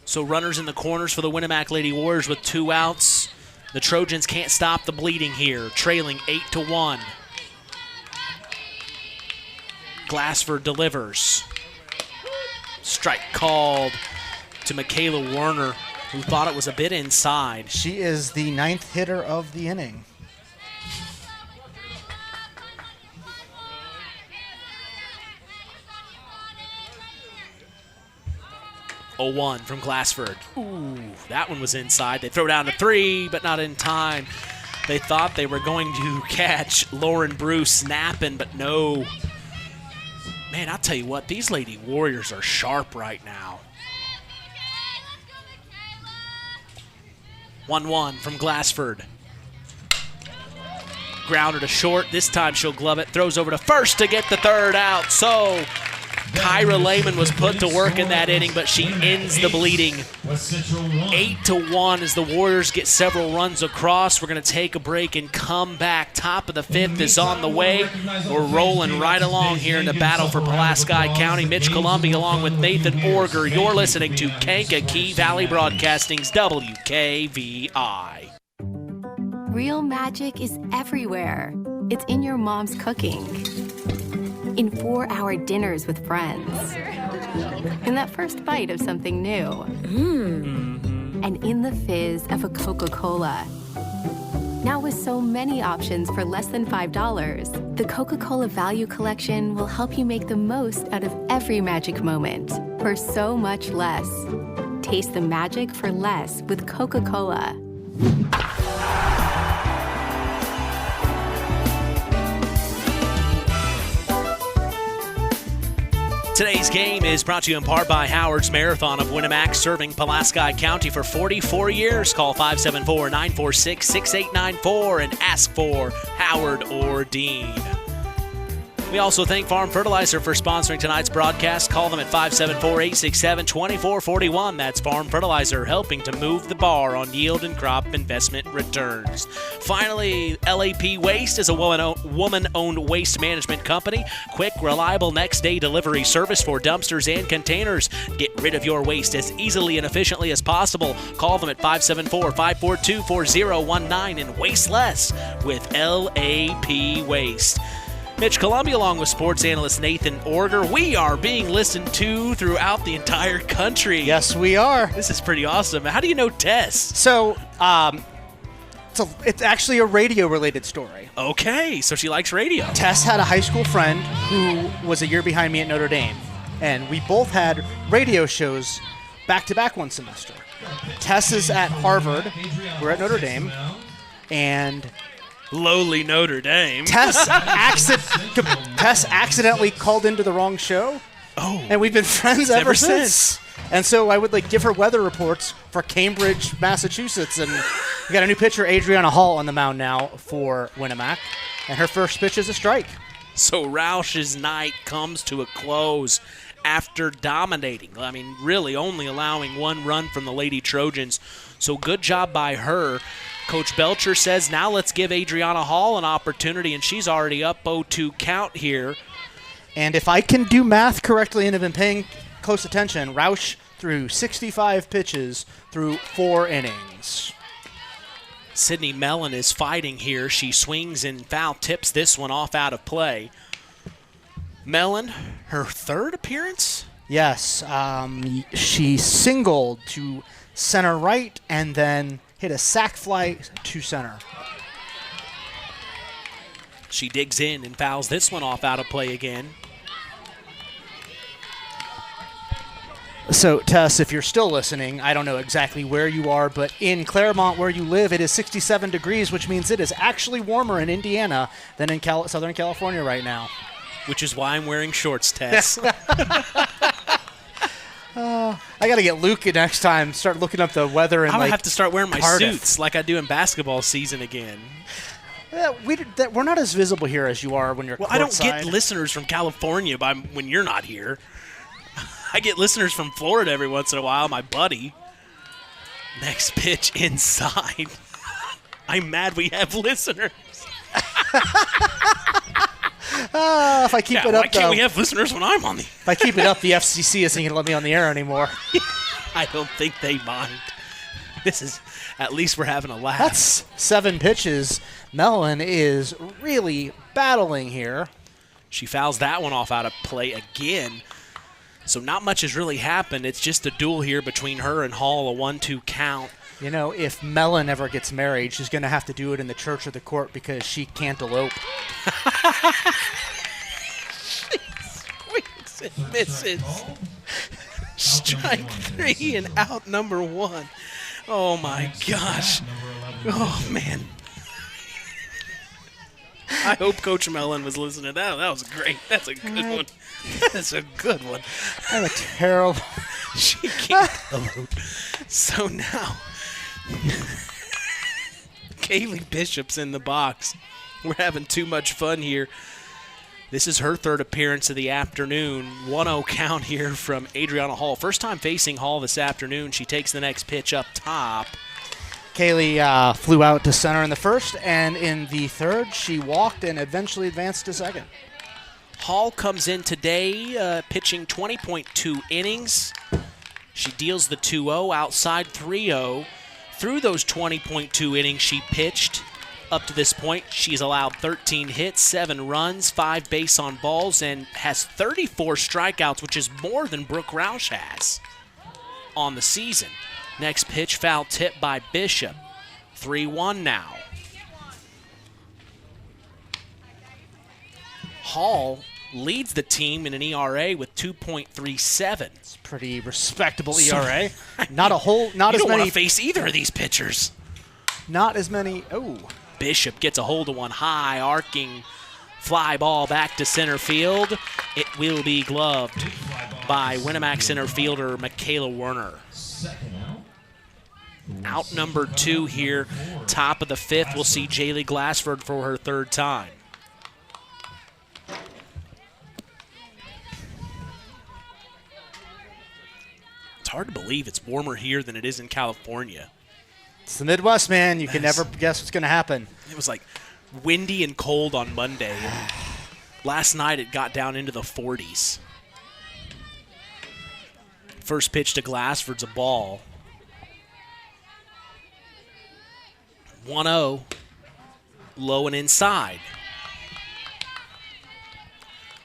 So runners in the corners for the Winamac Lady Warriors with 2 outs. The Trojans can't stop the bleeding here, trailing 8-1. Glassford delivers. Strike called to Michaela Werner, who thought it was a bit inside. She is the 9th hitter of the inning. (0-1) from Glassford. Ooh, that one was inside. They throw down to 3, but not in time. They thought they were going to catch Lauren Bruce snapping, but no. Man, I'll tell you what, these Lady Warriors are sharp right now. 1-1 from Glassford. Grounder to short. This time she'll glove it. Throws over to first to get the 3rd out. So Kyra Lehman was put to work in that inning, but she ends the bleeding. 8-1 as the Warriors get several runs across. We're going to take a break and come back. Top of the 5th is on the way. We're rolling right along here in the battle for Pulaski County. Mitch Columbia along with Nathan Orger. You're listening to Kankakee Valley Broadcasting's WKVI. Real magic is everywhere. It's in your mom's cooking, in 4-hour dinners with friends, in that first bite of something new, and in the fizz of a Coca-Cola. Now with so many options for less than $5, the Coca-Cola Value Collection will help you make the most out of every magic moment for so much less. Taste the magic for less with Coca-Cola. Today's game is brought to you in part by Howard's Marathon of Winamac, serving Pulaski County for 44 years. Call 574-946-6894 and ask for Howard or Dean. We also thank Farm Fertilizer for sponsoring tonight's broadcast. Call them at 574-867-2441. That's Farm Fertilizer, helping to move the bar on yield and crop investment returns. Finally, LAP Waste is a woman-owned waste management company. Quick, reliable next-day delivery service for dumpsters and containers. Get rid of your waste as easily and efficiently as possible. Call them at 574-542-4019 and waste less with LAP Waste. Mitch Columbia along with sports analyst Nathan Orger. We are being listened to throughout the entire country. Yes, we are. This is pretty awesome. How do you know Tess? So, it's actually a radio-related story. Okay, so she likes radio. Tess had a high school friend who was a year behind me at Notre Dame, and we both had radio shows back-to-back one semester. Tess is at Harvard. We're at Notre Dame, and lowly Notre Dame. Tess accidentally called into the wrong show. Oh. And we've been friends ever since. And so I would give her weather reports for Cambridge, Massachusetts. And we got a new pitcher, Adriana Hall, on the mound now for Winamac. And her first pitch is a strike. So Roush's night comes to a close after dominating. I mean, really only allowing 1 run from the Lady Trojans. So good job by her. Coach Belcher says, now let's give Adriana Hall an opportunity, and she's already up 0-2 count here. And if I can do math correctly and have been paying close attention, Roush threw 65 pitches through 4 innings. Sydney Mellon is fighting here. She swings and foul tips this one off out of play. Mellon, her 3rd appearance? Yes. She singled to center right and then hit a sac fly to center. She digs in and fouls this one off out of play again. So, Tess, if you're still listening, I don't know exactly where you are, but in Claremont, where you live, it is 67 degrees, which means it is actually warmer in Indiana than in Southern California right now. Which is why I'm wearing shorts, Tess. I got to get Luke next time, start looking up the weather. And I'm going to have to start wearing my Cardiff. suits like I do in basketball season again. Yeah, we're not as visible here as you are when you're courtside. I don't get listeners from California when you're not here. I get listeners from Florida every once in a while, my buddy. Next pitch inside. I'm mad we have listeners. If I keep it up, why can't we have listeners when I'm on the... If I keep it up, the FCC isn't going to let me on the air anymore. I don't think they mind. This is... At least we're having a laugh. That's 7 pitches. Mellon is really battling here. She fouls that one off out of play again. So not much has really happened. It's just a duel here between her and Hall, a 1-2 count. You know, if Mellon ever gets married, she's going to have to do it in the church or the court because she can't elope. Swings and misses. Strike 3 and out number 1. Oh, my gosh. Oh, man. I hope Coach Mellon was listening. That was great. That's a good one. That's a good one. I'm a terrible. She can't elope. So now, Kaylee Bishop's in the box. We're having too much fun here. This is her third appearance of the afternoon. 1-0 count here from Adriana Hall. First time facing Hall this afternoon. She takes the next pitch up top. Kaylee flew out to center in the first, and in the third, she walked and eventually advanced to second. Hall comes in today pitching 20.2 innings. She deals the 2-0, outside 3-0. Through those 20.2 innings she pitched up to this point, she's allowed 13 hits, 7 runs, 5 base on balls, and has 34 strikeouts, which is more than Brooke Roush has on the season. Next pitch, foul tip by Bishop. 3-1 now. Hall leads the team in an ERA with 2.37. It's pretty respectable ERA. Not as many. You don't want to face either of these pitchers. Not as many. Oh. Bishop gets a hold of one high, arcing fly ball back to center field. It will be gloved by Winamac center fielder Michaela Werner. Out number 2 here, top of the 5th. We'll see Jaylee Glassford for her third time. It's hard to believe it's warmer here than it is in California. It's the Midwest, man. You can never guess what's going to happen. It was like windy and cold on Monday. And last night it got down into the 40s. First pitch to Glassford's a ball. 1-0, low and inside.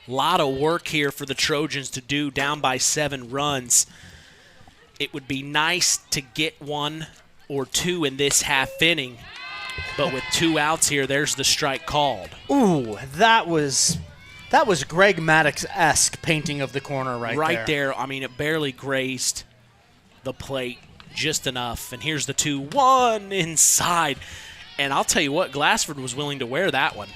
A lot of work here for the Trojans to do, down by 7 runs. It would be nice to get 1 or 2 in this half inning, but with 2 outs here, there's the strike called. Ooh, that was Greg Maddox-esque painting of the corner right there. I mean, it barely grazed the plate just enough. And here's the 2-1 inside. And I'll tell you what, Glassford was willing to wear that one.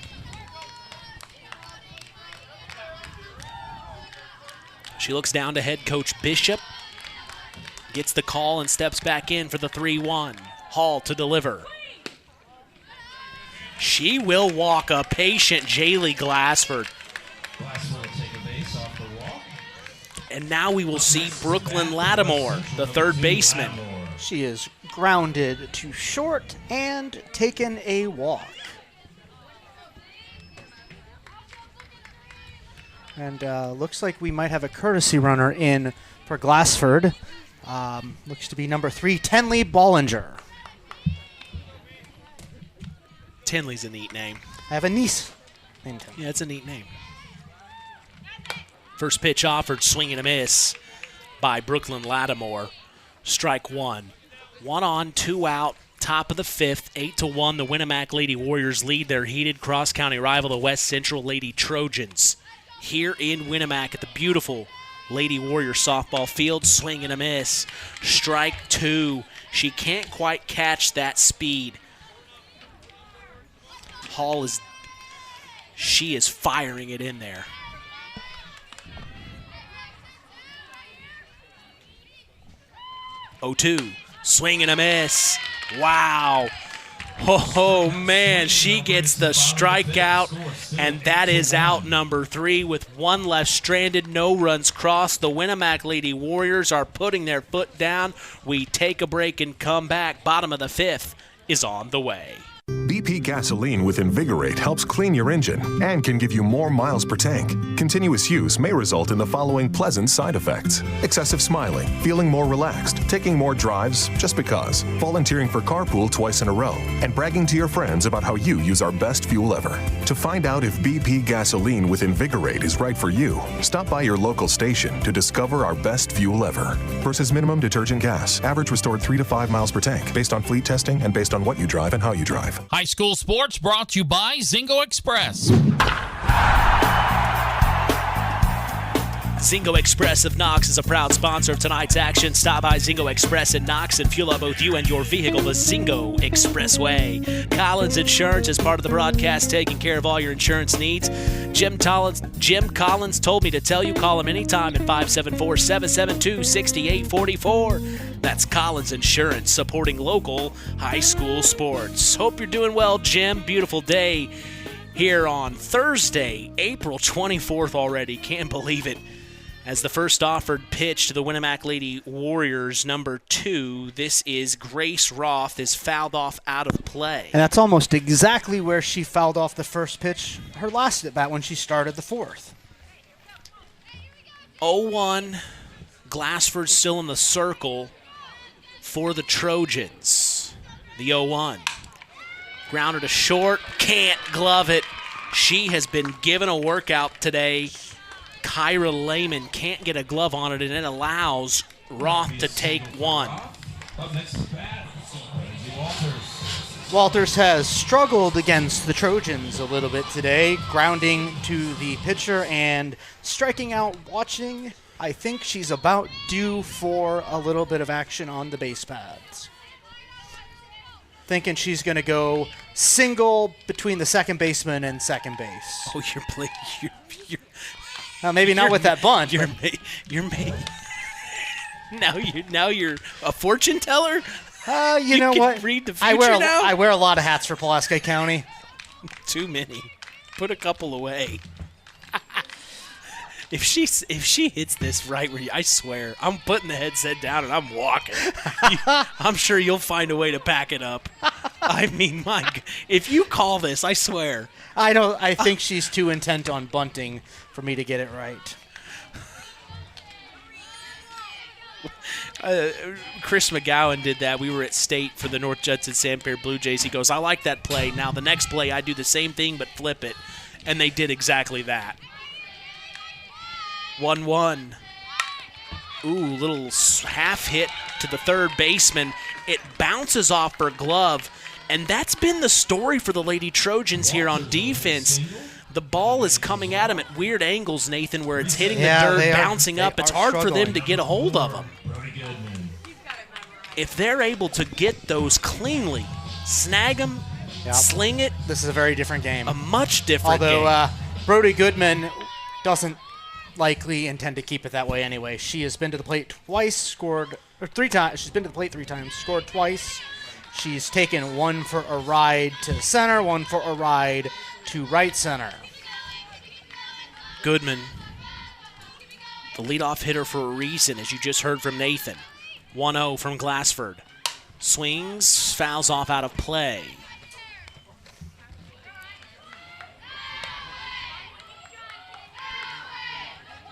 She looks down to head coach Bishop. Gets the call and steps back in for the 3-1. Hall to deliver. She will walk a patient Jaylee Glassford. Glassford will take a base off the walk. And now we will see Brooklyn Lattimore, the third baseman. She is grounded to short and taken a walk. And looks like we might have a courtesy runner in for Glassford. Looks to be number 3, Tenley Bollinger. Tenley's a neat name. I have a niece named Tenley. Yeah, it's a neat name. First pitch offered, swing and a miss by Brooklyn Lattimore. Strike 1. 1 on, 2 out, top of the 5th, 8-1. The Winamac Lady Warriors lead their heated cross-county rival, the West Central Lady Trojans, here in Winamac at the beautiful Lady Warrior softball field. Swing and a miss. Strike 2. She can't quite catch that speed. Hall she is firing it in there. Oh, 2. Swing and a miss. Wow. Oh, man, she gets the strikeout, and that is out number 3 with one left stranded, no runs crossed. The Winamac Lady Warriors are putting their foot down. We take a break and come back. Bottom of the 5th is on the way. BP gasoline with Invigorate helps clean your engine and can give you more miles per tank. Continuous use may result in the following pleasant side effects: excessive smiling, feeling more relaxed, taking more drives just because, volunteering for carpool twice in a row, and bragging to your friends about how you use our best fuel ever. To find out if BP gasoline with Invigorate is right for you, stop by your local station to discover our best fuel ever. Versus minimum detergent gas. Average restored 3 to 5 miles per tank, based on fleet testing and based on what you drive and how you drive. High school sports brought to you by Zingo Express. Zingo Express of Knox is a proud sponsor of tonight's action. Stop by Zingo Express in Knox and fuel up both you and your vehicle the Zingo Expressway. Collins Insurance is part of the broadcast, taking care of all your insurance needs. Jim Collins told me to tell you, call him anytime at 574-772-6844. That's Collins Insurance, supporting local high school sports. Hope you're doing well, Jim. Beautiful day here on Thursday, April 24th already. Can't believe it. As the first offered pitch to the Winamac Lady Warriors, number 2, this is Grace Roth, is fouled off out of play. And that's almost exactly where she fouled off the first pitch, her last at bat when she started the 4th. 0-1, Glassford still in the circle for the Trojans. The 0-1. Grounder to short, can't glove it. She has been given a workout today. Kyra Lehman can't get a glove on it, and it allows Roth to take one. Walters has struggled against the Trojans a little bit today, grounding to the pitcher and striking out, watching. I think she's about due for a little bit of action on the base paths. Thinking she's going to go single between the second baseman and second base. Oh, you're playing. Maybe not with that bunt. You're now you're a fortune teller. You know what? Read the future now? I wear a lot of hats for Pulaski County. Too many. Put a couple away. If she hits this right where I swear, I'm putting the headset down and I'm walking. I'm sure you'll find a way to pack it up. I mean, if you call this, I swear. I think she's too intent on bunting for me to get it right. Chris McGowan did that. We were at State for the North Judson Sandpier Blue Jays. He goes, I like that play. Now the next play, I do the same thing but flip it. And they did exactly that. 1-1. Ooh, little half hit to the third baseman. It bounces off her glove, and that's been the story for the Lady Trojans here on defense. The ball is coming at them at weird angles, Nathan, where it's hitting the dirt, bouncing up. It's hard for them to get a hold of them. If they're able to get those cleanly, snag them, sling it. This is a very different game. A much different game. Although Brody Goodman doesn't likely intend to keep it that way anyway. She has been to the plate twice, scored 3 times. She's been to the plate 3 times, scored twice. She's taken one for a ride to center, one for a ride to right center. Goodman, the leadoff hitter for a reason, as you just heard from Nathan. 1-0 from Glassford. Swings, fouls off out of play.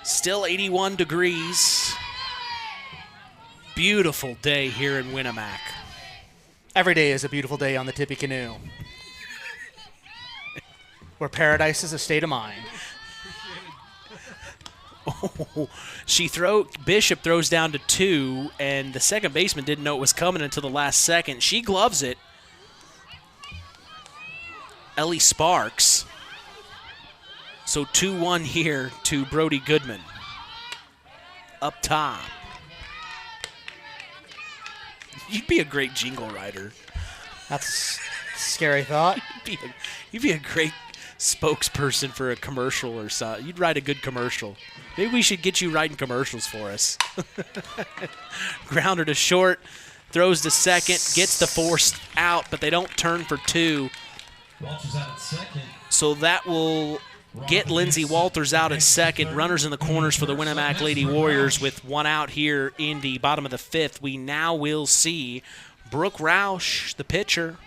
Still 81 degrees. Beautiful day here in Winamac. Every day is a beautiful day on the Tippecanoe. Where paradise is a state of mind. Oh, Bishop throws down to 2, and the second baseman didn't know it was coming until the last second. She gloves it. Ellie Sparks. So 2-1 here to Brody Goodman. up top. You'd be a great jingle writer. That's a scary thought. You'd be a great spokesperson for a commercial or something. You'd write a good commercial. Maybe we should get you writing commercials for us. Grounder to short, throws to second, gets the force out, but they don't turn for two. Walters out at second. So that will get Lindsey Walters out at second. Runners in the corners for the Winamac Lady Warriors with one out here in the bottom of the fifth. We now will see Brooke Roush, the pitcher,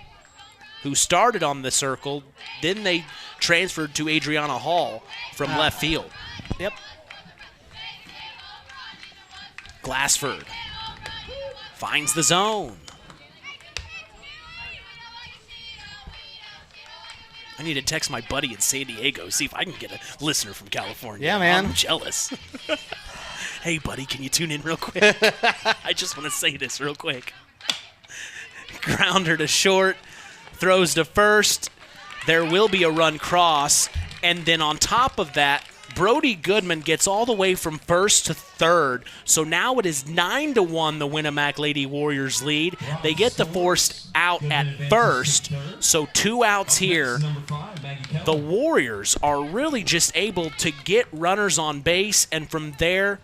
who started on the circle. Then they transferred to Adriana Hall from left field. Yep. Glassford finds the zone. I need to text my buddy in San Diego, see if I can get a listener from California. Yeah, man. I'm jealous. Hey, buddy, can you tune in real quick? I just want to say this real quick. Grounder to short, throws to first. There will be a run cross, and then on top of that, Brody Goodman gets all the way from first to third. So now it is 9-1 the Winamac Lady Warriors lead. They get the forced out at first, so 2 outs here. The Warriors are really just able to get runners on base, and from there,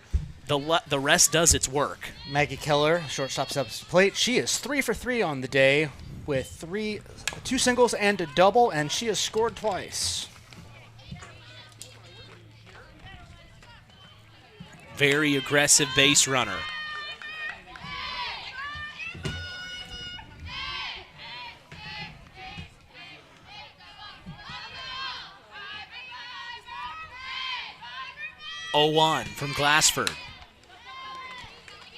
the rest does its work. Maggie Keller, shortstop steps to the plate. She is 3 for 3 on the day with 2 singles and a double, and she has scored twice. Very aggressive base runner. Oh-1 from Glassford.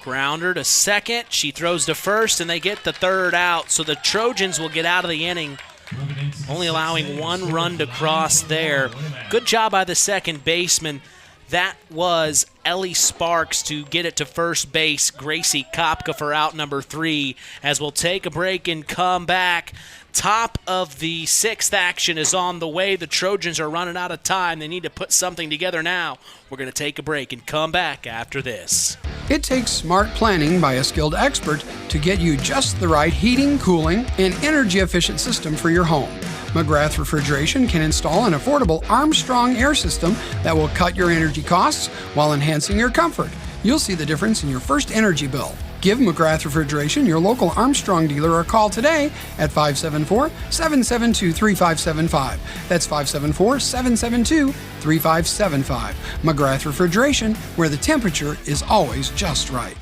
Grounder to second. She throws to first, and they get the third out. So the Trojans will get out of the inning, only allowing 1 run to cross there. Good job by the second baseman. That was Ellie Sparks to get it to first base. Gracie Kopka for out number 3. As we'll take a break and come back. Top of the 6th action is on the way. The Trojans are running out of time. They need to put something together now. We're going to take a break and come back after this. It takes smart planning by a skilled expert to get you just the right heating, cooling, and energy-efficient system for your home. McGrath Refrigeration can install an affordable Armstrong air system that will cut your energy costs while enhancing your comfort. You'll see the difference in your first energy bill. Give McGrath Refrigeration your local Armstrong dealer a call today at 574-772-3575. That's 574-772-3575. McGrath Refrigeration, where the temperature is always just right.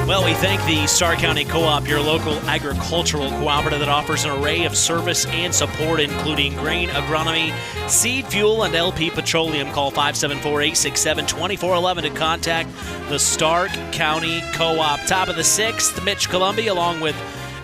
Well, we thank the Starr County Co-op, your local agricultural cooperative that offers an array of service and support, including grain agronomy, seed fuel, and LP petroleum. Call 574-867-2411 to contact the Starr County Co-op. Top of the 6th, Mitch Columbia along with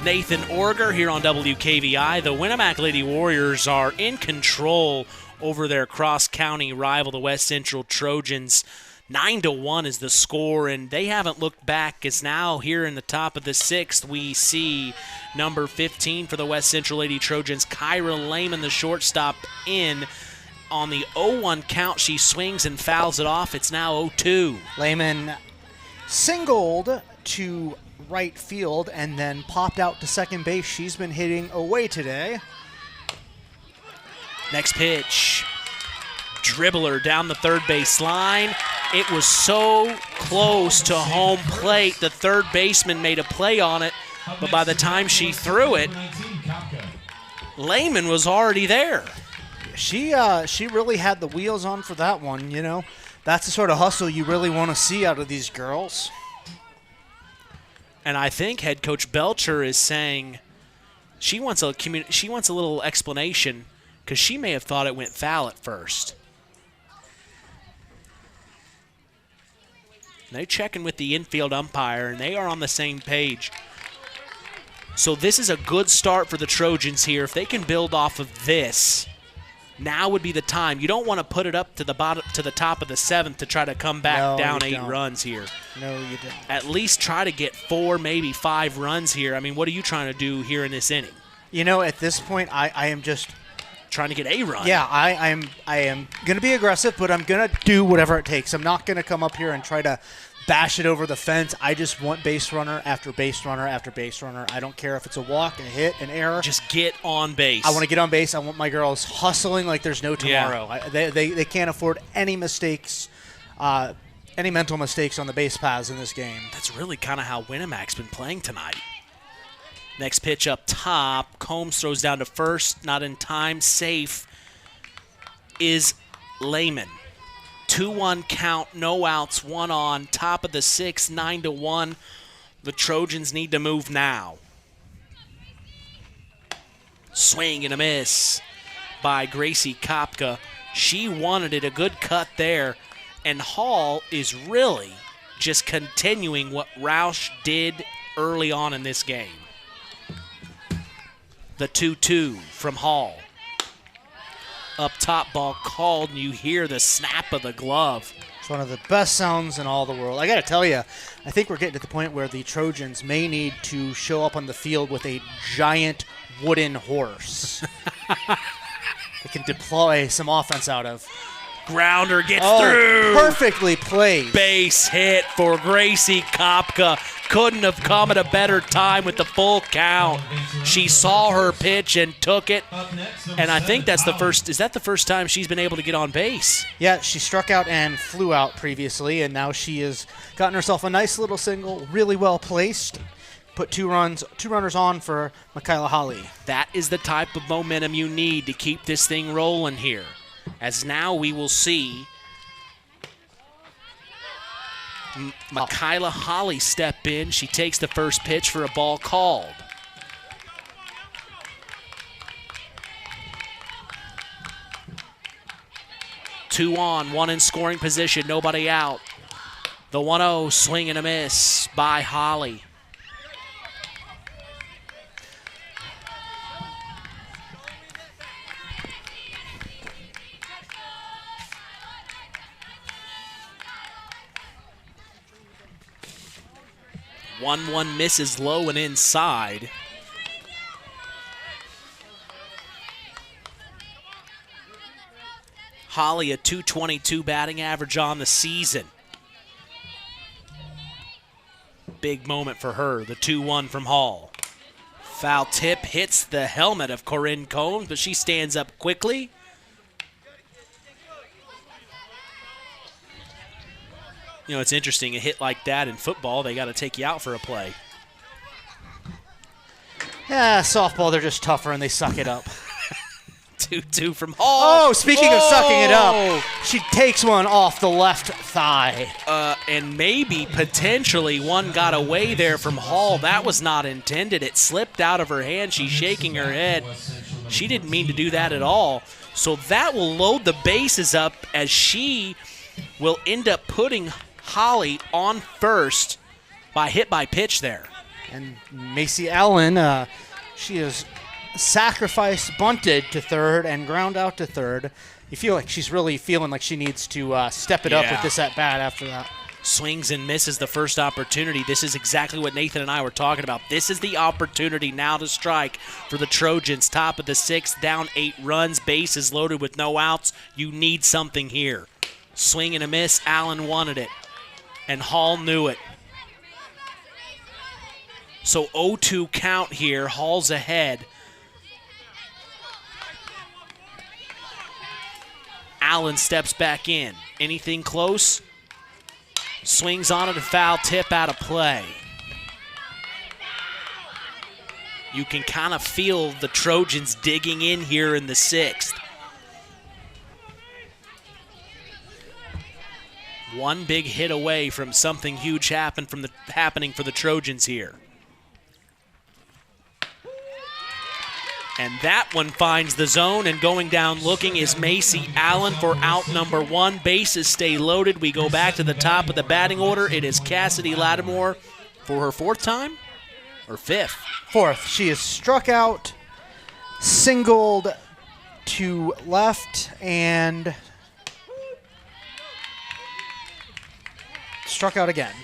Nathan Orger here on WKVI. The Winamac Lady Warriors are in control over their cross-county rival, the West Central Trojans. 9-1 is the score, and they haven't looked back, as now here in the top of the 6th we see number 15 for the West Central Lady Trojans, Kyra Lehman, the shortstop, in. On the 0-1 count, she swings and fouls it off. It's now 0-2. Lehman singled to right field and then popped out to second base. She's been hitting away today. Next pitch. Dribbler down the third base line. It was so close to home plate. The third baseman made a play on it, but by the time she threw it, Lehman was already there. She really had the wheels on for that one, you know. That's the sort of hustle you really want to see out of these girls. And I think head coach Belcher is saying she wants a little explanation, because she may have thought it went foul at first. They're checking with the infield umpire, and they are on the same page. So this is a good start for the Trojans here. If they can build off of this, now would be the time. You don't want to put it up to the bottom, to the top of the 7th to try to come back down 8 runs here. No, you don't. At least try to get 4, maybe 5 runs here. I mean, what are you trying to do here in this inning? You know, at this point, I am just trying to get a run. Yeah, I am going to be aggressive, but I'm going to do whatever it takes. I'm not going to come up here and try to bash it over the fence. I just want base runner after base runner after base runner. I don't care if it's a walk, a hit, an error. Just get on base. I want to get on base. I want my girls hustling like there's no tomorrow. Yeah. They can't afford any mistakes, any mental mistakes on the base paths in this game. That's really kind of how Winamac's been playing tonight. Next pitch up top. Combs throws down to first. Not in time. Safe is Lehman. 2-1 count. No outs. 1 on. Top of the 6th. 9-1. The Trojans need to move now. Swing and a miss by Gracie Kopka. She wanted it. A good cut there. And Hall is really just continuing what Roush did early on in this game. The 2-2 from Hall. Up top, ball called, and you hear the snap of the glove. It's one of the best sounds in all the world. I got to tell you, I think we're getting to the point where the Trojans may need to show up on the field with a giant wooden horse. They can deploy some offense out of. Grounder gets through. Perfectly played. Base hit for Gracie Kopka. Couldn't have come at a better time with the full count. She saw her pitch and took it. And I think that's the first. Is that the first time she's been able to get on base? Yeah, she struck out and flew out previously, and now she has gotten herself a nice little single, really well placed. Put two runners on for Michaela Holly. That is the type of momentum you need to keep this thing rolling here. As now we will see Michaela Holly step in. She takes the first pitch for a ball called. Two on, one in scoring position, nobody out. The 1-0 swing and a miss by Holly. One misses low and inside. Holly a .222 batting average on the season. Big moment for her, the 2-1 from Hall. Foul tip hits the helmet of Corinne Combs, but she stands up quickly. You know, it's interesting, a hit like that in football, they got to take you out for a play. Yeah, softball, they're just tougher and they suck it up. 2-2 from Hall. Oh, speaking of sucking it up, she takes one off the left thigh. And maybe, potentially, one got away there from Hall. That was not intended. It slipped out of her hand. She's shaking her head. She didn't mean to do that at all. So that will load the bases up as she will end up putting Holly on first by hit by pitch there. And Macy Allen, she is sacrifice bunted to third and ground out to third. You feel like she's really feeling like she needs to step it up with this at bat after that. Swings and misses the first opportunity. This is exactly what Nathan and I were talking about. This is the opportunity now to strike for the Trojans. Top of the 6th, down 8 runs, bases loaded with no outs. You need something here. Swing and a miss. Allen wanted it, and Hall knew it. So 0-2 count here. Hall's ahead. Allen steps back in. Anything close? Swings on it, a foul tip out of play. You can kind of feel the Trojans digging in here in the 6th. One big hit away from something huge happening for the Trojans here. And that one finds the zone, and going down looking is Macy Allen for out number 1. Bases stay loaded. We go back to the top of the batting order. It is Cassidy Lattimore for her 4th time or 5th? 4th. She is struck out, singled to left, and struck out again.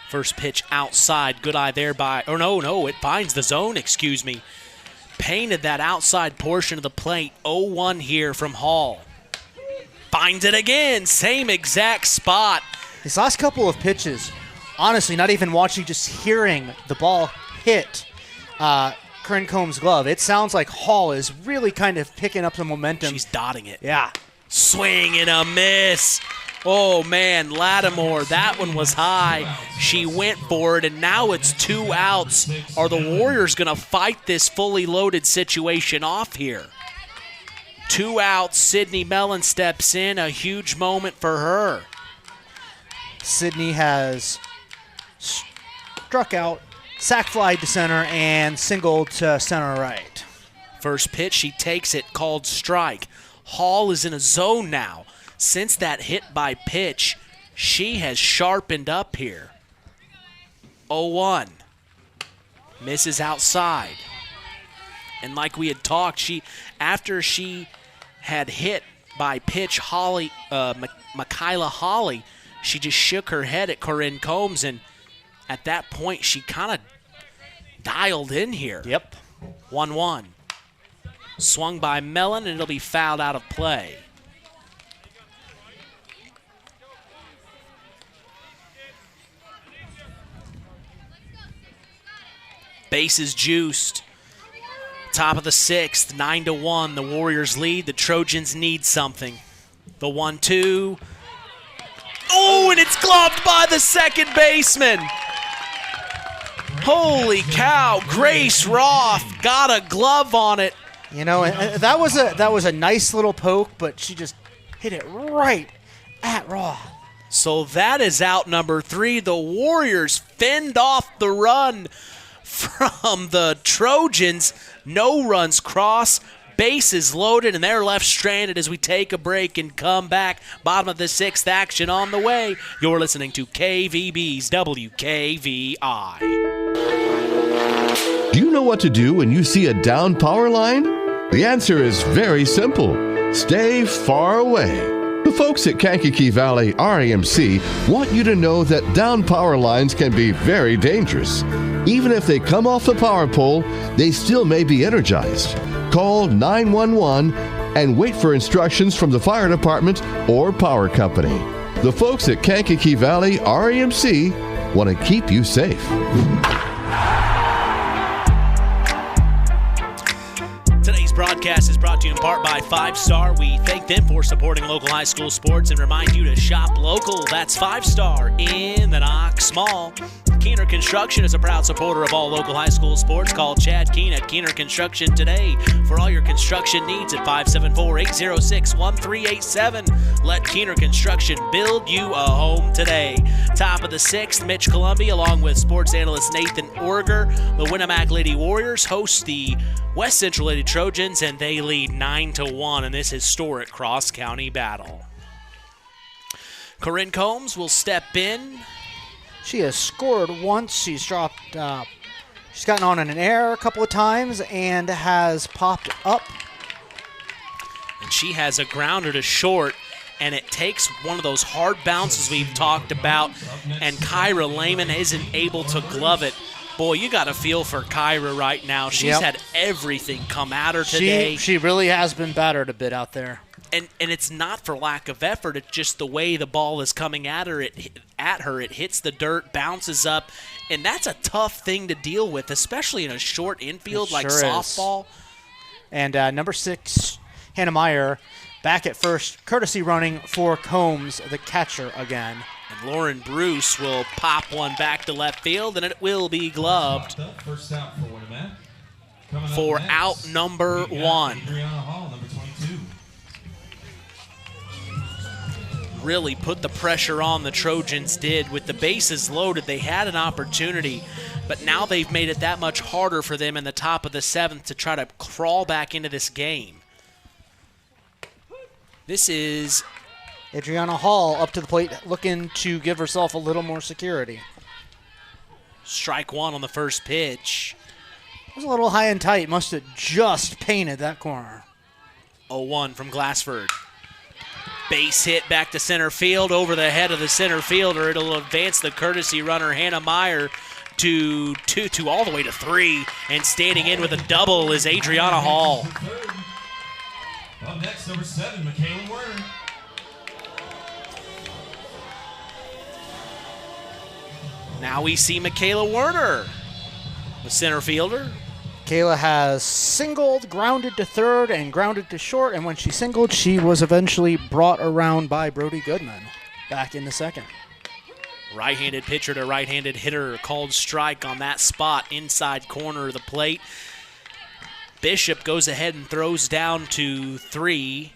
First pitch outside. Good eye there by, or no, it finds the zone, excuse me. painted that outside portion of the plate. 0-1 here from Hall. Finds it again, same exact spot. His last couple of pitches, honestly, not even watching, just hearing the ball hit Corinne Combs' glove, it sounds like Hall is really kind of picking up some momentum. She's dotting it. Yeah. Swing and a miss. Oh, man, Lattimore, that one was high. She went for it, and now it's 2 outs. Are the Warriors going to fight this fully loaded situation off here? 2 outs, Sydney Mellon steps in, a huge moment for her. Sydney has struck out, sac fly to center, and singled to center right. First pitch, she takes it, called strike. Hall is in a zone now. Since that hit by pitch, she has sharpened up here. 0-1. Misses outside. And like we had talked, after she had hit by pitch Michaela Holly, she just shook her head at Corinne Combs, and at that point she kind of dialed in here. Yep. 1-1. Swung by Mellon, and it'll be fouled out of play. Bases juiced. Top of the 6th, 9-1. The Warriors lead. The Trojans need something. The 1-2. Oh, and it's gloved by the second baseman. Holy cow! Grace Roth got a glove on it. You know, that was a nice little poke, but she just hit it right at Roth. So that is out number 3. The Warriors fend off the run from the Trojans. No runs cross, bases loaded, and they're left stranded as we take a break and come back. Bottom of the 6th, action on the way. You're listening to KVB's WKVI. Do you know what to do when you see a down power line? The answer is very simple. Stay far away. The folks at Kankakee Valley RAMC want you to know that down power lines can be very dangerous. Even if they come off the power pole, they still may be energized. Call 911 and wait for instructions from the fire department or power company. The folks at Kankakee Valley RAMC want to keep you safe. Today's broadcast is brought to you in part by 5 Star. We thank them for supporting local high school sports and remind you to shop local. That's 5 Star in the Knox Mall. Keener Construction is a proud supporter of all local high school sports. Call Chad Keen at Keener Construction today for all your construction needs at 574-806-1387. Let Keener Construction build you a home today. Top of the 6th, Mitch Columby along with sports analyst Nathan Orger. The Winamac Lady Warriors host the West Central Lady Trojans, and they lead 9-1 in this historic cross-county battle. Corinne Combs will step in. She has scored once. She's dropped. She's gotten on in an air a couple of times and has popped up. And she has a grounder to short, and it takes one of those hard bounces we've talked about, and Kyra Lehman isn't able to glove it. Boy, you got to feel for Kyra right now. She's had everything come at her today. She really has been battered a bit out there. And it's not for lack of effort. It's just the way the ball is coming at her. It hits the dirt, bounces up, and that's a tough thing to deal with, especially in a short infield like softball. And number 6, Hannah Meyer, back at first, courtesy running for Combs, the catcher again. And Lauren Bruce will pop one back to left field, and it will be gloved. First out for Winamac. For out number 1. Really put the pressure on, the Trojans did. With the bases loaded, they had an opportunity, but now they've made it that much harder for them in the top of the 7th to try to crawl back into this game. This is Adriana Hall up to the plate, looking to give herself a little more security. Strike 1 on the first pitch. It was a little high and tight. Must have just painted that corner. 0-1 from Glassford. Base hit back to center field over the head of the center fielder. It'll advance the courtesy runner, Hannah Meyer. to 2 all the way to 3, and standing in with a double is Adriana Hall. Up next, number 7, Michaela Werner. Now we see Michaela Werner, the center fielder. Kayla has singled, grounded to third, and grounded to short, and when she singled, she was eventually brought around by Brody Goodman back in the second. Right-handed pitcher to right-handed hitter, called strike on that spot, inside corner of the plate. Bishop goes ahead and throws down to 3.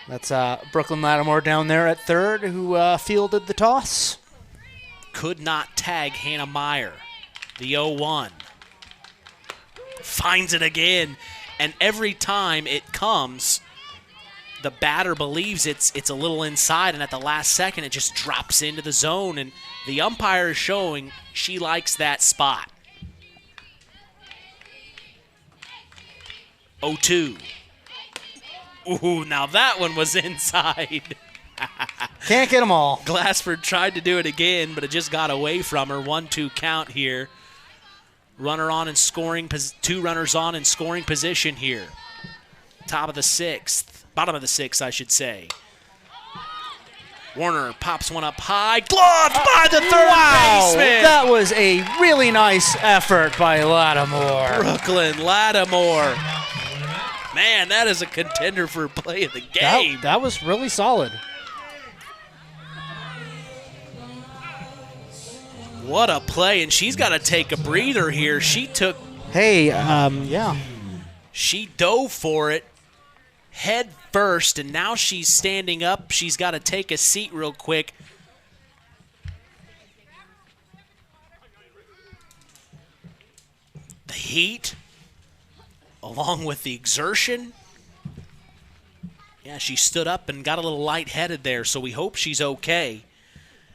That's Brooklyn Lattimore down there at third, who fielded the toss. Could not tag Hannah Meyer, the 0-1. Finds it again, and every time it comes, the batter believes it's a little inside, and at the last second it just drops into the zone, and the umpire is showing she likes that spot. 0-2. Ooh, now that one was inside. Can't get them all. Glassford tried to do it again, but it just got away from her. 1-2 count here. Runner on and scoring, 2 runners on in scoring position here. Bottom of the 6th, I should say. Warner pops one up high, gloved by the third baseman. That was a really nice effort by Lattimore. Brooklyn Lattimore. Man, that is a contender for play of the game. That was really solid. What a play, and she's got to take a breather here. She took... yeah. She dove for it head first, and now she's standing up. She's got to take a seat real quick. The heat, along with the exertion. Yeah, she stood up and got a little lightheaded there, so we hope she's okay.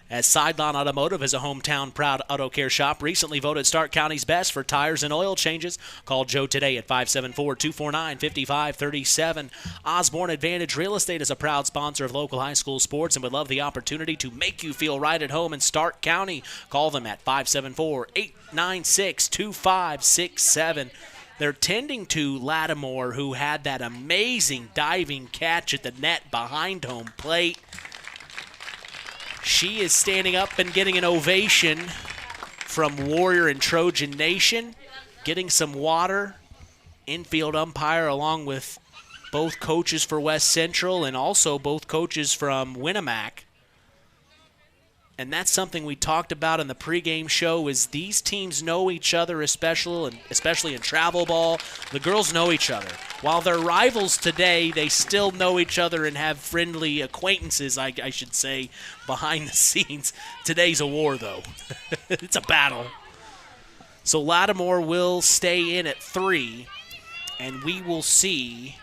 As Sideline Automotive is a hometown proud auto care shop, recently voted Stark County's best for tires and oil changes. Call Joe today at 574-249-5537. Osborne Advantage Real Estate is a proud sponsor of local high school sports and would love the opportunity to make you feel right at home in Stark County. Call them at 574-896-2567. They're tending to Lattimore, who had that amazing diving catch at the net behind home plate. She is standing up and getting an ovation from Warrior and Trojan Nation, getting some water. Infield umpire along with both coaches for West Central and also both coaches from Winamac. And that's something we talked about in the pregame show, is these teams know each other, especially in travel ball. The girls know each other. While they're rivals today, they still know each other and have friendly acquaintances, I should say, behind the scenes. Today's a war, though. It's a battle. So Lattimore will stay in at 3, and we will see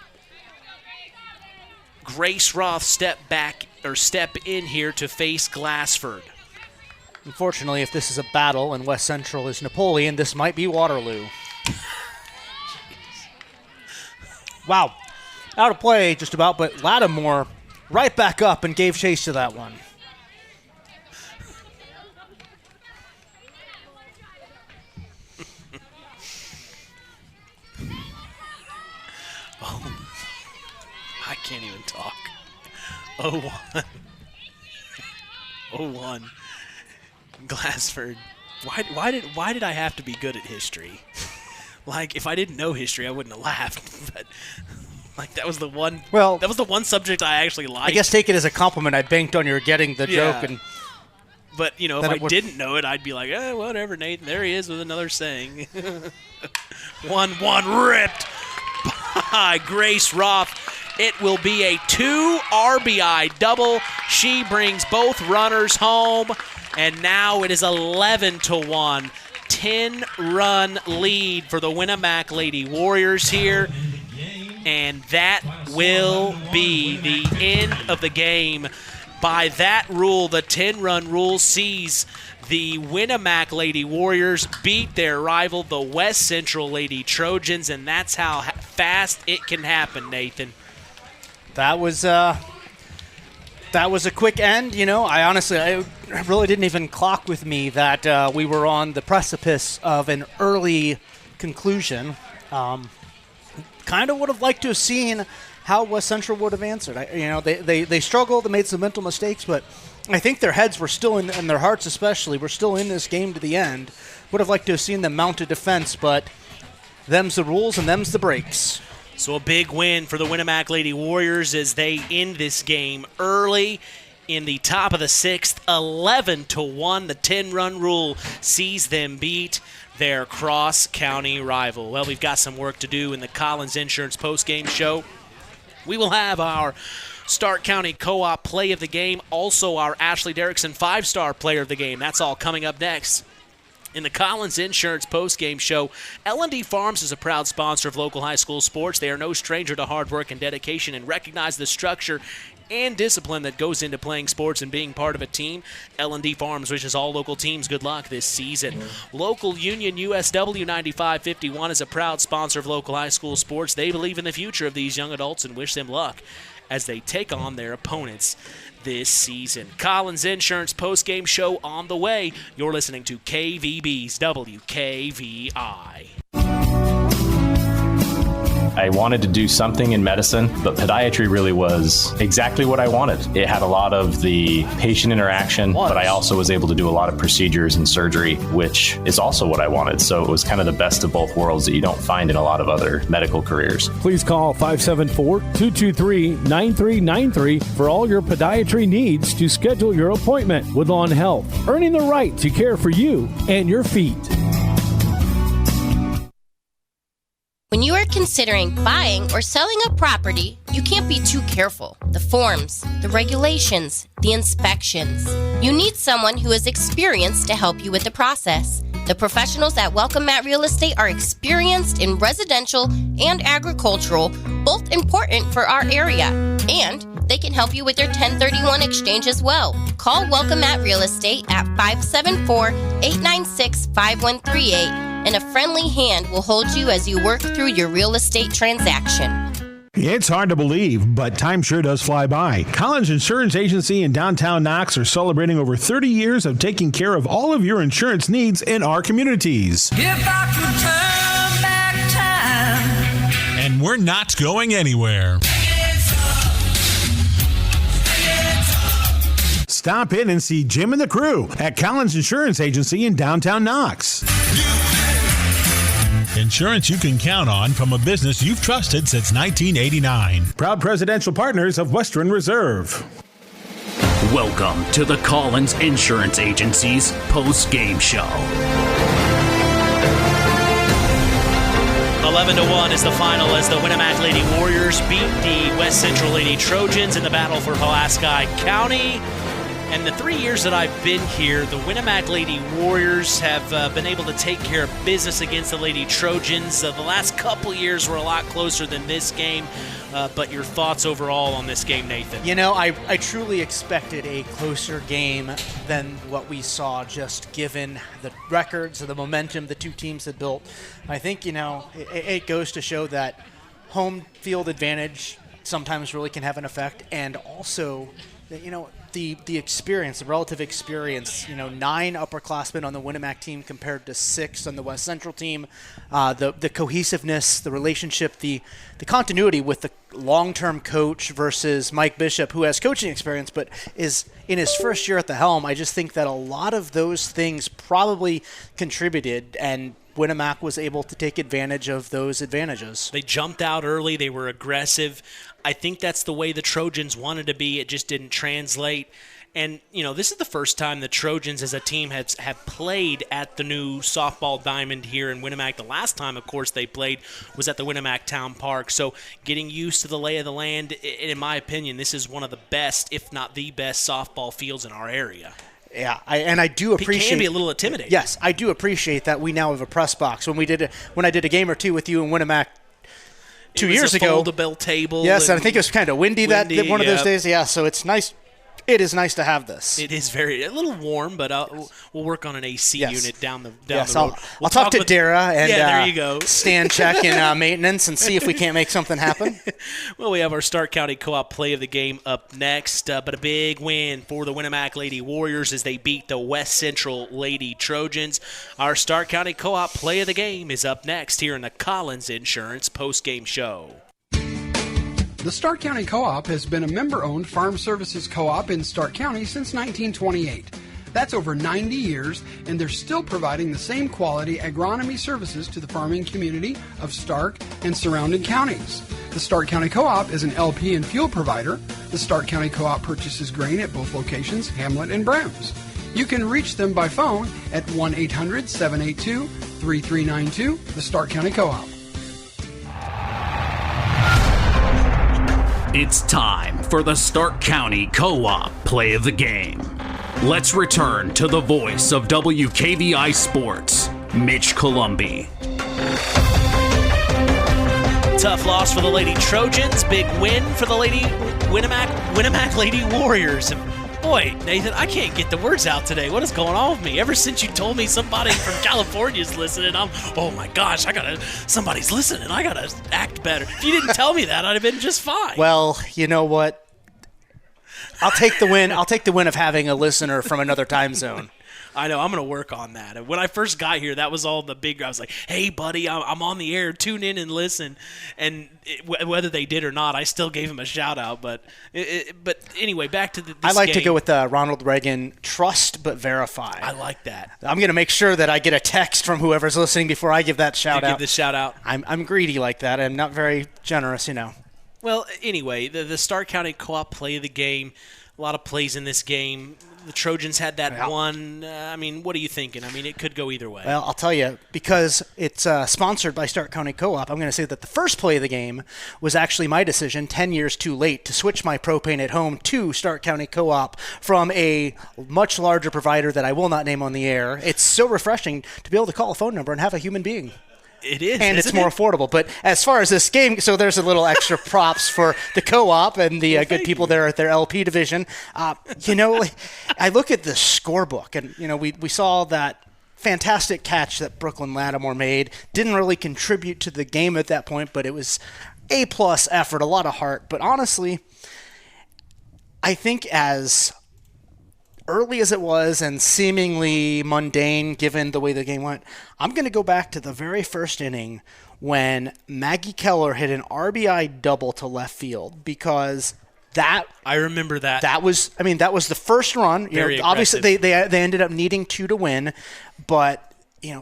Grace Roth step in here to face Glassford. Unfortunately, if this is a battle and West Central is Napoleon, this might be Waterloo. Wow. Out of play just about, but Lattimore right back up and gave chase to that one. Oh, I can't even talk. 0-1. 0-1. Glassford. Why did I have to be good at history? Like, if I didn't know history, I wouldn't have laughed. But like, that was the one. Well, that was the one subject I actually liked. I guess take it as a compliment. I banked on your getting the joke, and. But you know, if I didn't know it, I'd be like, whatever, Nathan. There he is with another saying. 1-1 ripped by Grace Roth. It will be a 2 RBI double. She brings both runners home, and now it is 11-1. 10-run lead for the Winamac Lady Warriors here, and that will be the end of the game. By that rule, the 10-run rule sees the Winamac Lady Warriors beat their rival, the West Central Lady Trojans, and that's how fast it can happen, Nathan. That was That was a quick end. I really didn't even clock with me that we were on the precipice of an early conclusion. Kind of would have liked to have seen how West Central would have answered. They struggled, they made some mental mistakes, but I think their heads were still in, and their hearts especially, were still in this game to the end. Would have liked to have seen them mount a defense, but them's the rules and them's the breaks. So a big win for the Winamac Lady Warriors as they end this game early in the top of the 6th, 11-1. The 10-run rule sees them beat their cross-county rival. Well, we've got some work to do in the Collins Insurance postgame show. We will have our Stark County Co-op play of the game, also our Ashley Derrickson 5-star player of the game. That's all coming up next. In the Collins Insurance postgame show, L&D Farms is a proud sponsor of local high school sports. They are no stranger to hard work and dedication and recognize the structure and discipline that goes into playing sports and being part of a team. L&D Farms wishes all local teams good luck this season. Local Union USW 9551 is a proud sponsor of local high school sports. They believe in the future of these young adults and wish them luck as they take on their opponents this season. Collins Insurance postgame show on the way. You're listening to KVB's WKVI. I wanted to do something in medicine, but podiatry really was exactly what I wanted. It had a lot of the patient interaction, but I also was able to do a lot of procedures and surgery, which is also what I wanted. So it was kind of the best of both worlds that you don't find in a lot of other medical careers. Please call 574-223-9393 for all your podiatry needs to schedule your appointment. Woodlawn Health, earning the right to care for you and your feet. When you are considering buying or selling a property, you can't be too careful. The forms, the regulations, the inspections. You need someone who is experienced to help you with the process. The professionals at Welcome Mat Real Estate are experienced in residential and agricultural, both important for our area. And they can help you with your 1031 exchange as well. Call Welcome Mat Real Estate at 574-896-5138. And a friendly hand will hold you as you work through your real estate transaction. It's hard to believe, but time sure does fly by. Collins Insurance Agency in downtown Knox are celebrating over 30 years of taking care of all of your insurance needs in our communities. If I could turn back time. And we're not going anywhere. Stop in and see Jim and the crew at Collins Insurance Agency in downtown Knox. Insurance you can count on from a business you've trusted since 1989. Proud presidential partners of Western Reserve. Welcome to the Collins Insurance Agency's post-game show. 11-1 is the final as the Winamac Lady Warriors beat the West Central Lady Trojans in the battle for Pulaski County. And the 3 years that I've been here, the Winamac Lady Warriors have been able to take care of business against the Lady Trojans. The last couple years were a lot closer than this game. But your thoughts overall on this game, Nathan? I truly expected a closer game than what we saw, just given the records and the momentum the two teams had built. I think, it goes to show that home field advantage sometimes really can have an effect, and also, the experience, the relative experience, 9 upperclassmen on the Winamac team compared to 6 on the West Central team, the cohesiveness, the relationship, the continuity with the long-term coach versus Mike Bishop, who has coaching experience but is in his first year at the helm. I just think that a lot of those things probably contributed, and Winamac was able to take advantage of those advantages. They jumped out early. They were aggressive. I think that's the way the Trojans wanted to be. It just didn't translate. And, this is the first time the Trojans as a team have played at the new softball diamond here in Winamac. The last time, of course, they played was at the Winamac Town Park. So getting used to the lay of the land, in my opinion, this is one of the best, if not the best, softball fields in our area. Yeah, I do appreciate. It can be a little intimidating. Yes, I do appreciate that we now have a press box. When I did a game or two with you in Winamac 2 years ago, foldable table. Yes, and I think it was kind of windy that one of those days. Yeah, so it's nice it is nice to have this. It is a little warm, but we'll work on an AC unit down the road. I'll talk to Dara and there you go. Stan check in maintenance and see if we can't make something happen. Well, we have our Stark County Co-op play of the game up next, but a big win for the Winamac Lady Warriors as they beat the West Central Lady Trojans. Our Stark County Co-op play of the game is up next here in the Collins Insurance post-game show. The Stark County Co-op has been a member-owned farm services co-op in Stark County since 1928. That's over 90 years, and they're still providing the same quality agronomy services to the farming community of Stark and surrounding counties. The Stark County Co-op is an LP and fuel provider. The Stark County Co-op purchases grain at both locations, Hamlet and Browns. You can reach them by phone at 1-800-782-3392, the Stark County Co-op. It's time for the Stark County Co-op play of the game. Let's return to the voice of WKVI Sports, Mitch Columbi. Tough loss for the Lady Trojans, big win for the Winamac Lady Warriors. And boy, Nathan, I can't get the words out today. What is going on with me? Ever since you told me somebody from California is listening, oh my gosh, somebody's listening. I gotta act better. If you didn't tell me that, I'd have been just fine. Well, you know what? I'll take the win. I'll take the win of having a listener from another time zone. I know. I'm going to work on that. And when I first got here, that was all the big. I was like, "Hey, buddy, I'm on the air. Tune in and listen." And whether they did or not, I still gave him a shout out. But anyway, back to this I like game. to go with Ronald Reagan. Trust but verify. I like that. I'm going to make sure that I get a text from whoever's listening before I give that shout out. Give the shout out. I'm greedy like that. I'm not very generous, you know. Well, anyway, the Stark County Co-op play of the game. A lot of plays in this game. The Trojans had that one. What are you thinking? It could go either way. Well, I'll tell you, because it's sponsored by Stark County Co-op, I'm going to say that the first play of the game was actually my decision 10 years too late to switch my propane at home to Stark County Co-op from a much larger provider that I will not name on the air. It's so refreshing to be able to call a phone number and have a human being. It is. And it's more affordable. But as far as this game, so there's a little extra props for the co-op and the good people there at their LP division. I look at the scorebook, and, we saw that fantastic catch that Brooklyn Lattimore made. Didn't really contribute to the game at that point, but it was A-plus effort, a lot of heart. But honestly, I think as early as it was and seemingly mundane given the way the game went, I'm going to go back to the very first inning when Maggie Keller hit an RBI double to left field, because I remember that. That was the first run. Obviously they ended up needing 2 to win, but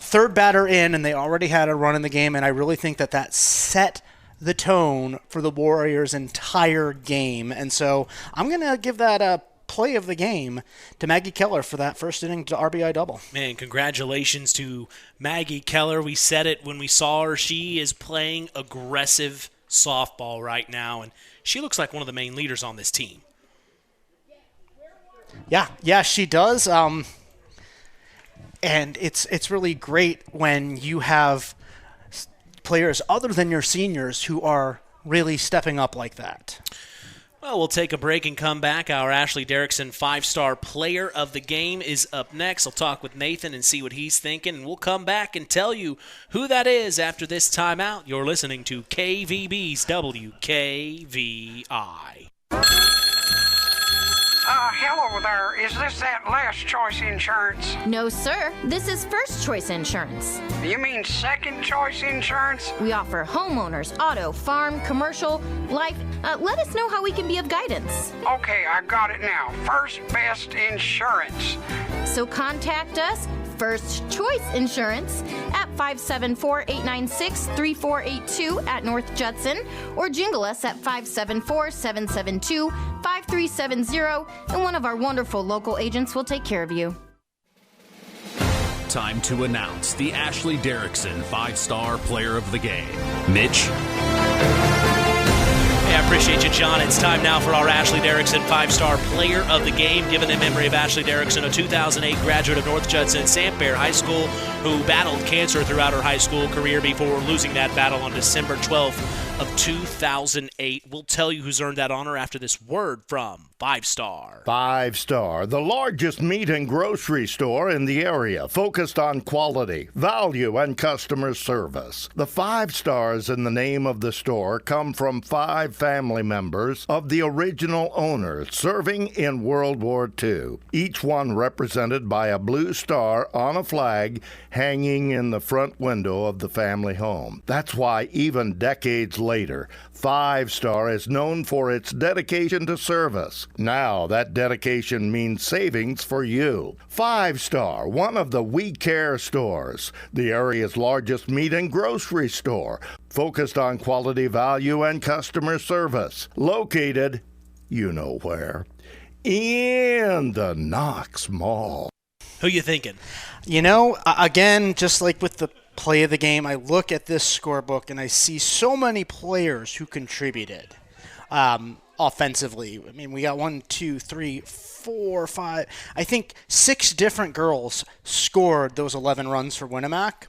third batter in and they already had a run in the game, and I really think that set the tone for the Warriors' entire game. And so I'm going to give that a play of the game to Maggie Keller for that first inning to RBI double. Man, congratulations to Maggie Keller. We said it when we saw her. She is playing aggressive softball right now, and she looks like one of the main leaders on this team. Yeah, she does. And it's really great when you have players other than your seniors who are really stepping up like that. Well, we'll take a break and come back. Our Ashley Derrickson 5-star player of the game is up next. I'll talk with Nathan and see what he's thinking, and we'll come back and tell you who that is after this timeout. You're listening to KVB's WKVI. Hello there. Is this that Last Choice Insurance? No, sir. This is First Choice Insurance. You mean Second Choice Insurance? We offer homeowners, auto, farm, commercial, life. Let us know how we can be of guidance. Okay, I got it now. First Best Insurance. So contact us, First Choice Insurance, at 574-896-3482 at North Judson, or jingle us at 574-772-5370, and one of our wonderful local agents will take care of you. Time to announce the Ashley Derrickson 5-star player of the game. Mitch? Hey, I appreciate you, John. It's time now for our Ashley Derrickson 5-star player of the game, given in memory of Ashley Derrickson, a 2008 graduate of North Judson Santerre High School, who battled cancer throughout her high school career before losing that battle on December 12th of 2008. We'll tell you who's earned that honor after this word from 5 Star. 5 Star, the largest meat and grocery store in the area, focused on quality, value, and customer service. The 5 stars in the name of the store come from 5 family members of the original owners serving in World War II, each one represented by a blue star on a flag hanging in the front window of the family home. That's why even decades later, 5 Star is known for its dedication to service. Now that dedication means savings for you. 5 Star, one of the We Care stores, the area's largest meat and grocery store, focused on quality, value, and customer service. Located, you know where, in the Knox Mall. Who you thinking? You know, again, just like with the play of the game, I look at this scorebook and I see so many players who contributed offensively. I mean, we got 1, 2, 3, 4, 5. I think 6 different girls scored those 11 runs for Winamac.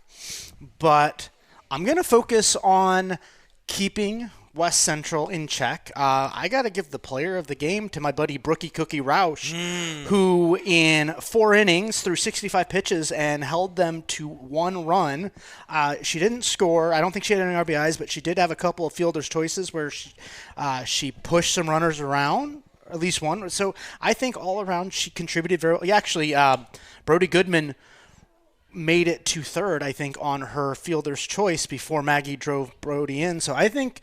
But I'm going to focus on keeping West Central in check. I got to give the player of the game to my buddy Brookie Cookie Roush, who in 4 innings threw 65 pitches and held them to 1 run. She didn't score. I don't think she had any RBIs, but she did have a couple of fielder's choices where she pushed some runners around, at least one. So I think all around she contributed very well. Yeah, actually, Brody Goodman made it to third, I think, on her fielder's choice before Maggie drove Brody in. So I think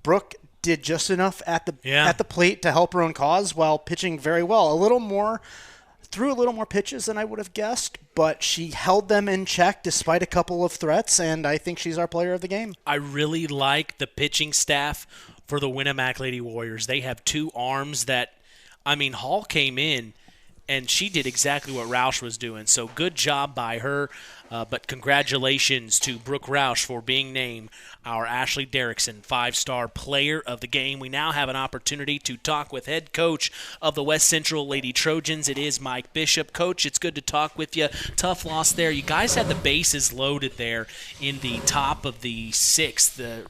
Brooke did just enough at the plate to help her own cause while pitching very well. Threw a little more pitches than I would have guessed, but she held them in check despite a couple of threats, and I think she's our player of the game. I really like the pitching staff for the Winamac Lady Warriors. They have 2 arms that, I mean, Hall came in and she did exactly what Roush was doing. So good job by her. But congratulations to Brooke Roush for being named our Ashley Derrickson 5-star player of the game. We now have an opportunity to talk with head coach of the West Central Lady Trojans. It is Mike Bishop. Coach, it's good to talk with you. Tough loss there. You guys had the bases loaded there in the top of the 6th.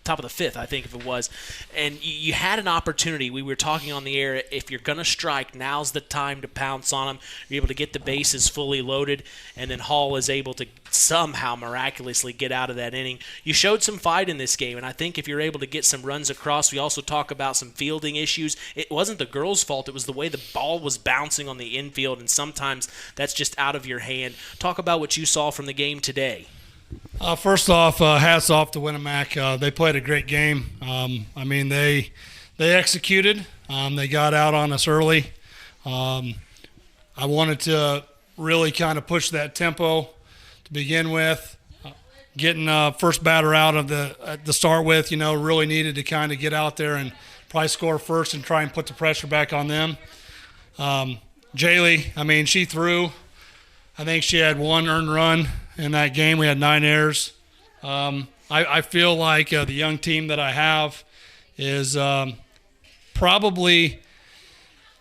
Top of the 5th, I think, if it was. And you had an opportunity. We were talking on the air, if you're going to strike, now's the time to pounce on them. You're able to get the bases fully loaded, and then Hall is able to somehow miraculously get out of that inning. You showed some fight in this game, and I think if you're able to get some runs across, we also talk about some fielding issues. It wasn't the girls' fault. It was the way the ball was bouncing on the infield, and sometimes that's just out of your hand. Talk about what you saw from the game today. First off, hats off to Winamac. They played a great game. I mean, they executed. They got out on us early. I wanted to really kind of push that tempo to begin with. Getting first batter out of the start with, really needed to kind of get out there and probably score first and try and put the pressure back on them. Jaylee, I mean, she threw. I think she had 1 earned run in that game. We had 9 errors. I feel like the young team that I have is probably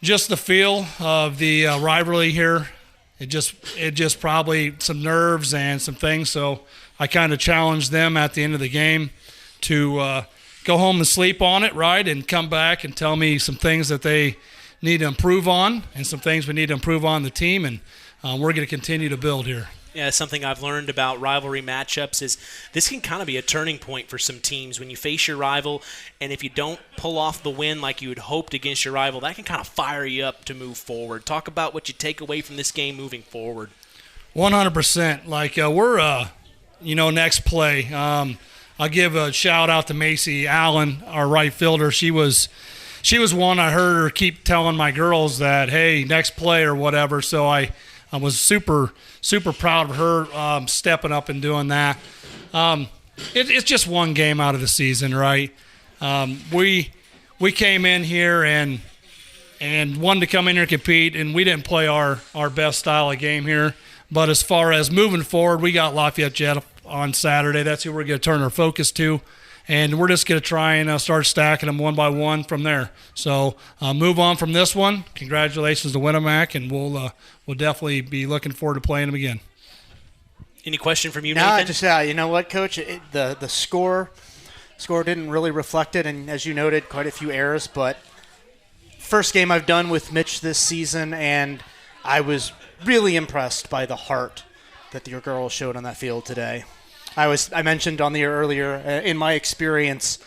just the feel of the rivalry here. It just probably some nerves and some things. So I kind of challenged them at the end of the game to go home and sleep on it, right, and come back and tell me some things that they need to improve on and some things we need to improve on the team. And we're going to continue to build here. Yeah, something I've learned about rivalry matchups is this can kind of be a turning point for some teams when you face your rival, and if you don't pull off the win like you had hoped against your rival, that can kind of fire you up to move forward. Talk about what you take away from this game moving forward. 100%. Like we're, next play. I'll give a shout out to Macy Allen, our right fielder. She was one I heard her keep telling my girls that, hey, next play or whatever. So I was super proud of her stepping up and doing that. It's just one game out of the season, right? We came in here and wanted to come in here and compete, and we didn't play our best style of game here. But as far as moving forward, we got Lafayette Jet on Saturday. That's who we're going to turn our focus to. And we're just going to try and start stacking them one by one from there. So move on from this one. Congratulations to Winamac, and we'll definitely be looking forward to playing them again. Any question from you, No, Nathan? just you know what, Coach? The score didn't really reflect it, and as you noted, quite a few errors. But first game I've done with Mitch this season, and I was really impressed by the heart that your girls showed on that field today. I mentioned on the air earlier, in my experience,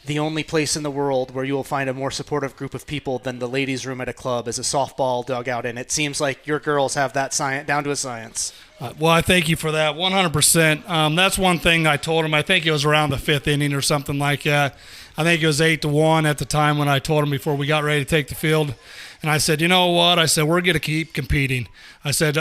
the only place in the world where you will find a more supportive group of people than the ladies' room at a club is a softball dugout, and it seems like your girls have that science down to a science. Well, I thank you for that, 100%. That's one thing I told him. I think it was around the 5th inning or something like that. I think it was 8-1 at the time when I told him before we got ready to take the field. And I said, you know what? I said, we're going to keep competing. I said,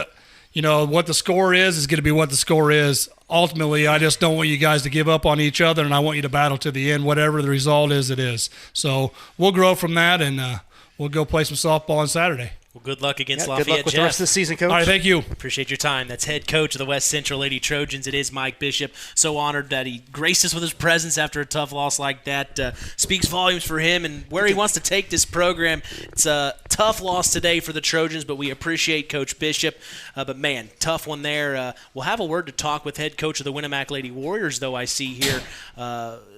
what the score is going to be what the score is. Ultimately, I just don't want you guys to give up on each other, and I want you to battle to the end. Whatever the result is, it is. So we'll grow from that, and we'll go play some softball on Saturday. Well, good luck against Good Lafayette, luck with Jeff. the rest of the season, Coach. All right, thank you. Appreciate your time. That's head coach of the West Central Lady Trojans. It is Mike Bishop. So honored that he graced us with his presence after a tough loss like that. Speaks volumes for him and where he wants to take this program. It's a tough loss today for the Trojans, but we appreciate Coach Bishop. But, man, tough one there. We'll have a word to talk with head coach of the Winamac Lady Warriors, though, I see here.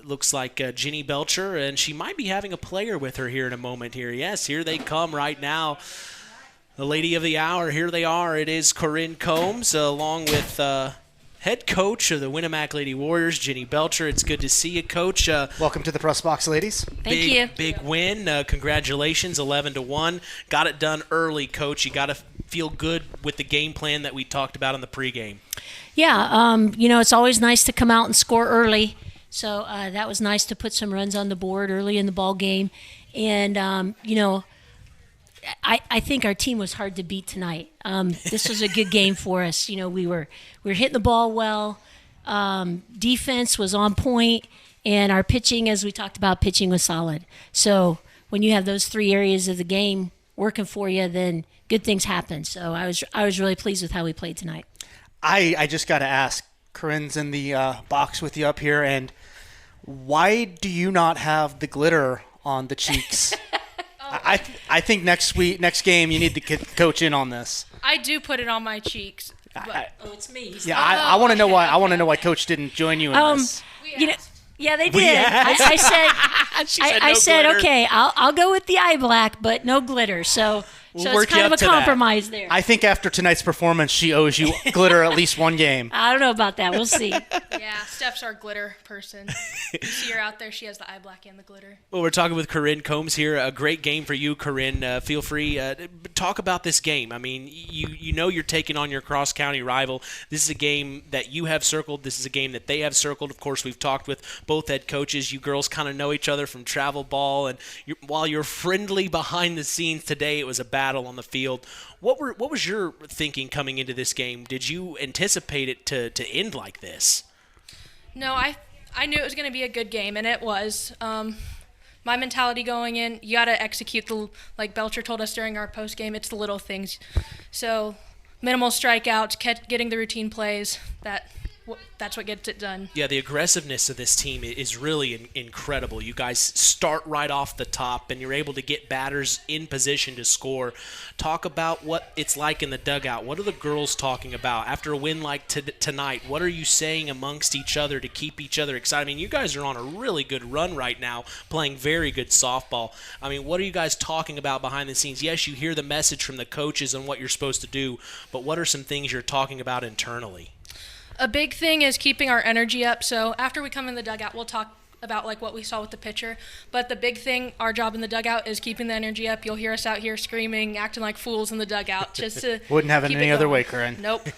Looks like Ginny Belcher, and she might be having a player with her here in a moment here. Yes, here they come right now. The lady of the hour, here they are. It is Corinne Combs along with head coach of the Winamac Lady Warriors, Ginny Belcher. It's good to see you, Coach. Welcome to the press box, ladies. Thank you. Big win. Congratulations, 11-1. Got it done early, Coach. You got to feel good with the game plan that we talked about in the pregame. Yeah, it's always nice to come out and score early. So that was nice to put some runs on the board early in the ball game. And, I think our team was hard to beat tonight. This was a good game for us. We were hitting the ball well. Defense was on point, and our pitching, as we talked about, pitching was solid. So when you have those three areas of the game working for you, then good things happen. So I was really pleased with how we played tonight. I just got to ask, Corinne's in the box with you up here, and why do you not have the glitter on the cheeks? I think next game you need to coach in on this. I do put it on my cheeks. But, it's me. Yeah, I want to know why. I want to know why Coach didn't join you in this. Yeah, they did. I said, okay, I'll go with the eye black, but no glitter. So it's kind of a compromise there. I think after tonight's performance, she owes you glitter at least one game. I don't know about that. We'll see. Yeah, Steph's our glitter person. You see her out there. She has the eye black and the glitter. Well, we're talking with Corinne Combs here. A great game for you, Corinne. Feel free talk about this game. I mean, you know you're taking on your cross-county rival. This is a game that you have circled. This is a game that they have circled. Of course, we've talked with both head coaches. You girls kind of know each other from travel ball. And while you're friendly behind the scenes today, it was a battle on the field. What was your thinking coming into this game? Did you anticipate it to end like this? No, I knew it was going to be a good game, and it was. My mentality going in, you got to execute like Belcher told us during our post game. It's the little things. So minimal strikeouts, getting the routine plays. That's what gets it done. Yeah, the aggressiveness of this team is really incredible. You guys start right off the top, and you're able to get batters in position to score. Talk about what it's like in the dugout. What are the girls talking about? After a win like tonight, what are you saying amongst each other to keep each other excited? I mean, you guys are on a really good run right now, playing very good softball. I mean, what are you guys talking about behind the scenes? Yes, you hear the message from the coaches and what you're supposed to do, but what are some things you're talking about internally? A big thing is keeping our energy up. So after we come in the dugout, we'll talk about like what we saw with the pitcher. But the big thing, our job in the dugout, is keeping the energy up. You'll hear us out here screaming, acting like fools in the dugout, just to wouldn't have it keep any other way, Corinne. Nope.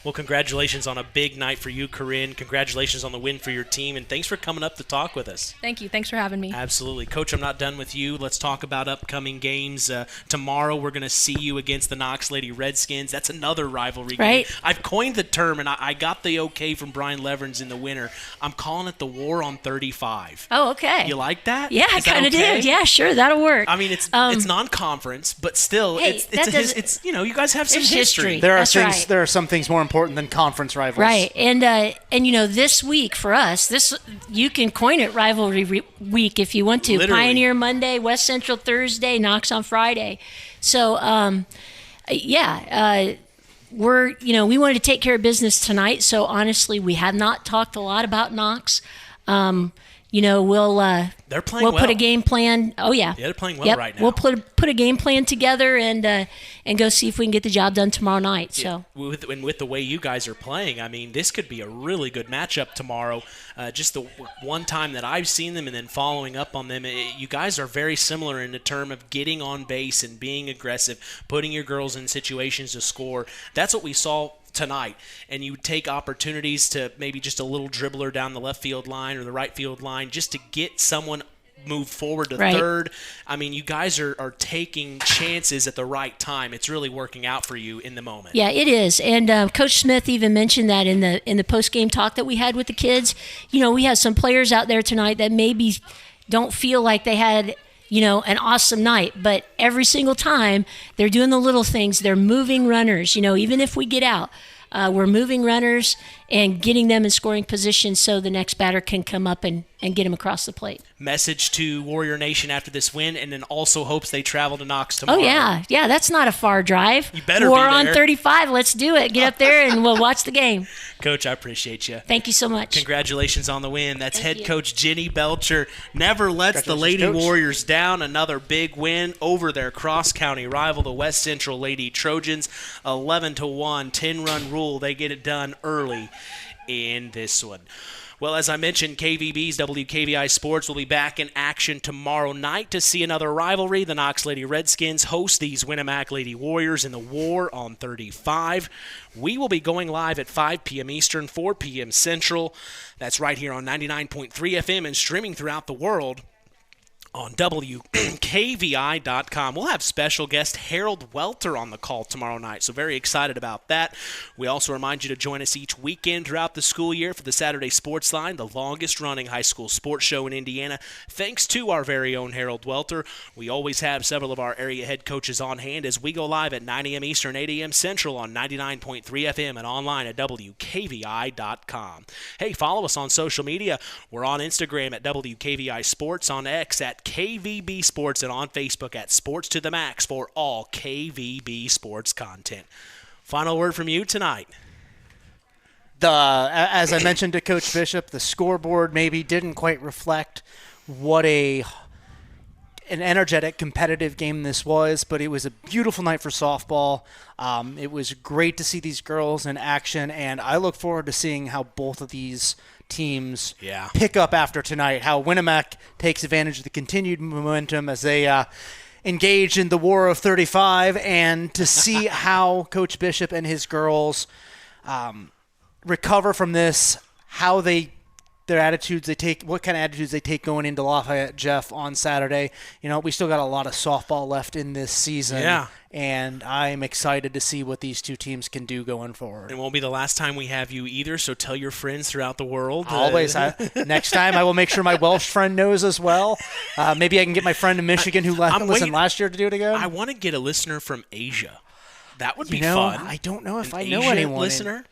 Well, congratulations on a big night for you, Corinne. Congratulations on the win for your team, and thanks for coming up to talk with us. Thank you. Thanks for having me. Absolutely. Coach, I'm not done with you. Let's talk about upcoming games. Tomorrow we're going to see you against the Knox Lady Redskins. That's another rivalry game. I've coined the term, and I got the okay from Brian Leverns in the winter. I'm calling it the War on 35. Oh, okay. You like that? Yeah, I kind of did. Yeah, sure, that'll work. I mean, it's non-conference, but still, it's you guys have some history. There are some things more important than conference rivals. Right, and this week for us, you can coin it rivalry week if you want to. Literally. Pioneer Monday, West Central Thursday, Knox on Friday. So, we wanted to take care of business tonight. So honestly, we have not talked a lot about Knox. They're playing we'll well. put a game plan. Oh yeah, they're playing well right now. We'll put a game plan together and go see if we can get the job done tomorrow night. So with the way you guys are playing, I mean, this could be a really good matchup tomorrow. Just the one time that I've seen them and then following up on them, you guys are very similar in the term of getting on base and being aggressive, putting your girls in situations to score. That's what we saw tonight, and you take opportunities to maybe just a little dribbler down the left field line or the right field line just to get someone move forward to third. I mean, you guys are taking chances at the right time. It's really working out for you in the moment. Yeah, it is. And Coach Smith even mentioned that in the post-game talk that we had with the kids. We have some players out there tonight that maybe don't feel like they had an awesome night, but every single time they're doing the little things. They're moving runners. Even if we get out, we're moving runners and getting them in scoring position so the next batter can come up and get them across the plate. Message to Warrior Nation after this win, and then also hopes they travel to Knox tomorrow. Oh, yeah. Yeah, that's not a far drive. You better We're be on there. 35. Let's do it. Get up there, and we'll watch the game. Coach, I appreciate you. Thank you so much. Congratulations on the win. That's Thank head you. coach Jenny Belcher. Never lets the Lady Warriors down. Another big win over their cross-county rival, the West Central Lady Trojans. 11-1, 10-run rule. They get it done early in this one. Well, as I mentioned, KVB's WKVI Sports will be back in action tomorrow night to see another rivalry. The Knox Lady Redskins host these Winamac Lady Warriors in the War on 35. We will be going live at 5 p.m. Eastern, 4 p.m. Central. That's right here on 99.3 FM and streaming throughout the world on WKVI.com. We'll have special guest Harold Welter on the call tomorrow night, so very excited about that. We also remind you to join us each weekend throughout the school year for the Saturday Sports Line, the longest-running high school sports show in Indiana. Thanks to our very own Harold Welter. We always have several of our area head coaches on hand as we go live at 9 a.m. Eastern, 8 a.m. Central on 99.3 FM and online at WKVI.com. Hey, follow us on social media. We're on Instagram at WKVI Sports, on X at KVB Sports, and on Facebook at Sports to the Max for all KVB sports content. Final word from you tonight. As I mentioned to Coach Bishop, the scoreboard maybe didn't quite reflect what an energetic, competitive game this was, but it was a beautiful night for softball. It was great to see these girls in action, and I look forward to seeing how both of these teams pick up after tonight, how Winamac takes advantage of the continued momentum as they engage in the War of 35, and to see how Coach Bishop and his girls recover from this, how their attitudes they take, what kind of attitudes they take going into Lafayette, Jeff, on Saturday. We still got a lot of softball left in this season. Yeah. And I'm excited to see what these two teams can do going forward. It won't be the last time we have you either, so tell your friends throughout the world. Always. Next time I will make sure my Welsh friend knows as well. Maybe I can get my friend in Michigan who listened last year to do it again. I want to get a listener from Asia. That would be fun. I don't know if I An know Asian anyone. listener?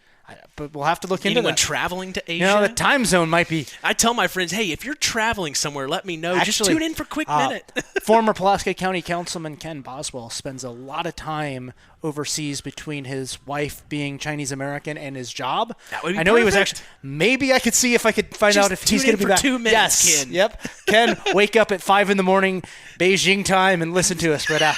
But we'll have to look into Anyone that. traveling to Asia? The time zone might be. I tell my friends, hey, if you're traveling somewhere, let me know. Just tune in for a quick minute. Former Pulaski County Councilman Ken Boswell spends a lot of time overseas between his wife being Chinese American and his job. That would be I know perfect. he was actually. Maybe I could see if I could find Just out if he's tune going to in be for back. 2 minutes, Yes. Ken. Yep. Ken, wake up at 5 a.m. Beijing time and listen to us. But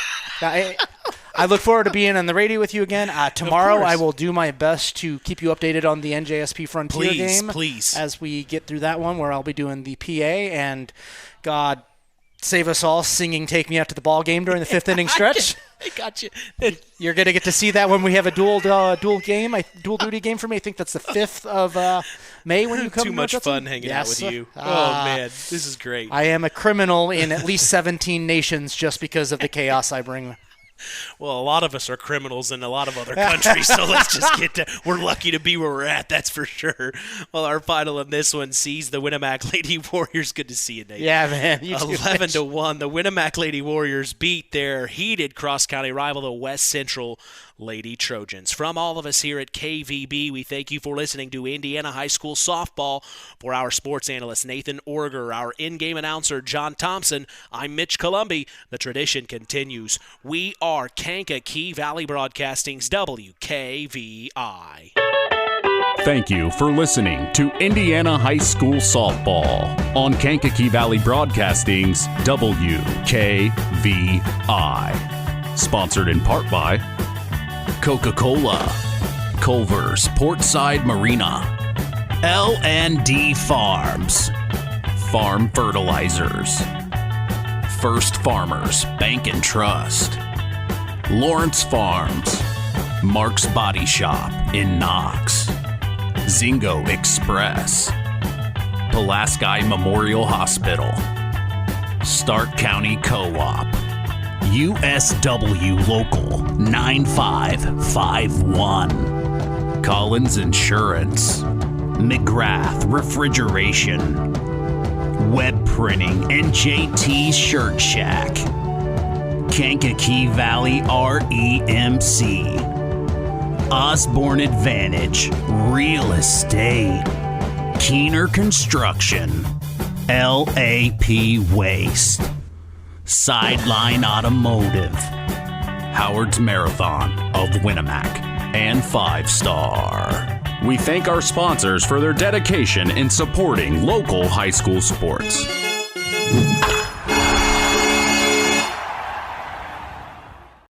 I look forward to being on the radio with you again. Tomorrow I will do my best to keep you updated on the NJSP Frontier game. Please. As we get through that one, where I'll be doing the PA, and God save us all singing Take Me Out to the Ball Game during the fifth inning stretch. I got you. You're going to get to see that when we have a dual duty game for me. I think that's the 5th of May when you come. Too much fun hanging out with you. Oh, man. This is great. I am a criminal in at least 17 nations just because of the chaos I bring. Well, a lot of us are criminals in a lot of other countries, so let's just get to. We're lucky to be where we're at, that's for sure. Well, our final in this one sees the Winamac Lady Warriors. Good to see you, Nate. Yeah, man. You too, 11-1. The Winamac Lady Warriors beat their heated cross-county rival, the West Central Lady Trojans. From all of us here at KVB, we thank you for listening to Indiana High School Softball. For our sports analyst, Nathan Orger, our in-game announcer, John Thompson, I'm Mitch Columby. The tradition continues. We are are Kankakee Valley Broadcasting's WKVI. Thank you for listening to Indiana High School Softball on Kankakee Valley Broadcasting's WKVI. Sponsored in part by Coca-Cola, Culver's Portside Marina, L&D Farms, Farm Fertilizers, First Farmers Bank and Trust, Lawrence Farms, Mark's Body Shop in Knox, Zingo Express, Pulaski Memorial Hospital, Stark County Co-op, USW Local 9551, Collins Insurance, McGrath Refrigeration, Web Printing and JT Shirt Shack, Kankakee Valley REMC, Osborne Advantage Real Estate, Keener Construction, LAP Waste, Sideline Automotive, Howard's Marathon of Winamac, and 5 Star. We thank our sponsors for their dedication in supporting local high school sports.